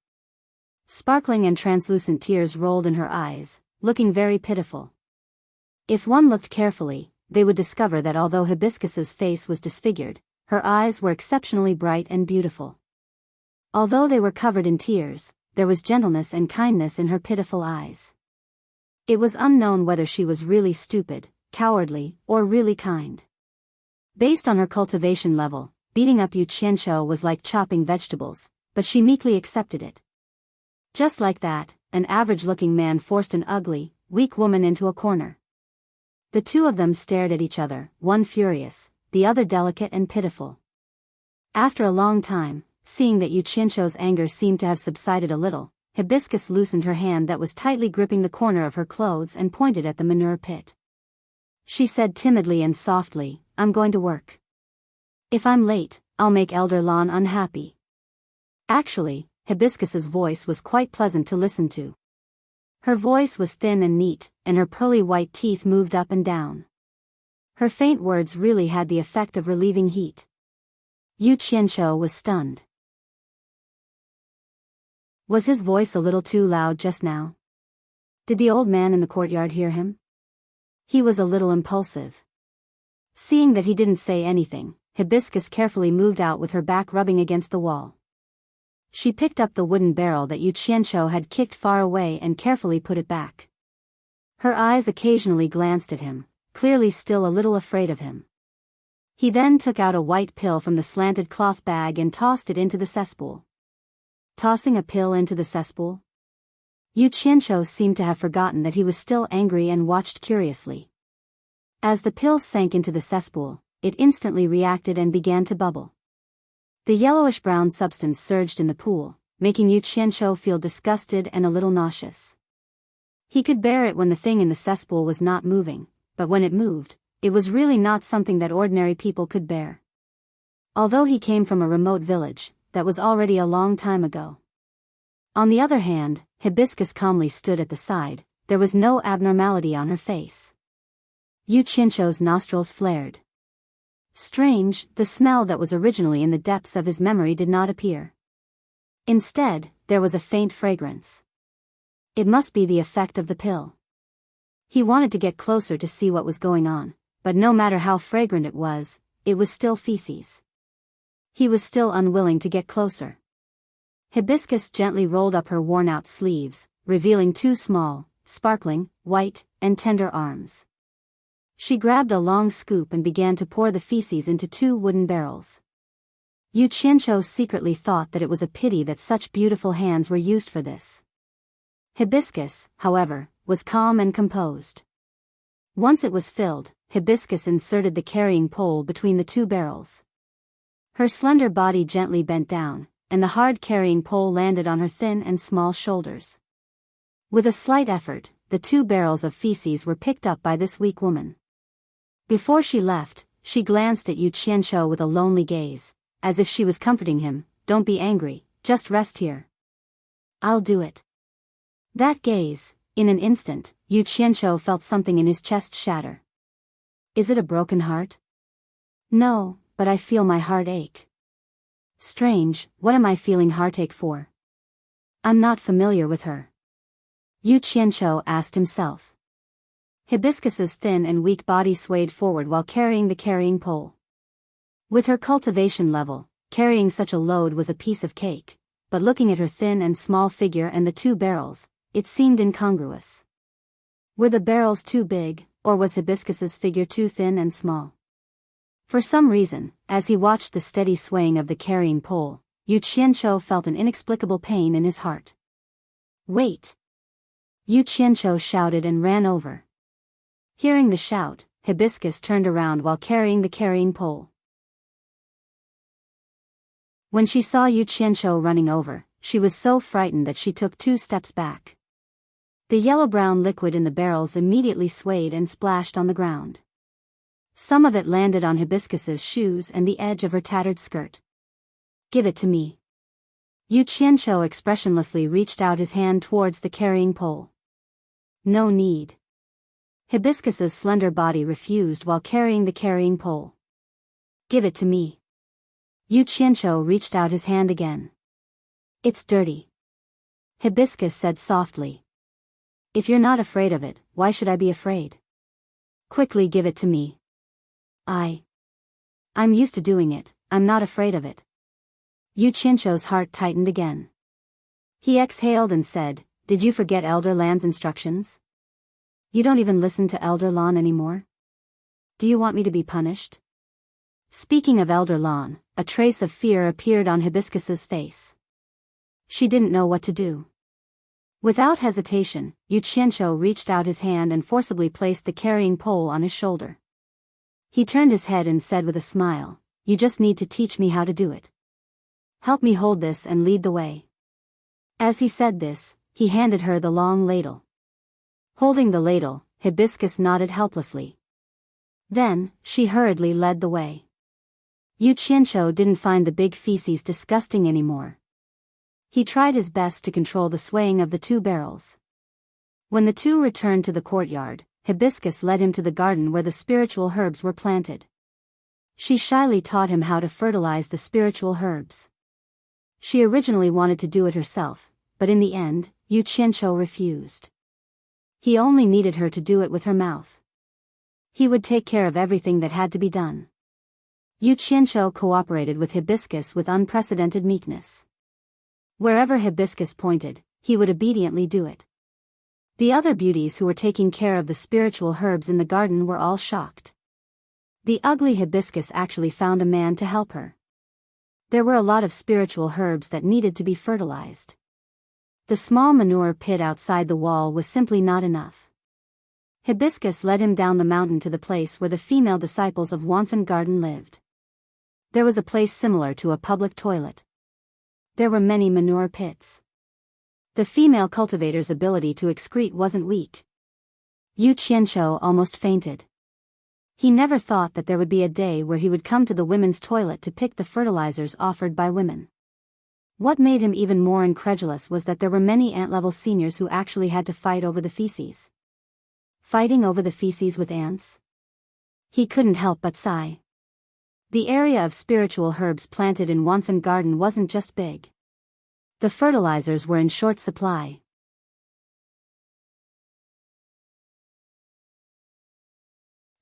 Sparkling and translucent tears rolled in her eyes, looking very pitiful. If one looked carefully, they would discover that although Hibiscus's face was disfigured, her eyes were exceptionally bright and beautiful. Although they were covered in tears, there was gentleness and kindness in her pitiful eyes. It was unknown whether she was really stupid, cowardly, or really kind. Based on her cultivation level, beating up Yu Qianqiu was like chopping vegetables, but she meekly accepted it. Just like that, an average-looking man forced an ugly, weak woman into a corner. The two of them stared at each other, one furious, the other delicate and pitiful. After a long time, seeing that Yu Qianqiu's anger seemed to have subsided a little, Hibiscus loosened her hand that was tightly gripping the corner of her clothes and pointed at the manure pit. She said timidly and softly, "I'm going to work. If I'm late, I'll make Elder Lan unhappy." Actually, Hibiscus's voice was quite pleasant to listen to. Her voice was thin and neat, and her pearly white teeth moved up and down. Her faint words really had the effect of relieving heat. Yu Qianqiu was stunned. Was his voice a little too loud just now? Did the old man in the courtyard hear him? He was a little impulsive. Seeing that he didn't say anything, Hibiscus carefully moved out with her back rubbing against the wall. She picked up the wooden barrel that Yu Qianqiu had kicked far away and carefully put it back. Her eyes occasionally glanced at him, clearly still a little afraid of him. He then took out a white pill from the slanted cloth bag and tossed it into the cesspool. Tossing a pill into the cesspool? Yu Qianqiu seemed to have forgotten that he was still angry and watched curiously. As the pill sank into the cesspool, it instantly reacted and began to bubble. The yellowish-brown substance surged in the pool, making Yu Qianqiu feel disgusted and a little nauseous. He could bear it when the thing in the cesspool was not moving, but when it moved, it was really not something that ordinary people could bear. Although he came from a remote village, that was already a long time ago. On the other hand, Hibiscus calmly stood at the side, there was no abnormality on her face. Yu Qianqiu's nostrils flared. Strange, the smell that was originally in the depths of his memory did not appear. Instead, there was a faint fragrance. It must be the effect of the pill. He wanted to get closer to see what was going on, but no matter how fragrant it was still feces. He was still unwilling to get closer. Hibiscus gently rolled up her worn-out sleeves, revealing two small, sparkling, white, and tender arms. She grabbed a long scoop and began to pour the feces into two wooden barrels. Yu Qianqiu secretly thought that it was a pity that such beautiful hands were used for this. Hibiscus, however, was calm and composed. Once it was filled, Hibiscus inserted the carrying pole between the two barrels. Her slender body gently bent down, and the hard carrying pole landed on her thin and small shoulders. With a slight effort, the two barrels of feces were picked up by this weak woman. Before she left, she glanced at Yu Qianqiu with a lonely gaze, as if she was comforting him. "Don't be angry, just rest here. I'll do it." That gaze, in an instant, Yu Qianqiu felt something in his chest shatter. Is it a broken heart? No, but I feel my heart ache. Strange, what am I feeling heartache for? I'm not familiar with her. Yu Qianqiu asked himself. Hibiscus's thin and weak body swayed forward while carrying the carrying pole. With her cultivation level, carrying such a load was a piece of cake, but looking at her thin and small figure and the two barrels, it seemed incongruous. Were the barrels too big, or was Hibiscus's figure too thin and small? For some reason, as he watched the steady swaying of the carrying pole, Yu Qianqiu felt an inexplicable pain in his heart. "Wait!" Yu Qianqiu shouted and ran over. Hearing the shout, Hibiscus turned around while carrying the carrying pole. When she saw Yu Qianqiu running over, she was so frightened that she took 2 steps back. The yellow-brown liquid in the barrels immediately swayed and splashed on the ground. Some of it landed on Hibiscus's shoes and the edge of her tattered skirt. "Give it to me." Yu Qianqiu expressionlessly reached out his hand towards the carrying pole. "No need." Hibiscus's slender body refused while carrying the carrying pole. "Give it to me." Yu Qianqiu reached out his hand again. It's dirty. Hibiscus said softly. If you're not afraid of it, why should I be afraid? Quickly give it to me. I'm used to doing it, I'm not afraid of it. Yu Qianqiu's heart tightened again. He exhaled and said, Did you forget Elder Lan's instructions? You don't even listen to Elder Lan anymore? Do you want me to be punished? Speaking of Elder Lan, a trace of fear appeared on Hibiscus's face. She didn't know what to do. Without hesitation, Yu Qianqiu reached out his hand and forcibly placed the carrying pole on his shoulder. He turned his head and said with a smile, You just need to teach me how to do it. Help me hold this and lead the way. As he said this, he handed her the long ladle. Holding the ladle, Hibiscus nodded helplessly. Then, she hurriedly led the way. Yu Qianqiu didn't find the big feces disgusting anymore. He tried his best to control the swaying of the two barrels. When the two returned to the courtyard, Hibiscus led him to the garden where the spiritual herbs were planted. She shyly taught him how to fertilize the spiritual herbs. She originally wanted to do it herself, but in the end, Yu Qianqiu refused. He only needed her to do it with her mouth. He would take care of everything that had to be done. Yu Qianqiu cooperated with Hibiscus with unprecedented meekness. Wherever Hibiscus pointed, he would obediently do it. The other beauties who were taking care of the spiritual herbs in the garden were all shocked. The ugly Hibiscus actually found a man to help her. There were a lot of spiritual herbs that needed to be fertilized. The small manure pit outside the wall was simply not enough. Hibiscus led him down the mountain to the place where the female disciples of Wanfen Garden lived. There was a place similar to a public toilet. There were many manure pits. The female cultivator's ability to excrete wasn't weak. Yu Qianqiu almost fainted. He never thought that there would be a day where he would come to the women's toilet to pick the fertilizers offered by women. What made him even more incredulous was that there were many ant-level seniors who actually had to fight over the feces. Fighting over the feces with ants? He couldn't help but sigh. The area of spiritual herbs planted in Wanfen Garden wasn't just big. The fertilizers were in short supply.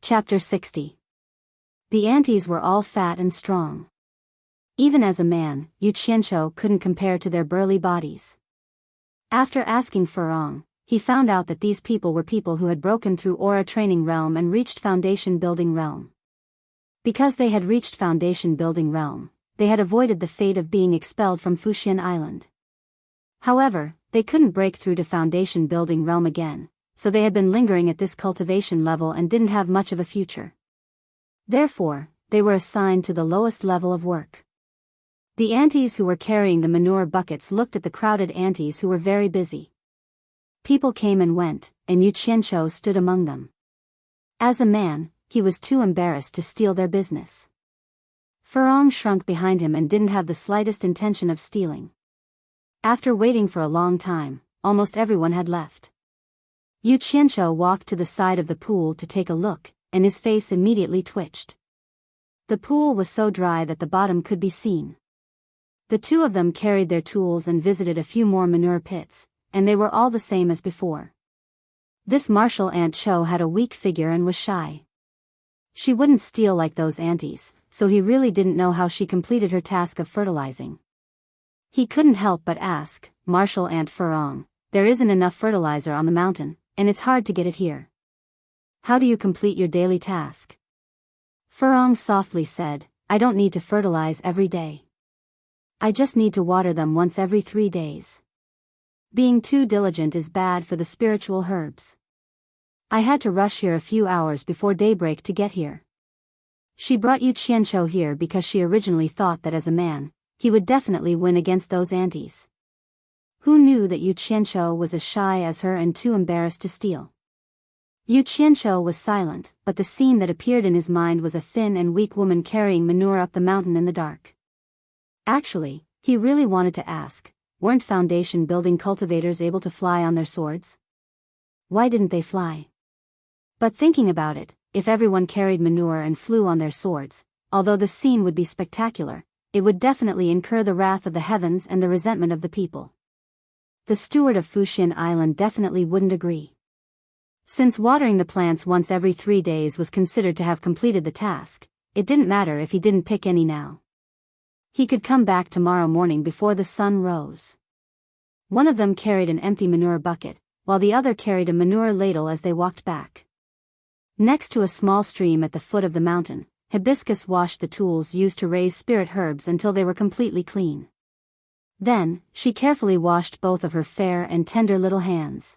Chapter 60. The aunties were all fat and strong. Even as a man, Yu Qianqiu couldn't compare to their burly bodies. After asking Furong, he found out that these people were people who had broken through Aura Training Realm and reached Foundation Building Realm. Because they had reached Foundation Building Realm, they had avoided the fate of being expelled from Fuxian Island. However, they couldn't break through to Foundation Building Realm again, so they had been lingering at this cultivation level and didn't have much of a future. Therefore, they were assigned to the lowest level of work. The aunties who were carrying the manure buckets looked at the crowded aunties who were very busy. People came and went, and Yu Qianqiu stood among them. As a man, he was too embarrassed to steal their business. Furong shrunk behind him and didn't have the slightest intention of stealing. After waiting for a long time, almost everyone had left. Yu Qianqiu walked to the side of the pool to take a look, and his face immediately twitched. The pool was so dry that the bottom could be seen. The two of them carried their tools and visited a few more manure pits, and they were all the same as before. This martial Aunt Cho had a weak figure and was shy. She wouldn't steal like those aunties, so he really didn't know how she completed her task of fertilizing. He couldn't help but ask, Martial Aunt Furong, there isn't enough fertilizer on the mountain, and it's hard to get it here. How do you complete your daily task? Furong softly said, I don't need to fertilize every day. I just need to water them once every 3 days. Being too diligent is bad for the spiritual herbs. I had to rush here a few hours before daybreak to get here. She brought Yu Qianqiu here because she originally thought that as a man, he would definitely win against those aunties. Who knew that Yu Qianqiu was as shy as her and too embarrassed to steal? Yu Qianqiu was silent, but the scene that appeared in his mind was a thin and weak woman carrying manure up the mountain in the dark. Actually, he really wanted to ask, weren't foundation building cultivators able to fly on their swords? Why didn't they fly? But thinking about it, if everyone carried manure and flew on their swords, although the scene would be spectacular, it would definitely incur the wrath of the heavens and the resentment of the people. The steward of Fuxian Island definitely wouldn't agree. Since watering the plants once every 3 days was considered to have completed the task, it didn't matter if he didn't pick any now. He could come back tomorrow morning before the sun rose. One of them carried an empty manure bucket, while the other carried a manure ladle as they walked back. Next to a small stream at the foot of the mountain, Hibiscus washed the tools used to raise spirit herbs until they were completely clean. Then, she carefully washed both of her fair and tender little hands.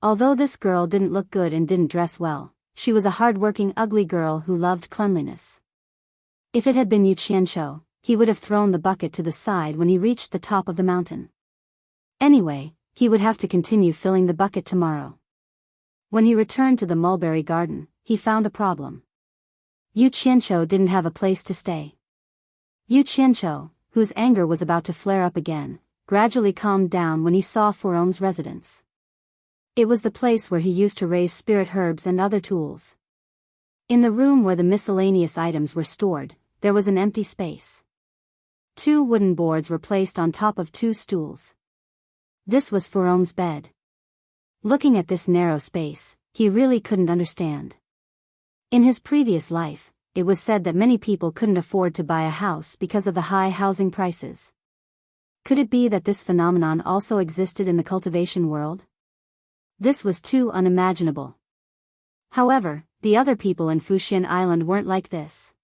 Although this girl didn't look good and didn't dress well, she was a hard-working ugly girl who loved cleanliness. If it had been Yu Qianqiu, he would have thrown the bucket to the side when he reached the top of the mountain. Anyway, he would have to continue filling the bucket tomorrow. When he returned to the mulberry garden, he found a problem. Yu Qianqiu didn't have a place to stay. Yu Qianqiu, whose anger was about to flare up again, gradually calmed down when he saw Furong's residence. It was the place where he used to raise spirit herbs and other tools. In the room where the miscellaneous items were stored, there was an empty space. 2 wooden boards were placed on top of 2 stools. This was Furong's bed. Looking at this narrow space, he really couldn't understand. In his previous life, it was said that many people couldn't afford to buy a house because of the high housing prices. Could it be that this phenomenon also existed in the cultivation world? This was too unimaginable. However, the other people in Fuxian Island weren't like this.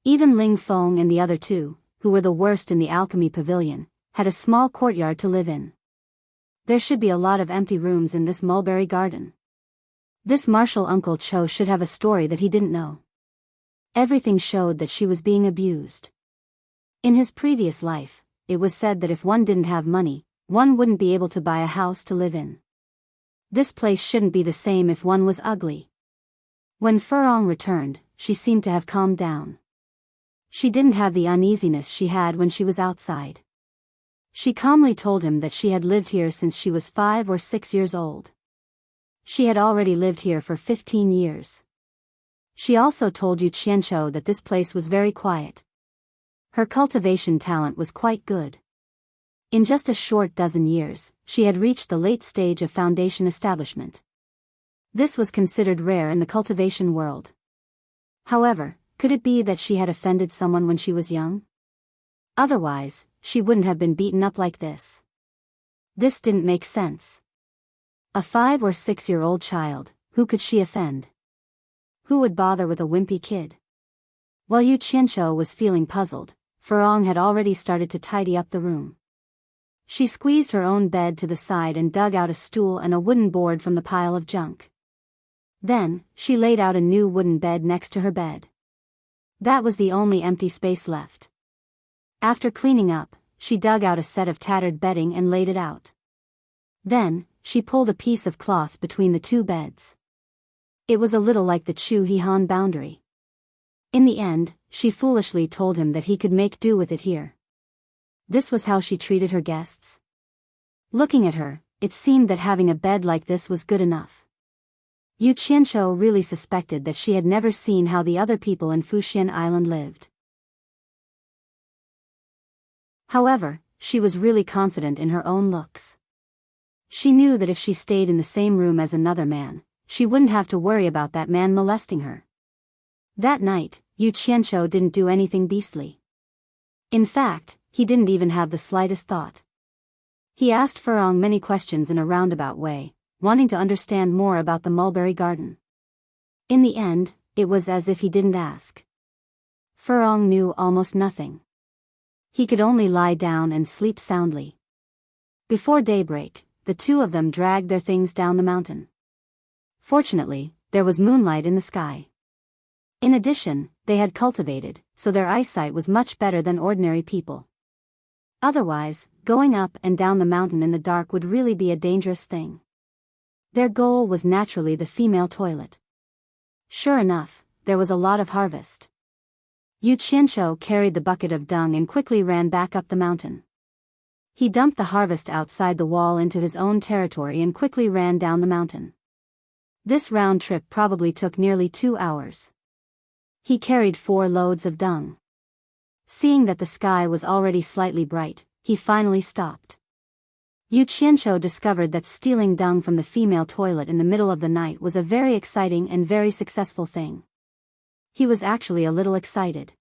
Even Ling Feng and the other 2, who were the worst in the alchemy pavilion, had a small courtyard to live in. There should be a lot of empty rooms in this mulberry garden. This martial Uncle Cho should have a story that he didn't know. Everything showed that she was being abused. In his previous life, it was said that if one didn't have money, one wouldn't be able to buy a house to live in. This place shouldn't be the same if one was ugly. When Furong returned, she seemed to have calmed down. She didn't have the uneasiness she had when she was outside. She calmly told him that she had lived here since she was 5 or 6 years old. She had already lived here for 15 years. She also told Yu Qianqiu that this place was very quiet. Her cultivation talent was quite good. In just a short dozen years, she had reached the late stage of foundation establishment. This was considered rare in the cultivation world. However, could it be that she had offended someone when she was young? Otherwise, she wouldn't have been beaten up like this. This didn't make sense. A 5 or 6-year-old child, who could she offend? Who would bother with a wimpy kid? While Yu Qianqiu was feeling puzzled, Furong had already started to tidy up the room. She squeezed her own bed to the side and dug out a stool and a wooden board from the pile of junk. Then, she laid out a new wooden bed next to her bed. That was the only empty space left. After cleaning up, she dug out a set of tattered bedding and laid it out. Then, she pulled a piece of cloth between the 2 beds. It was a little like the Chu Hihan boundary. In the end, she foolishly told him that he could make do with it here. This was how she treated her guests. Looking at her, it seemed that having a bed like this was good enough. Yu Qianqiu really suspected that she had never seen how the other people in Fuxian Island lived. However, she was really confident in her own looks. She knew that if she stayed in the same room as another man, she wouldn't have to worry about that man molesting her. That night, Yu Qianqiu didn't do anything beastly. In fact, he didn't even have the slightest thought. He asked Furong many questions in a roundabout way, wanting to understand more about the mulberry garden. In the end, it was as if he didn't ask. Furong knew almost nothing. He could only lie down and sleep soundly. Before daybreak, the 2 of them dragged their things down the mountain. Fortunately, there was moonlight in the sky. In addition, they had cultivated, so their eyesight was much better than ordinary people. Otherwise, going up and down the mountain in the dark would really be a dangerous thing. Their goal was naturally the female toilet. Sure enough, there was a lot of harvest. Yu Qianqiu carried the bucket of dung and quickly ran back up the mountain. He dumped the harvest outside the wall into his own territory and quickly ran down the mountain. This round trip probably took nearly 2 hours. He carried 4 loads of dung. Seeing that the sky was already slightly bright, he finally stopped. Yu Qianqiu discovered that stealing dung from the female toilet in the middle of the night was a very exciting and very successful thing. He was actually a little excited.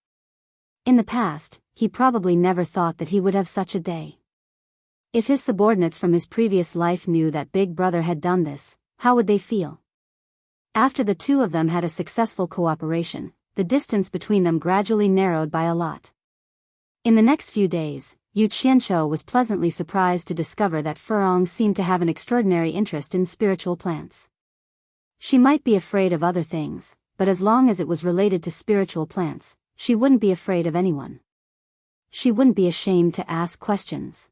In the past, he probably never thought that he would have such a day. If his subordinates from his previous life knew that Big Brother had done this, how would they feel? After the two of them had a successful cooperation, the distance between them gradually narrowed by a lot. In the next few days, Yu Qianqiu was pleasantly surprised to discover that Furong seemed to have an extraordinary interest in spiritual plants. She might be afraid of other things, but as long as it was related to spiritual plants, she wouldn't be afraid of anyone. She wouldn't be ashamed to ask questions.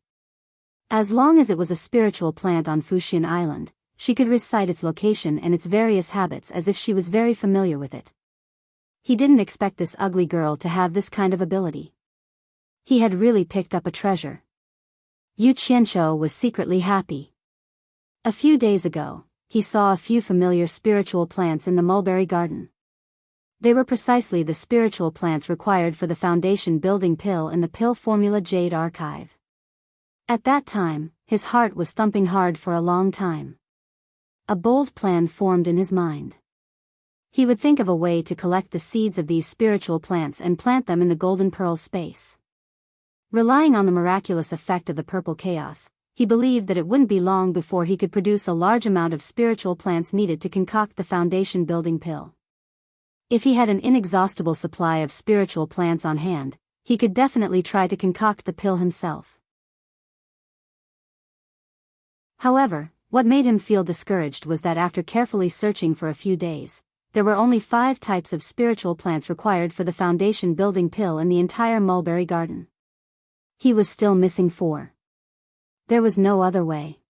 As long as it was a spiritual plant on Fuxian Island, she could recite its location and its various habits as if she was very familiar with it. He didn't expect this ugly girl to have this kind of ability. He had really picked up a treasure. Yu Qianqiu was secretly happy. A few days ago, he saw a few familiar spiritual plants in the mulberry garden. They were precisely the spiritual plants required for the foundation building pill in the pill formula Jade Archive. At that time, his heart was thumping hard for a long time. A bold plan formed in his mind. He would think of a way to collect the seeds of these spiritual plants and plant them in the Golden Pearl space. Relying on the miraculous effect of the purple chaos, he believed that it wouldn't be long before he could produce a large amount of spiritual plants needed to concoct the foundation building pill. If he had an inexhaustible supply of spiritual plants on hand, he could definitely try to concoct the pill himself. However, what made him feel discouraged was that after carefully searching for a few days, there were only 5 types of spiritual plants required for the foundation building pill in the entire mulberry garden. He was still missing 4. There was no other way.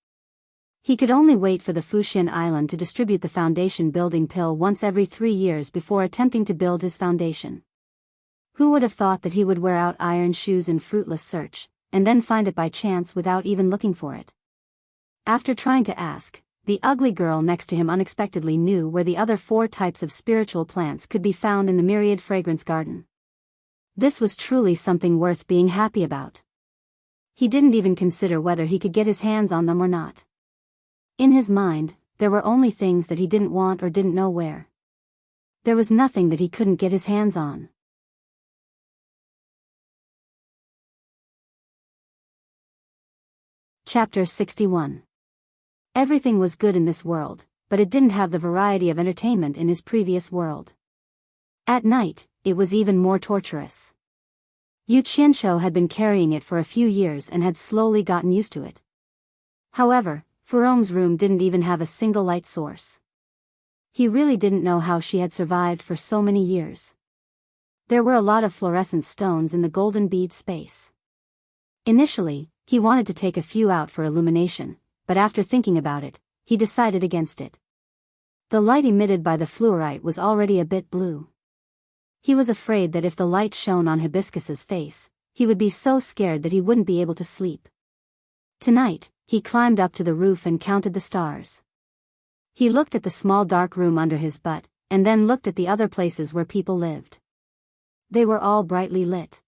He could only wait for the Fuxian Island to distribute the foundation building pill once every 3 years before attempting to build his foundation. Who would have thought that he would wear out iron shoes in fruitless search, and then find it by chance without even looking for it? After trying to ask, the ugly girl next to him unexpectedly knew where the other 4 types of spiritual plants could be found in the myriad fragrance garden. This was truly something worth being happy about. He didn't even consider whether he could get his hands on them or not. In his mind, there were only things that he didn't want or didn't know where. There was nothing that he couldn't get his hands on. Chapter 61. Everything was good in this world, but it didn't have the variety of entertainment in his previous world. At night, it was even more torturous. Yu Qianqiu had been carrying it for a few years and had slowly gotten used to it. However, Furong's room didn't even have a single light source. He really didn't know how she had survived for so many years. There were a lot of fluorescent stones in the golden bead space. Initially, he wanted to take a few out for illumination, but after thinking about it, he decided against it. The light emitted by the fluorite was already a bit blue. He was afraid that if the light shone on Hibiscus's face, he would be so scared that he wouldn't be able to sleep. Tonight, he climbed up to the roof and counted the stars. He looked at the small dark room under his butt, and then looked at the other places where people lived. They were all brightly lit.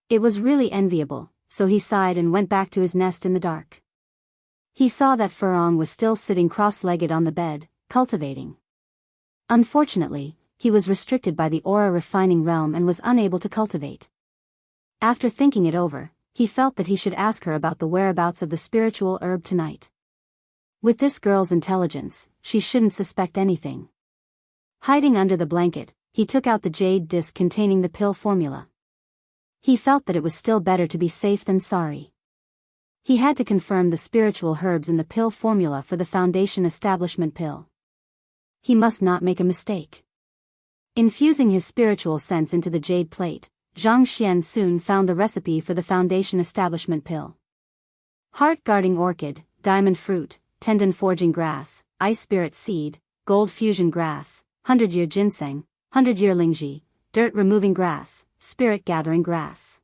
It was really enviable, so he sighed and went back to his nest in the dark. He saw that Furong was still sitting cross-legged on the bed, cultivating. Unfortunately, he was restricted by the aura refining realm and was unable to cultivate. After thinking it over, he felt that he should ask her about the whereabouts of the spiritual herb tonight. With this girl's intelligence, she shouldn't suspect anything. Hiding under the blanket, he took out the jade disc containing the pill formula. He felt that it was still better to be safe than sorry. He had to confirm the spiritual herbs in the pill formula for the foundation establishment pill. He must not make a mistake. Infusing his spiritual sense into the jade plate, Zhang Xian soon found the recipe for the foundation establishment pill. Heart-guarding orchid, diamond fruit, tendon-forging grass, ice spirit seed, gold fusion grass, 100-year ginseng, 100-year lingji, dirt-removing grass, spirit-gathering grass.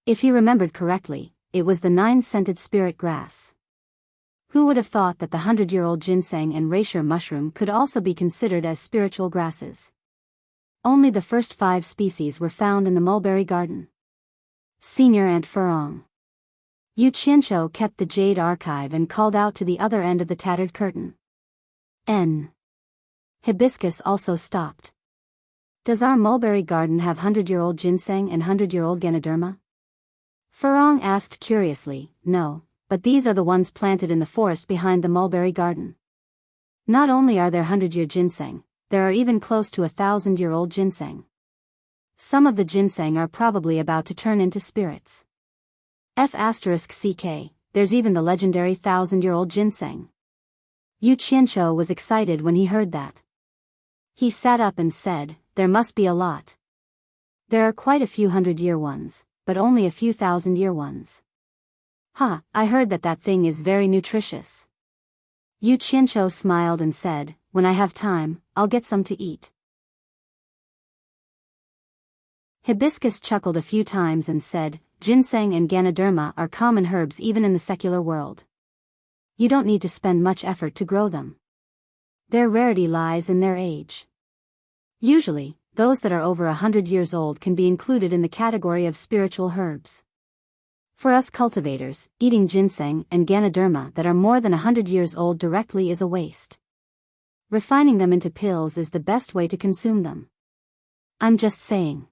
If he remembered correctly, it was the 9-scented spirit grass. Who would have thought that the 100-year-old ginseng and reishi mushroom could also be considered as spiritual grasses? Only the first 5 species were found in the mulberry garden. Senior Aunt Furong. Yu Qianqiu kept the jade archive and called out to the other end of the tattered curtain. N. Hibiscus also stopped. Does our mulberry garden have 100-year-old ginseng and 100-year-old Ganoderma? Furong asked curiously. No, but these are the ones planted in the forest behind the mulberry garden. Not only are there 100-year ginseng, there are even close to 1,000-year-old ginseng. Some of the ginseng are probably about to turn into spirits. F***ck, there's even the legendary 1,000-year-old ginseng. Yu Qianqiu was excited when he heard that. He sat up and said, there must be a lot. There are quite a few 100-year ones, but only a few 1,000-year ones. I heard that thing is very nutritious. Yu Qianqiu smiled and said, when I have time, I'll get some to eat. Hibiscus chuckled a few times and said, ginseng and Ganoderma are common herbs even in the secular world. You don't need to spend much effort to grow them. Their rarity lies in their age. Usually, those that are over 100 years old can be included in the category of spiritual herbs. For us cultivators, eating ginseng and Ganoderma that are more than 100 years old directly is a waste. Refining them into pills is the best way to consume them. I'm just saying.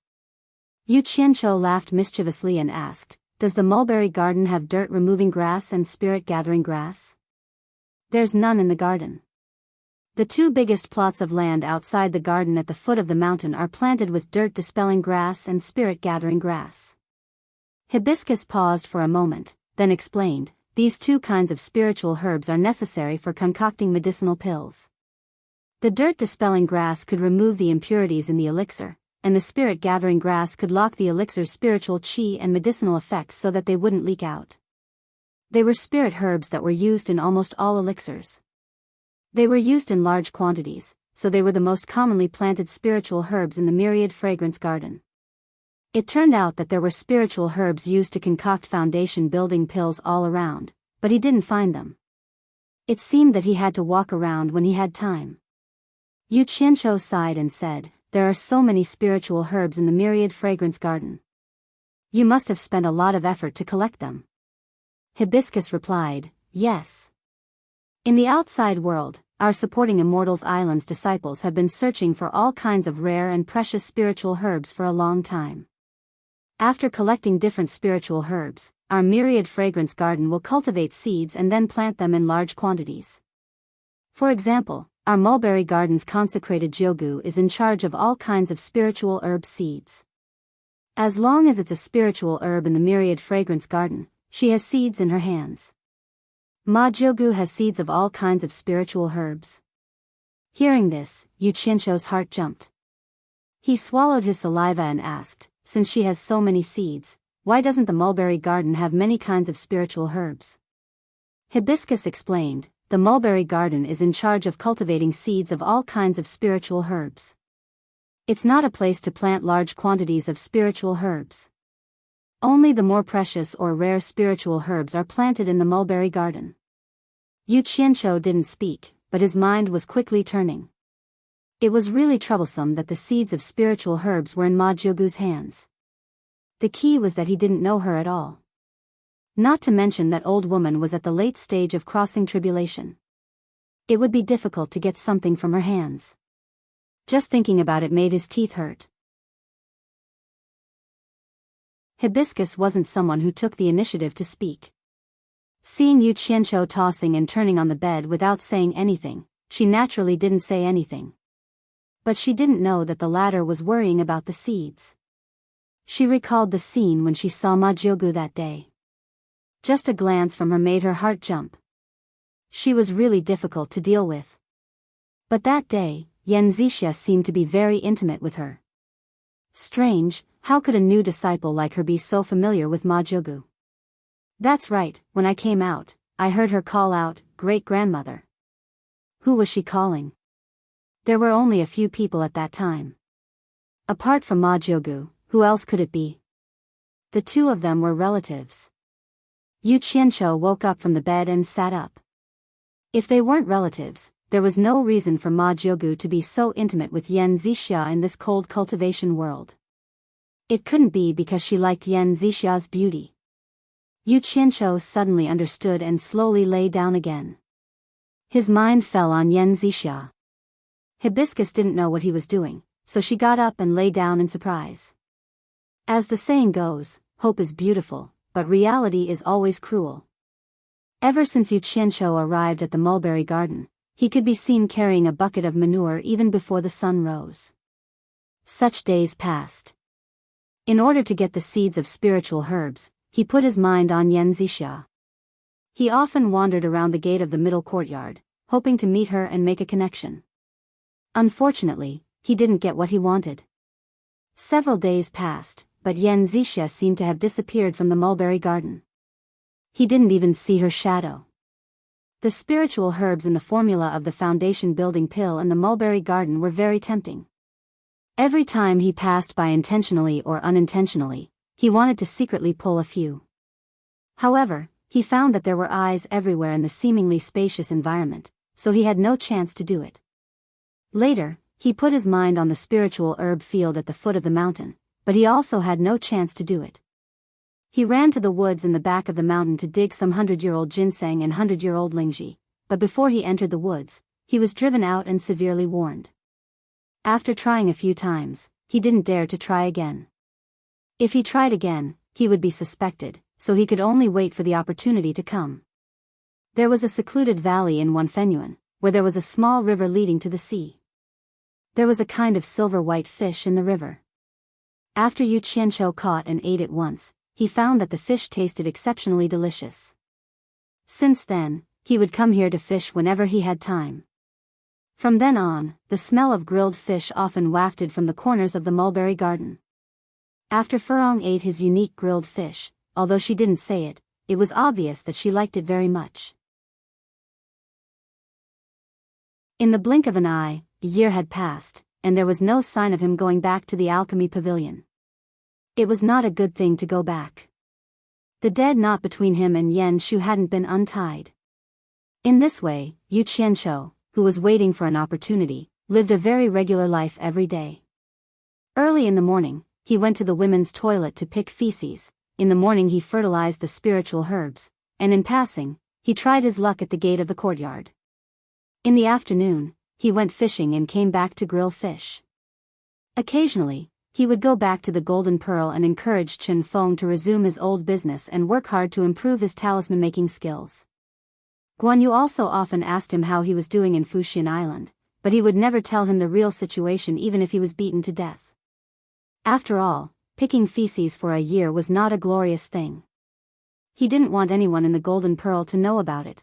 Yu Qianqiu laughed mischievously and asked, does the mulberry garden have dirt-removing grass and spirit-gathering grass? There's none in the garden. The 2 biggest plots of land outside the garden at the foot of the mountain are planted with dirt-dispelling grass and spirit-gathering grass. Hibiscus paused for a moment, then explained, these 2 kinds of spiritual herbs are necessary for concocting medicinal pills. The dirt-dispelling grass could remove the impurities in the elixir, and the spirit-gathering grass could lock the elixir's spiritual qi and medicinal effects so that they wouldn't leak out. They were spirit herbs that were used in almost all elixirs. They were used in large quantities, so they were the most commonly planted spiritual herbs in the myriad fragrance garden. It turned out that there were spiritual herbs used to concoct foundation-building pills all around, but he didn't find them. It seemed that he had to walk around when he had time. Yu Qianqiu sighed and said, there are so many spiritual herbs in the myriad fragrance garden. You must have spent a lot of effort to collect them. Hibiscus replied, yes. In the outside world, our supporting Immortal's Island's disciples have been searching for all kinds of rare and precious spiritual herbs for a long time. After collecting different spiritual herbs, our myriad fragrance garden will cultivate seeds and then plant them in large quantities. For example, our mulberry garden's consecrated Jiogu is in charge of all kinds of spiritual herb seeds. As long as it's a spiritual herb in the myriad fragrance garden, she has seeds in her hands. Ma Jiogu has seeds of all kinds of spiritual herbs. Hearing this, Yu Qianqiu's heart jumped. He swallowed his saliva and asked, since she has so many seeds, why doesn't the mulberry garden have many kinds of spiritual herbs? Hibiscus explained, the mulberry garden is in charge of cultivating seeds of all kinds of spiritual herbs. It's not a place to plant large quantities of spiritual herbs. Only the more precious or rare spiritual herbs are planted in the mulberry garden. Yu Qianqiu didn't speak, but his mind was quickly turning. It was really troublesome that the seeds of spiritual herbs were in Ma Jiogu's hands. The key was that he didn't know her at all. Not to mention that old woman was at the late stage of crossing tribulation. It would be difficult to get something from her hands. Just thinking about it made his teeth hurt. Hibiscus wasn't someone who took the initiative to speak. Seeing Yu Qianqiu tossing and turning on the bed without saying anything, she naturally didn't say anything. But she didn't know that the latter was worrying about the seeds. She recalled the scene when she saw Ma Jiogu that day. Just a glance from her made her heart jump. She was really difficult to deal with. But that day, Yan Zixia seemed to be very intimate with her. Strange, how could a new disciple like her be so familiar with Ma Jiogu? That's right, when I came out, I heard her call out, great-grandmother. Who was she calling? There were only a few people at that time. Apart from Ma Jiogu, who else could it be? The 2 of them were relatives. Yu Qianqiu woke up from the bed and sat up. If they weren't relatives, there was no reason for Ma Jiugu to be so intimate with Yan Zixia in this cold cultivation world. It couldn't be because she liked Yan Zixia's beauty. Yu Qianqiu suddenly understood and slowly lay down again. His mind fell on Yan Zixia. Hibiscus didn't know what he was doing, so she got up and lay down in surprise. As the saying goes, hope is beautiful, but reality is always cruel. Ever since Yu Qianqiu arrived at the mulberry garden, he could be seen carrying a bucket of manure even before the sun rose. Such days passed. In order to get the seeds of spiritual herbs, he put his mind on Yan Zixia. He often wandered around the gate of the middle courtyard, hoping to meet her and make a connection. Unfortunately, he didn't get what he wanted. Several days passed, but Yan Zixia seemed to have disappeared from the mulberry garden. He didn't even see her shadow. The spiritual herbs in the formula of the foundation building pill in the mulberry garden were very tempting. Every time he passed by intentionally or unintentionally, he wanted to secretly pull a few. However, he found that there were eyes everywhere in the seemingly spacious environment, so he had no chance to do it. Later, he put his mind on the spiritual herb field at the foot of the mountain, but he also had no chance to do it. He ran to the woods in the back of the mountain to dig some 100-year-old ginseng and 100-year-old lingji, but before he entered the woods, he was driven out and severely warned. After trying a few times, he didn't dare to try again. If he tried again, he would be suspected, so he could only wait for the opportunity to come. There was a secluded valley in Wanfenyuan, where there was a small river leading to the sea. There was a kind of silver-white fish in the river. After Yu Qianqiu caught and ate it once, he found that the fish tasted exceptionally delicious. Since then, he would come here to fish whenever he had time. From then on, the smell of grilled fish often wafted from the corners of the mulberry garden. After Furong ate his unique grilled fish, although she didn't say it, it was obvious that she liked it very much. In the blink of an eye, a year had passed, and there was no sign of him going back to the alchemy pavilion. It was not a good thing to go back. The dead knot between him and Yan Shu hadn't been untied. In this way, Yu Qianqiu, who was waiting for an opportunity, lived a very regular life every day. Early in the morning, he went to the women's toilet to pick feces. In the morning he fertilized the spiritual herbs, and in passing, he tried his luck at the gate of the courtyard. In the afternoon, he went fishing and came back to grill fish. Occasionally, he would go back to the Golden Pearl and encourage Chen Feng to resume his old business and work hard to improve his talisman-making skills. Guan Yu also often asked him how he was doing in Fuxian Island, but he would never tell him the real situation even if he was beaten to death. After all, picking feces for a year was not a glorious thing. He didn't want anyone in the Golden Pearl to know about it.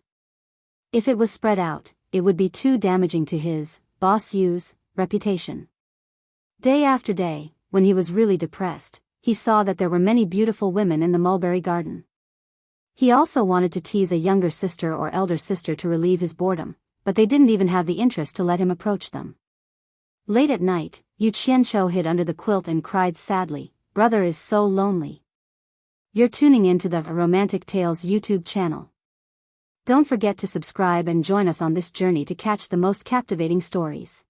If it was spread out, it would be too damaging to his, Boss Yu's, reputation. Day after day, when he was really depressed, he saw that there were many beautiful women in the mulberry garden. He also wanted to tease a younger sister or elder sister to relieve his boredom, but they didn't even have the interest to let him approach them. Late at night, Yu Qianqiu hid under the quilt and cried sadly, "Brother is so lonely." You're tuning into the Romantic Tales YouTube channel. Don't forget to subscribe and join us on this journey to catch the most captivating stories.